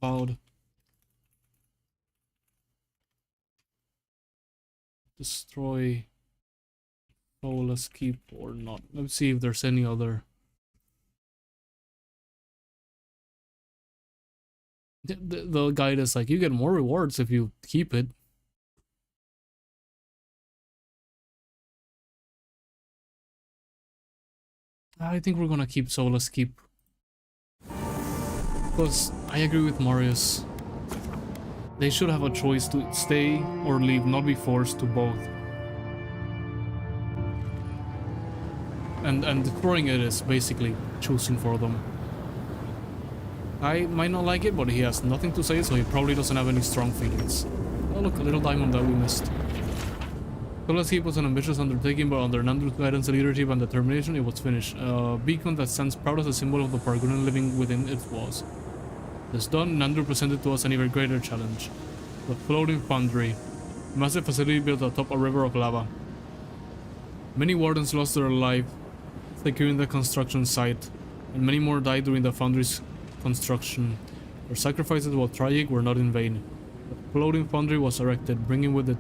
Avowed. Destroy. Soulless keep or not. Let's see if there's any other. The guide is like, you get more rewards if you keep it. I think we're gonna keep Soulless Keep. Because I agree with Marius. They should have a choice to stay or leave, not be forced to both. And destroying it is basically choosing for them. I might not like it, but he has nothing to say, so he probably doesn't have any strong feelings. Oh look, a little diamond that we missed. Soulless Keep was an ambitious undertaking, but under Nandru's guidance, leadership, and determination, it was finished. A beacon that stands proud as a symbol of the Pargunan living within its walls. This done, Nandru presented to us an even greater challenge. The Floating Foundry. A massive facility built atop a river of lava. Many wardens lost their life securing the construction site, and many more died during the foundry's construction. Their sacrifices, while tragic, were not in vain. The Floating Foundry was erected, bringing with it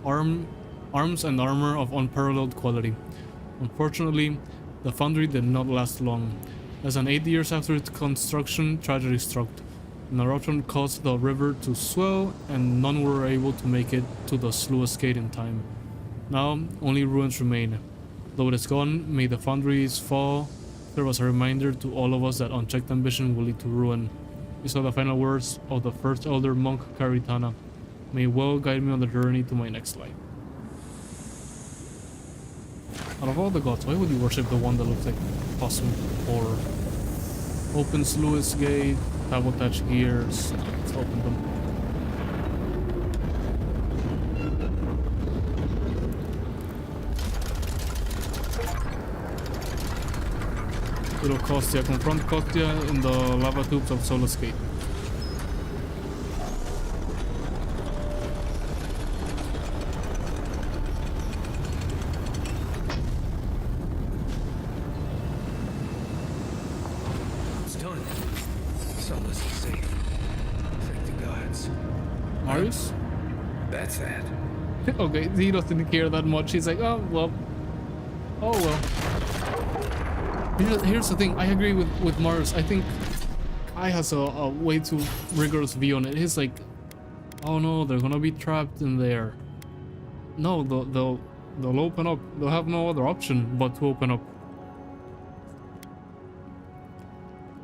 arms and armor of unparalleled quality. Unfortunately, the foundry did not last long. Less than 8 years after its construction, tragedy struck. An eruption caused the river to swell, and none were able to make it to the sluice gate in time. Now, only ruins remain. Though it is gone, may the foundries fall. There was a reminder to all of us that unchecked ambition will lead to ruin. These are the final words of the first elder monk, Karitana. May well guide me on the journey to my next life. Out of all the gods, why would you worship the one that looks like possum or open sluice gate, sabotage gears? Let's open them. Little Kostya, confront Kostya in the lava tubes of Soulless Gate. It's done. Soulless is safe. Thank the gods. Marius? That's that. Okay, he doesn't care that much. He's like, oh well. Oh well. Here's the thing, I agree with Marius. I think Kai has a way too rigorous view on it. He's like, oh no, they're gonna be trapped in there. No, they'll open up. They'll have no other option but to open up.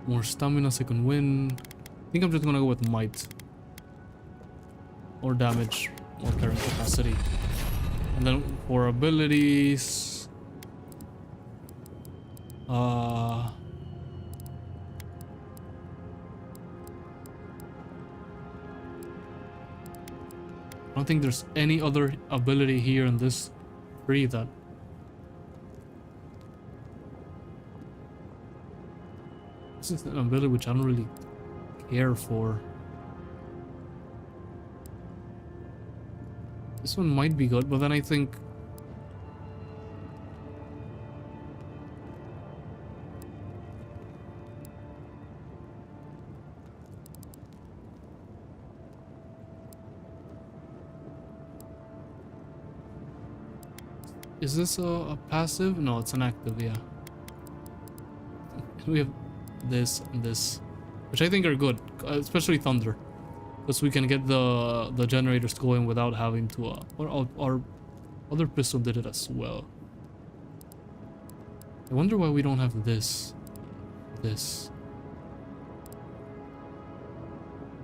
More stamina, second win. I think I'm just gonna go with might. Or damage, or carrying capacity. And then for abilities... I don't think there's any other ability here in this tree that... This is an ability which I don't really care for. This one might be good, but then I think... Is this a passive? No, it's an active, yeah. We have this and this, which I think are good, especially Thunder, because we can get the generators going without having to. Our other pistol did it as well. I wonder why we don't have this.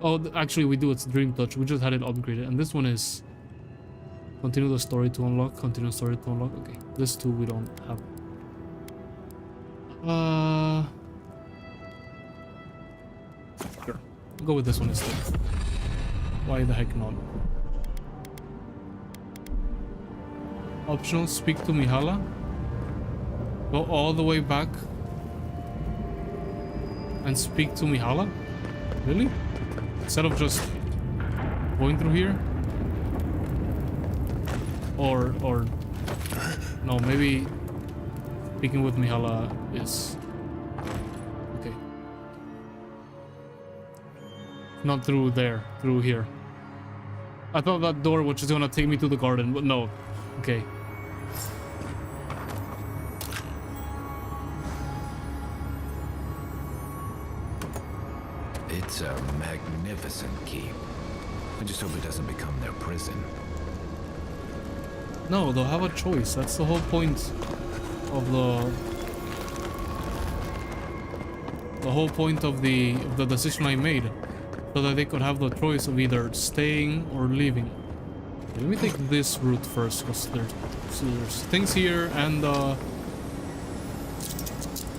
Oh, actually we do. It's Dream Touch. We just had it upgraded, and this one is continue the story to unlock. Continue the story to unlock. Okay, this two we don't have. Sure. I'll go with this one instead. Why the heck not? Optional, speak to Mihala. Go all the way back and speak to Mihala? Really? Instead of just going through here? Or no, maybe speaking with Mihala is okay. Not through there, through here. I thought that door was just gonna take me to the garden, but no. Okay. It's a magnificent keep. I just hope it doesn't become their prison. No, they'll have a choice. That's the whole point of the whole point of the decision I made, so that they could have the choice of either staying or leaving. Let me take this route first, because there's things here, and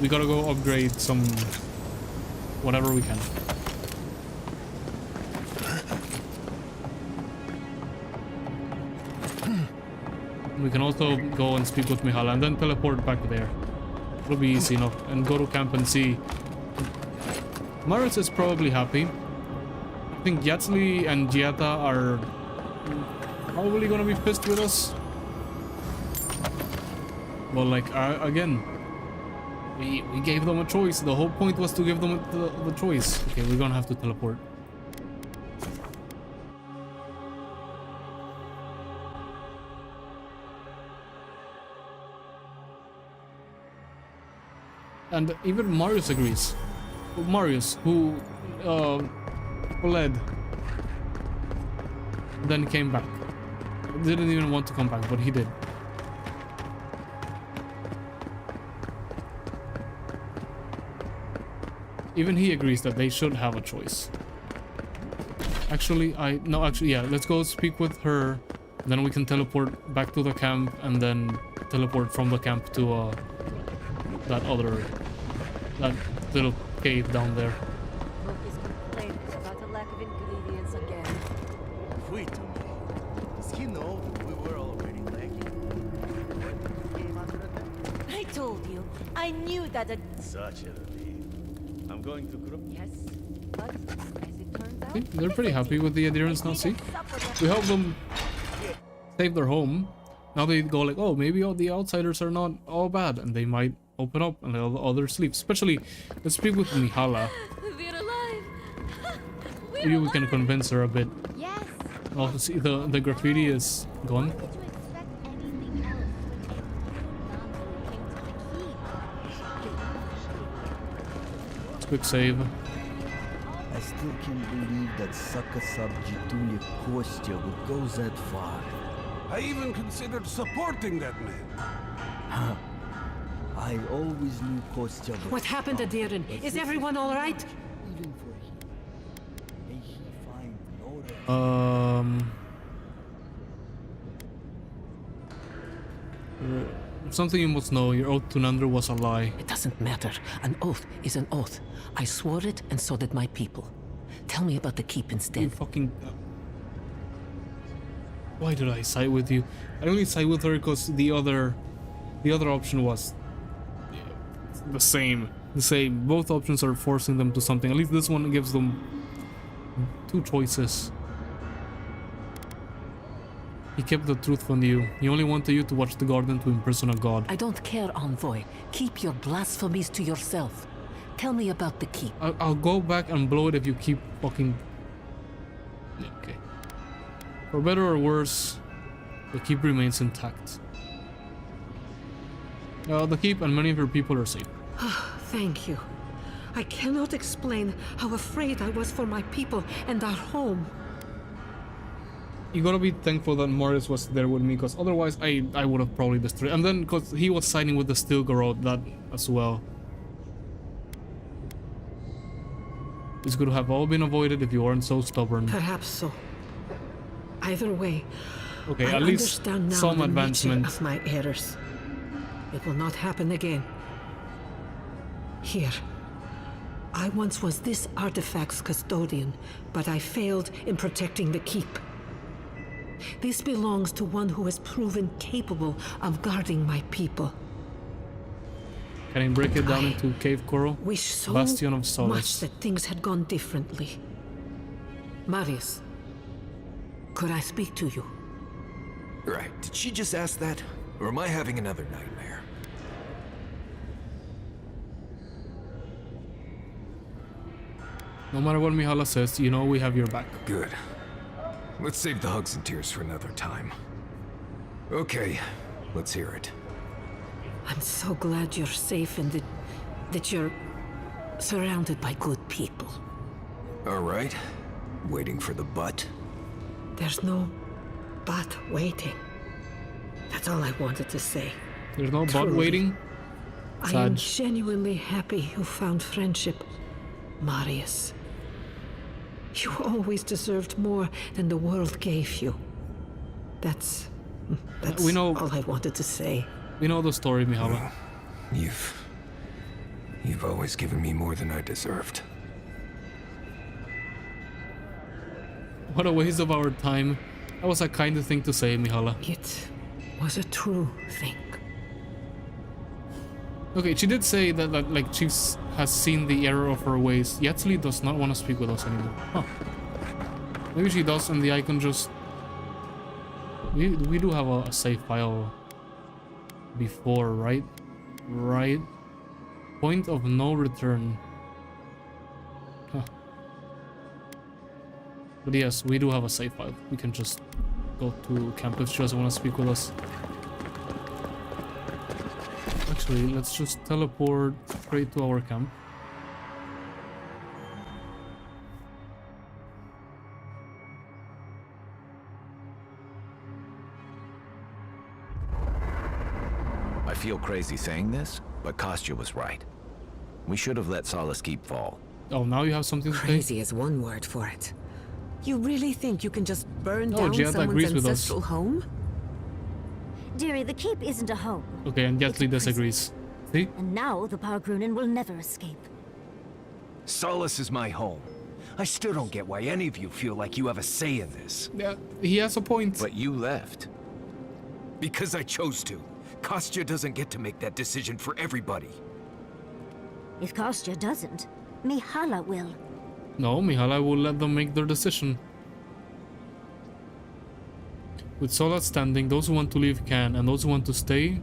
we gotta go upgrade some whatever we can. We can also go and speak with Mihala and then teleport back there. It'll be easy enough. And go to camp and see. Marius is probably happy. I think Yatsli and Giata are probably gonna be pissed with us. Well, like, again, we gave them a choice. The whole point was to give them the choice. Okay, we're gonna have to teleport. And even Marius agrees. Marius, who fled, then came back. Didn't even want to come back, but he did. Even he agrees that they should have a choice. Actually, yeah, let's go speak with her. Then we can teleport back to the camp, and then teleport from the camp to that little cave down there. Look is complaining about a lack of ingredients again. Wait a minute. Does he know we were already lacking? What came under attack? I told you. I knew that a... Such a relief. I'm going to group. Yes, but as it turns out... See, they're pretty happy with the adherents now, see? We help them save their home. Now they go like, oh, maybe all the outsiders are not all bad, and they might open up and let all the others sleep. Especially, let's speak with Mihala. We're alive. Maybe we can convince her a bit. Yes. Also, see, the graffiti is gone. Let's quick save. I still can't believe that Saka Sabjitunya Kostya would go that far. I even considered supporting that man. Huh. I always knew Kostya was... What happened to Diren? Is everyone all right? Even for him. May he find no rest. Something you must know, your oath to Nandru was a lie. It doesn't matter. An oath is an oath. I swore it, and so did my people. Tell me about the keep instead. You fucking... Why did I side with you? I only side with her because the other option was the same. Both options are forcing them to something. At least this one gives them two choices. He kept the truth from you. He only wanted you to watch the garden to imprison a god. I don't care, Envoy. Keep your blasphemies to yourself. Tell me about the keep. I'll go back and blow it if you keep fucking... Okay. For better or worse, the keep remains intact. The keep and many of your people are safe. Thank you. I cannot explain how afraid I was for my people and our home. You gotta be thankful that Marius was there with me, because otherwise I would have probably destroyed. And then because he was siding with the Steel Garrote, that as well. This could have all been avoided if you weren't so stubborn. Perhaps so. Either way, okay, I at least understand now some the advancement. nature of my errors. It will not happen again. Here. I once was this artifact's custodian, but I failed in protecting the keep. This belongs to one who has proven capable of guarding my people. Can I break it down into Cave Coral? Wish so Bastion of Solace. much that things had gone differently. Marius, could I speak to you? Right, did she just ask that? Or am I having another nightmare? No matter what Mihala says, you know we have your back. Good. Let's save the hugs and tears for another time. Okay, let's hear it. I'm so glad you're safe and that you're surrounded by good people. All right. Waiting for the but? There's no but waiting. That's all I wanted to say. There's no but Truly. waiting? I am genuinely happy you found friendship, Marius. You always deserved more than the world gave you. That's we know, all I wanted to say. We know the story, Mihala. You've always given me more than I deserved. What a waste of our time. That was a kind of thing to say, Mihala. It was a true thing. Okay, she did say that like she has seen the error of her ways. Yatsli does not want to speak with us anymore. Huh. Maybe she does, and the icon just... We do have a save file before, right? Right. Point of no return. Huh. But yes, we do have a save file. We can just go to camp if she doesn't want to speak with us. Actually, let's just teleport straight to our camp. I feel crazy saying this, but Kostya was right. We should have let Solace Keep fall. Oh, now you have something to say? Crazy is one word for it. You really think you can just burn down Giada someone's agrees with us. ancestral home? Dearie, the keep isn't a home. Okay, and Yatsli disagrees. See? And now the Pargrunen will never escape. Solace is my home. I still don't get why any of you feel like you have a say in this. Yeah, he has a point. But you left. Because I chose to. Kostya doesn't get to make that decision for everybody. If Kostya doesn't, Mihala will. No, Mihala will let them make their decision. With Solat standing, those who want to leave can, and those who want to stay,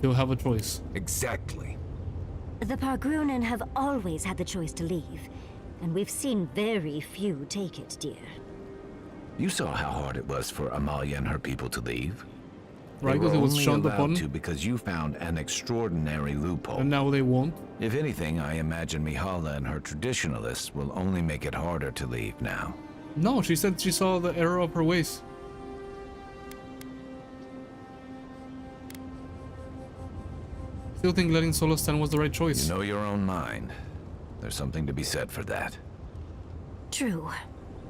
they'll have a choice. Exactly. The Pargrunen have always had the choice to leave, and we've seen very few take it, dear. You saw how hard it was for Amalia and her people to leave. Right, because they it were was only shunned allowed upon. to because you found an extraordinary loophole. And now they won't. If anything, I imagine Mihala and her traditionalists will only make it harder to leave now. No, she said she saw the error of her ways. Still think letting Solo stand was the right choice. You know your own mind. There's something to be said for that. True.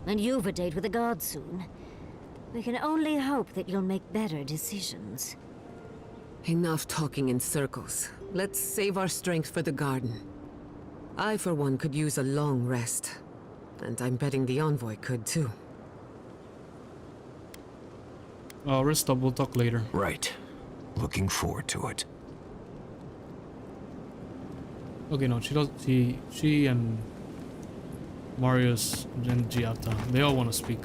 And you've a date with the gods soon. We can only hope that you'll make better decisions. Enough talking in circles. Let's save our strength for the garden. I, for one, could use a long rest. And I'm betting the envoy could, too. Rest up, we'll talk later. Right. Looking forward to it. Okay, no, she and Marius and Giada, they all want to speak.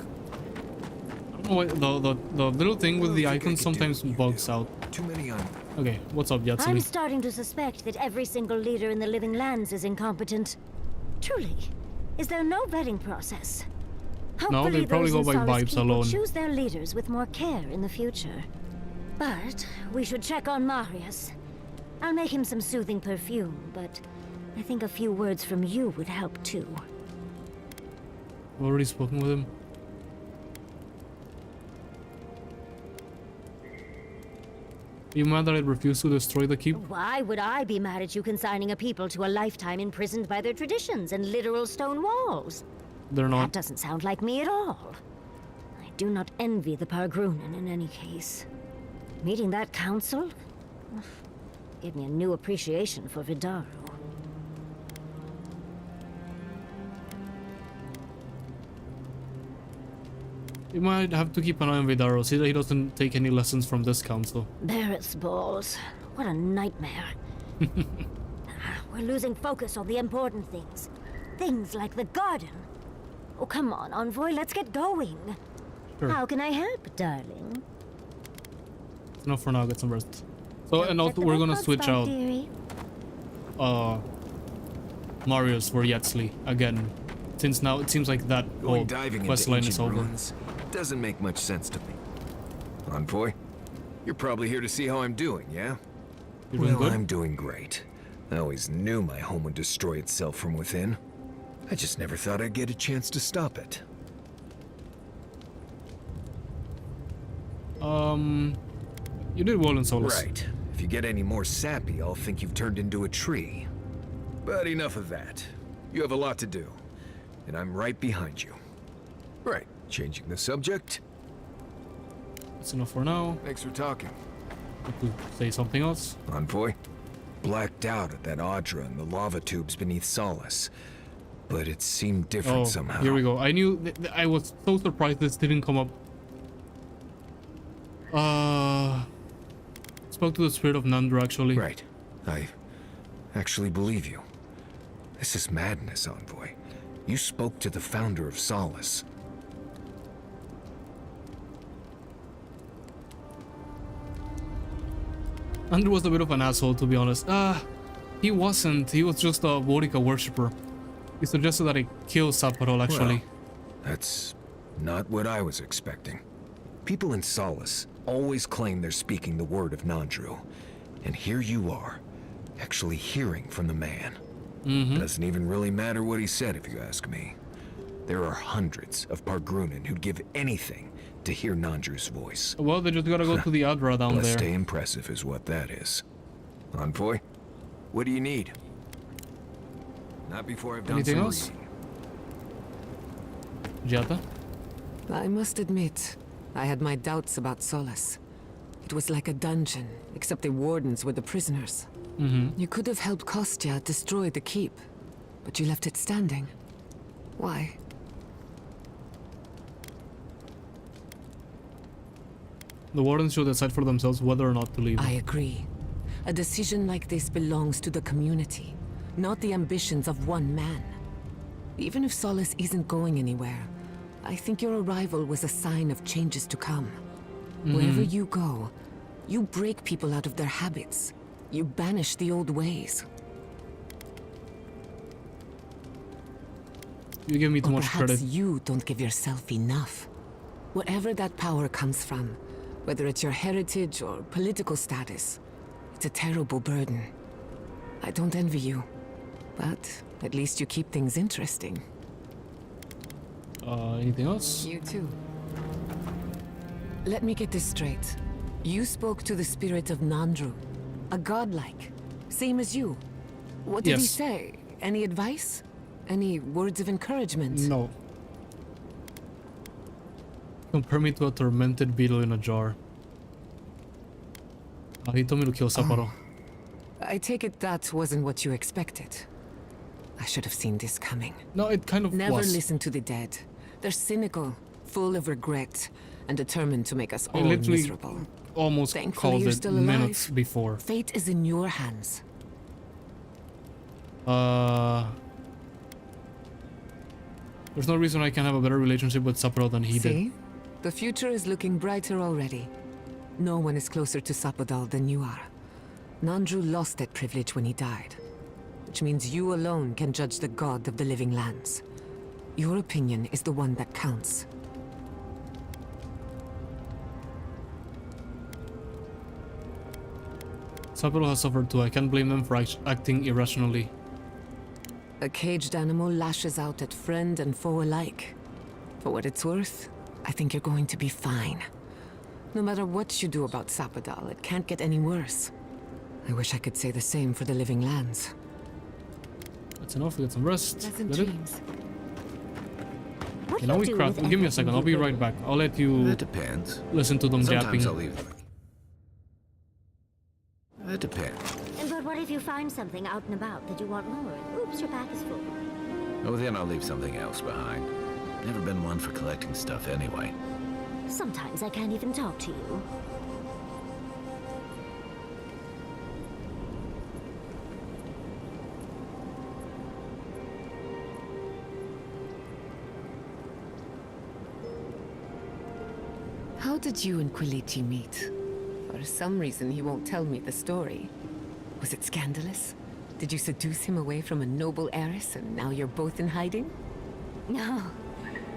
I don't know why the little thing with the icon sometimes bugs out. Too many on. Okay, what's up, I'm Yatsli? starting to suspect that every single leader in the Living Lands is incompetent. Truly, is there no vetting process? No, they probably go by vibes alone. Choose their leaders with more care in the future. But we should check on Marius. I'll make him some soothing perfume, but I think a few words from you would help too. I've already spoken with him. You mad that I refuse to destroy the keep? Why would I be mad at you consigning a people to a lifetime imprisoned by their traditions and literal stone walls? They're not. That doesn't sound like me at all. I do not envy the Pargrunen in any case. Meeting that council gave me a new appreciation for Vidaru. You might have to keep an eye on Vidaru, see that he doesn't take any lessons from this council. Barrett's balls. What a nightmare. We're losing focus on the important things. Things like the garden. Oh, come on, Envoy, let's get going. Sure. How can I help, darling? Enough for now, get some rest. So, and also we're gonna switch out Marius for Yetzli again. Since now it seems like that whole diving quest into line ancient is over. ruins doesn't make much sense to me. Envoy, you're probably here to see how I'm doing, yeah? You're doing good? I'm doing great. I always knew my home would destroy itself from within. I just never thought I'd get a chance to stop it. You did well in Solus. Right. If you get any more sappy, I'll think you've turned into a tree. But enough of that. You have a lot to do, and I'm right behind you. Right, changing the subject. That's enough for now. Thanks for talking. Want to say something else? Envoy? Blacked out at that Audra and the lava tubes beneath Solace. But it seemed different somehow. Here we go. I knew... I was so surprised this didn't come up. Spoke to the spirit of Nandra, actually. Right. I actually believe you. This is madness, Envoy. You spoke to the founder of Solace. Nandra was a bit of an asshole, to be honest. He wasn't. He was just a Vodika worshipper. He suggested that I kill Saparol, actually. Well, that's not what I was expecting. People in Solace always claim they're speaking the word of Nandru. And here you are, actually hearing from the man. Doesn't even really matter what he said, if you ask me. There are hundreds of Pargrunen who'd give anything to hear Nandru's voice. Well, they just gotta go to the Adra down there. Stay impressive is what that is. Envoy, what do you need? Not before I've done anything some else? reading. Jata? I must admit, I had my doubts about Solace. It was like a dungeon, except the wardens were the prisoners. You could have helped Kostya destroy the keep, but you left it standing. Why? The wardens should decide for themselves whether or not to leave. I agree. A decision like this belongs to the community, not the ambitions of one man. Even if Solace isn't going anywhere, I think your arrival was a sign of changes to come. Wherever you go, you break people out of their habits. You banish the old ways. You give me too much perhaps credit. You don't give yourself enough. Wherever that power comes from, whether it's your heritage or political status, it's a terrible burden. I don't envy you, but at least you keep things interesting. Anything else? You too. Let me get this straight. You spoke to the spirit of Nandru, a godlike, same as you. What did he Yes. say? Any advice? Any words of encouragement? No. Compare me to a tormented beetle in a jar. He told me to kill Sapporo. I take it that wasn't what you expected. I should have seen this coming. No, it kind of Never was. listen to the dead. They're cynical, full of regret, and determined to make us I all literally miserable. almost Thankfully, called you're it still alive. minutes before. Fate is in your hands. There's no reason I can have a better relationship with Sapporo than he did. See? The future is looking brighter already. No one is closer to Sapodal than you are. Nandru lost that privilege when he died, which means you alone can judge the god of the living lands. Your opinion is the one that counts. Sapelo has suffered too. I can't blame them for acting irrationally. A caged animal lashes out at friend and foe alike. For what it's worth, I think you're going to be fine. No matter what you do about Sapodal, it can't get any worse. I wish I could say the same for the living lands. That's enough. We get some rest. Pleasant Get it? dreams. You know, we craft. Give me a second. I'll be right back. I'll let you. That depends. Listen to them Sometimes japping. I'll leave them. That depends. But what if you find something out and about that you want more? Oops, your pack is full. Oh, then I'll leave something else behind. Never been one for collecting stuff anyway. Sometimes I can't even talk to you. How did you and Quilici meet? For some reason, he won't tell me the story. Was it scandalous? Did you seduce him away from a noble heiress and now you're both in hiding? No,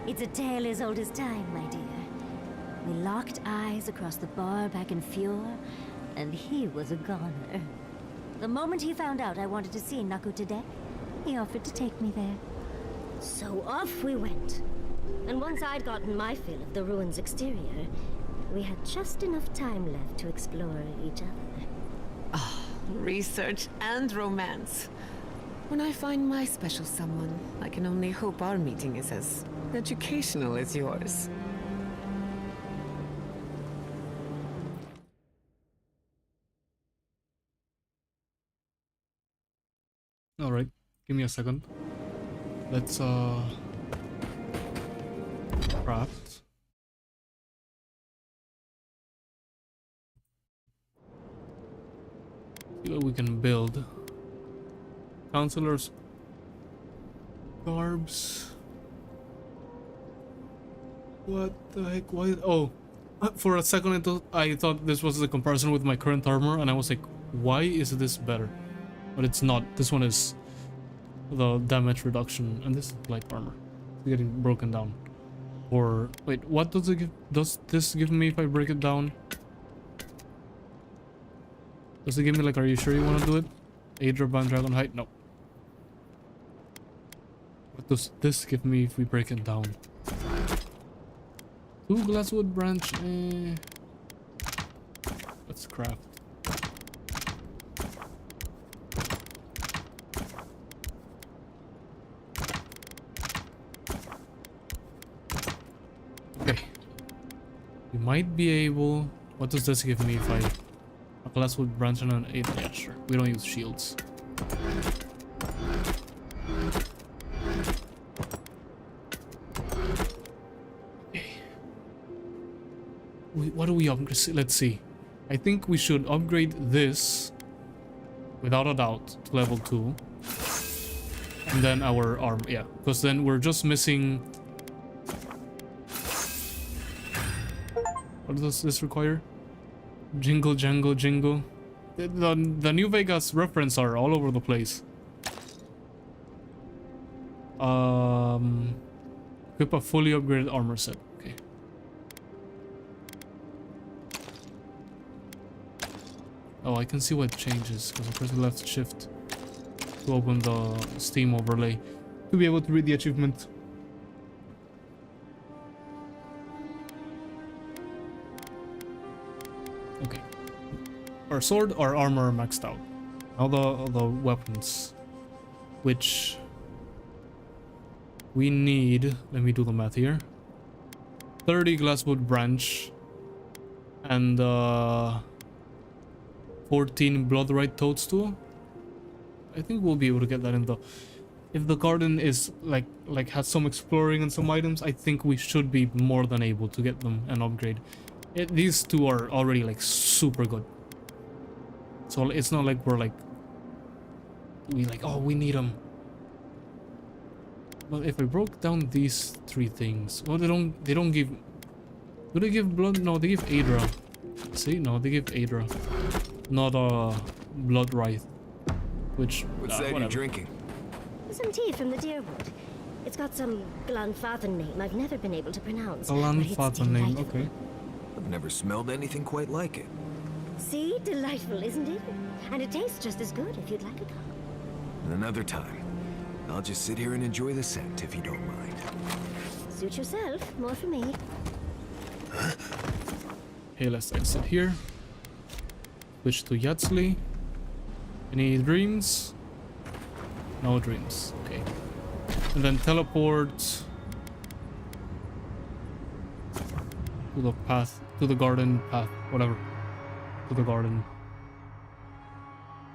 it's a tale as old as time, my dear. We locked eyes across the bar back in Fjord, and he was a goner. The moment he found out I wanted to see Nakutadek, he offered to take me there. So off we went. And once I'd gotten my fill of the ruin's exterior, we had just enough time left to explore each other. Ah, research and romance. When I find my special someone, I can only hope our meeting is as educational as yours. Alright, give me a second. Let's craft. See what we can build. Counselors. Garbs. What the heck? Why? Oh, for a second I thought this was the comparison with my current armor, and I was like, why is this better? But it's not. This one is the damage reduction, and this is light armor. It's getting broken down. Or wait, what does it give? Does this give me if I break it down? Does it give me like, are you sure you want to do it? Aedra Band Dragon Height? No. What does this give me if we break it down? 2 glasswood branch. Let's craft. Okay. We might be able. What does this give me if I a glasswood branch and an 8? Yeah, sure. We don't use shields. What do we upgrade? Let's see. I think we should upgrade this without a doubt to level 2. And then our arm, yeah. Because then we're just missing... What does this require? Jingle, jangle, jingle. The New Vegas reference are all over the place. Equip a fully upgraded armor set. Okay. Oh, I can see what changes because I pressed left shift to open the Steam overlay to be able to read the achievement. Okay. Our sword, our armor maxed out. Now the weapons, which we need. Let me do the math here. 30 glasswood branch and 14 bloodrite toadstool. I think we'll be able to get that in the. If the garden is like has some exploring and some items, I think we should be more than able to get them and upgrade. These two are already like super good. So it's not like we're like oh, we need them. But if I broke down these 3 things, well, they don't give. Do they give blood? No, they give Aedra. See, no, they give Aedra, not blood wraith. Which what's that you're drinking? Some tea from the Deerwood. It's got some Glanfathan name I've never been able to pronounce. Glanfathan name, okay. I've never smelled anything quite like it. See? Delightful, isn't it? And it tastes just as good if you'd like a cup. Another time. I'll just sit here and enjoy the scent, if you don't mind. Suit yourself. More for me. Okay, let's exit here. Switch to Yatzli. Any dreams? No dreams. Okay. And then teleport to the path, to the garden path, whatever. To the garden.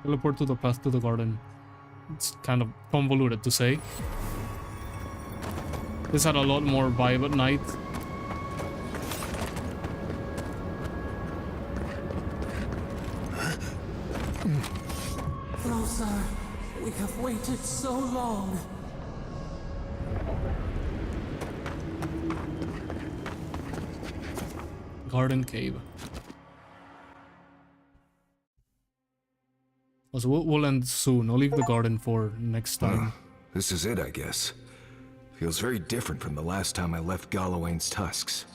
Teleport to the path to the garden. It's kind of convoluted to say. This had a lot more vibe at night. Rosa, we have waited so long. Garden cave. Also, we'll end soon. I'll leave the garden for next time. This is it, I guess. Feels very different from the last time I left Galawain's tusks.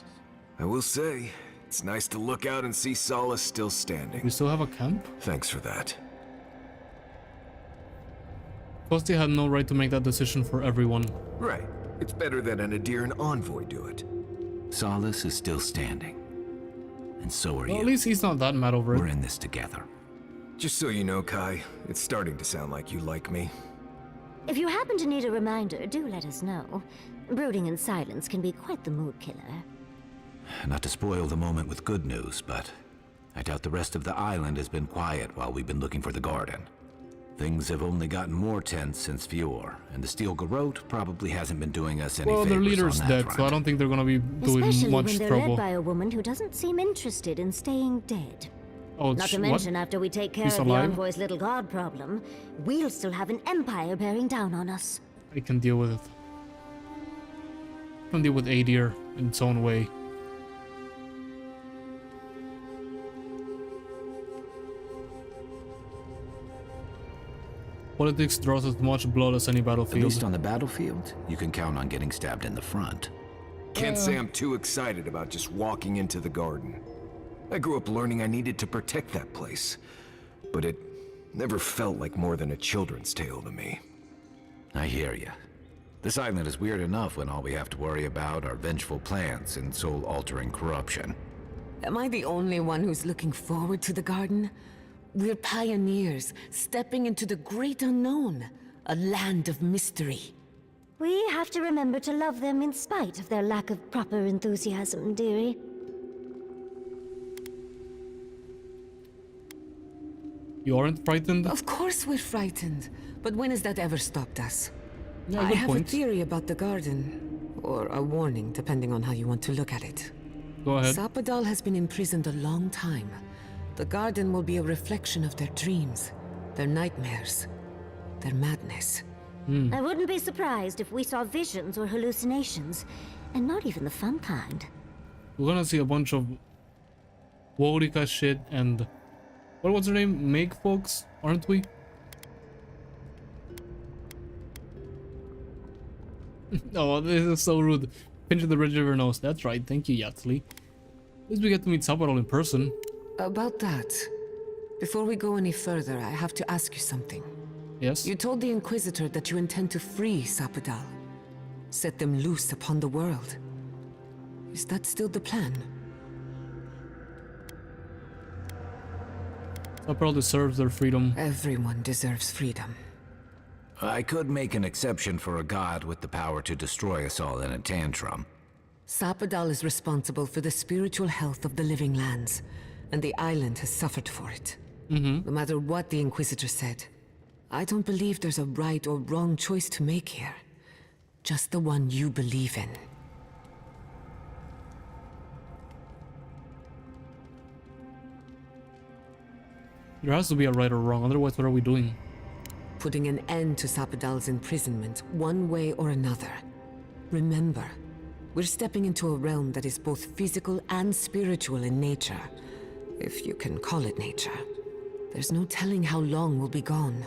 I will say, it's nice to look out and see Solace still standing. We still have a camp? Thanks for that. Kosti had no right to make that decision for everyone. Right. It's better that an Adiran envoy do it. Solace is still standing. And so are you. At least he's not that mad over it. We're in this together. Just so you know, Kai, it's starting to sound like you like me. If you happen to need a reminder, do let us know. Brooding in silence can be quite the mood killer. Not to spoil the moment with good news, but I doubt the rest of the island has been quiet while we've been looking for the garden. Things have only gotten more tense since Fior, and the Steel Garrote probably hasn't been doing us any favors. Well, their leader's on that dead, front. so I don't think they're gonna be doing Especially much when they're trouble. led by a woman who doesn't seem interested in staying dead. Oh, Not to mention, after we take care He's of the alive? Envoy's little god problem, we'll still have an empire bearing down on us. I can deal with it. I can deal with Adir in its own way. Politics draws as much blood as any battlefield. At least on the battlefield, you can count on getting stabbed in the front. Can't say I'm too excited about just walking into the garden. I grew up learning I needed to protect that place, but it never felt like more than a children's tale to me. I hear you. This island is weird enough when all we have to worry about are vengeful plans and soul-altering corruption. Am I the only one who's looking forward to the garden? We're pioneers, stepping into the great unknown, a land of mystery. We have to remember to love them in spite of their lack of proper enthusiasm, dearie. You aren't frightened? Of course we're frightened, but when has that ever stopped us? Yeah, I good have point. a theory about the garden, or a warning, depending on how you want to look at it. Go ahead. Sapadal has been imprisoned a long time. The garden will be a reflection of their dreams, their nightmares, their madness. I wouldn't be surprised if we saw visions or hallucinations, and not even the fun kind. We're gonna see a bunch of Worika shit and... What's her name? Meg folks, aren't we? Oh, this is so rude. Pinching the bridge of your nose. That's right. Thank you, Yatzli. At least we get to meet Sapadal in person. About that, before we go any further, I have to ask you something. Yes? You told the Inquisitor that you intend to free Sapadal, set them loose upon the world. Is that still the plan? Sapadal deserves their freedom. Everyone deserves freedom. I could make an exception for a god with the power to destroy us all in a tantrum. Sapadal is responsible for the spiritual health of the living lands, and the island has suffered for it. No matter what the Inquisitor said, I don't believe there's a right or wrong choice to make here. Just the one you believe in. There has to be a right or wrong, otherwise what are we doing? Putting an end to Sapadal's imprisonment, one way or another. Remember, we're stepping into a realm that is both physical and spiritual in nature. If you can call it nature. There's no telling how long we'll be gone.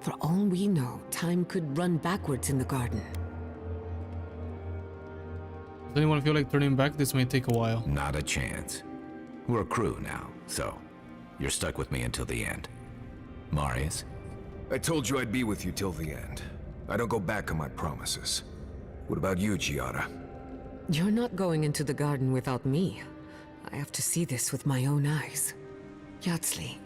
For all we know, time could run backwards in the garden. Does anyone feel like turning back? This may take a while. Not a chance. We're a crew now, so You're stuck with me until the end. Marius? I told you I'd be with you till the end. I don't go back on my promises. What about you, Giada? You're not going into the garden without me. I have to see this with my own eyes. Yatsli,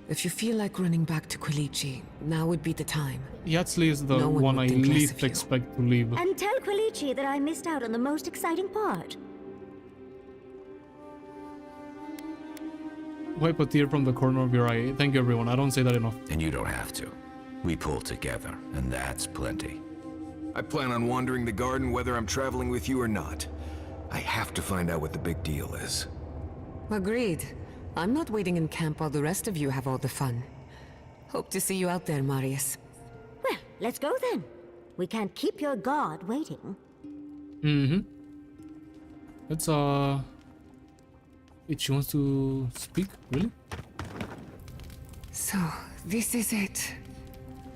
if you feel like running back to Quilici, now would be the time. Yatsli is the No one one I would think less least of you. expect to leave. And tell Quilici that I missed out on the most exciting part. Wipe a tear from the corner of your eye. Thank you, everyone. I don't say that enough. And you don't have to. We pull together, and that's plenty. I plan on wandering the garden whether I'm traveling with you or not. I have to find out what the big deal is. Agreed. I'm not waiting in camp while the rest of you have all the fun. Hope to see you out there, Marius. Well, let's go then. We can't keep your god waiting. Mm-hmm. Let's, Wait, she wants to speak? Really? So, this is it.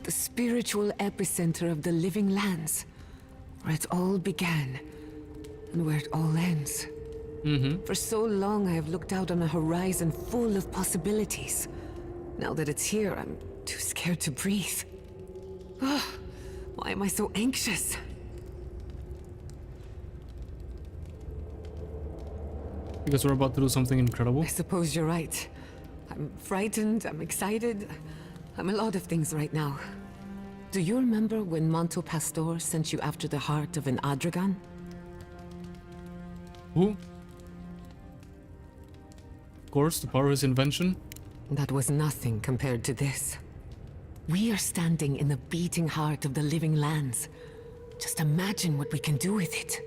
The spiritual epicenter of the living lands. Where it all began. And where it all ends. Mm-hmm. For so long, I have looked out on a horizon full of possibilities. Now that it's here, I'm too scared to breathe. Ugh, why am I so anxious? Because we're about to do something incredible. I suppose you're right. I'm frightened, I'm excited. I'm a lot of things right now. Do you remember when Manto Pastor sent you after the heart of an Adragan? Who? Of course, the power of his invention. That was nothing compared to this. We are standing in the beating heart of the living lands. Just imagine what we can do with it.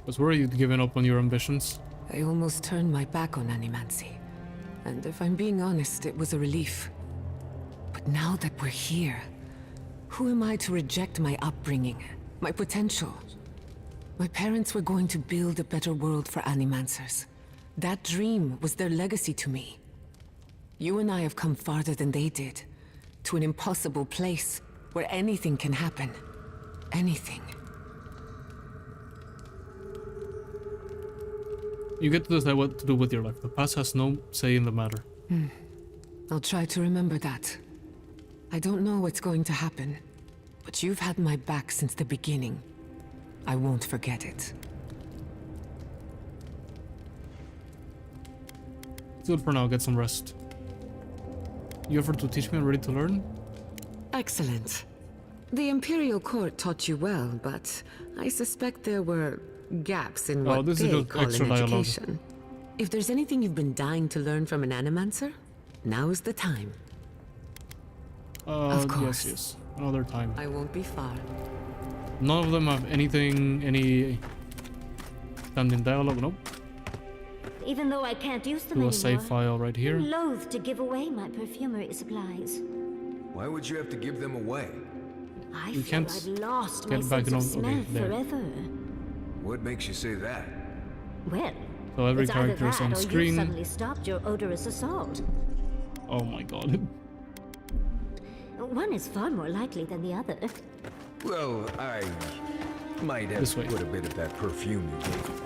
I was worried you'd given up on your ambitions. I almost turned my back on animancy. And if I'm being honest, it was a relief. But now that we're here, who am I to reject my upbringing, my potential? My parents were going to build a better world for animancers. That dream was their legacy to me. You and I have come farther than they did, to an impossible place where anything can happen. Anything. You get to decide what to do with your life. The past has no say in the matter. I'll try to remember that. I don't know what's going to happen, but you've had my back since the beginning. I won't forget it. It's good for now. Get some rest. You offered to teach me. I'm ready to learn. Excellent. The Imperial Court taught you well, but I suspect there were gaps in what this is they just call extra an dialogue. education. If there's anything you've been dying to learn from an animancer, now is the time. Of course. Yes. Another time. I won't be far. None of them have anything, any standing dialogue. Nope. Even though I can't use them Do a anymore, save file right here. I'm loath to give away my perfumery supplies. Why would you have to give them away? I You feel can't I've lost get my back sense of on- okay, smell there. forever. What makes you say that? Well, So every it's either character is that on or screen. you suddenly stopped your odorous assault. Oh my god. One is far more likely than the other. Well, I might have This way. put a bit of that perfume you gave.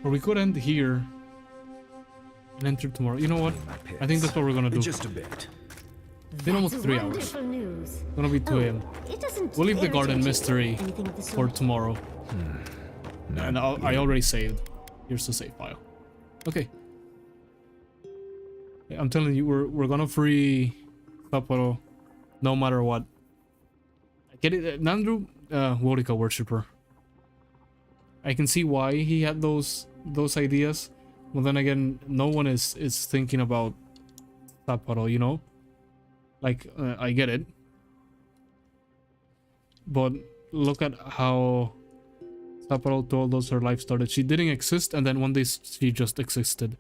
Or we could end here and enter tomorrow. You know what? I think that's what we're gonna do. Just a bit. It's been almost That's 3 hours. wonderful news. It's gonna be 2 a.m. It doesn't We'll leave the garden irritate you, mystery anything of the for sort. tomorrow. And I already saved. Here's the save file. Okay. Yeah, I'm telling you, we're gonna free Sapporo no matter what. I get it. Nandru, Worika worshipper. I can see why he had those ideas, but then again, no one is thinking about Sapporo, you know. Like I get it, but look at how Sapporo told us her life started. She didn't exist, and then one day she just existed.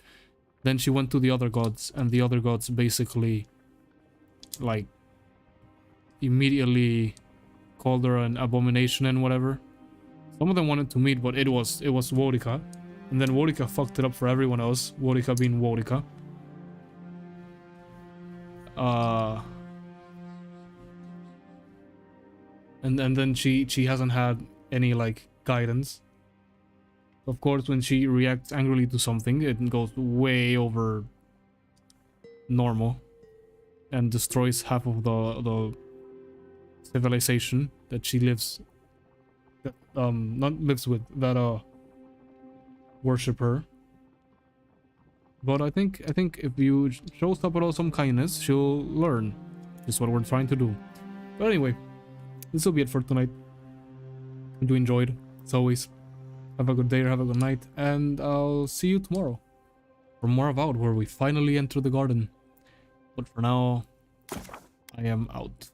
Then she went to the other gods, and the other gods basically, like, immediately called her an abomination and whatever. Some of them wanted to meet, but it was Worika. And then Worika fucked it up for everyone else. Worika being Worika. and then she hasn't had any like guidance. Of course, when she reacts angrily to something, it goes way over normal and destroys half of the civilization that she lives, that not lives with, that worship her. But I think if you show Saburo some kindness, she'll learn. Is what we're trying to do. But anyway, this will be it for tonight. Hope you enjoyed. As always, have a good day or have a good night, and I'll see you tomorrow for more Avowed, where we finally enter the garden. But for now, I am out.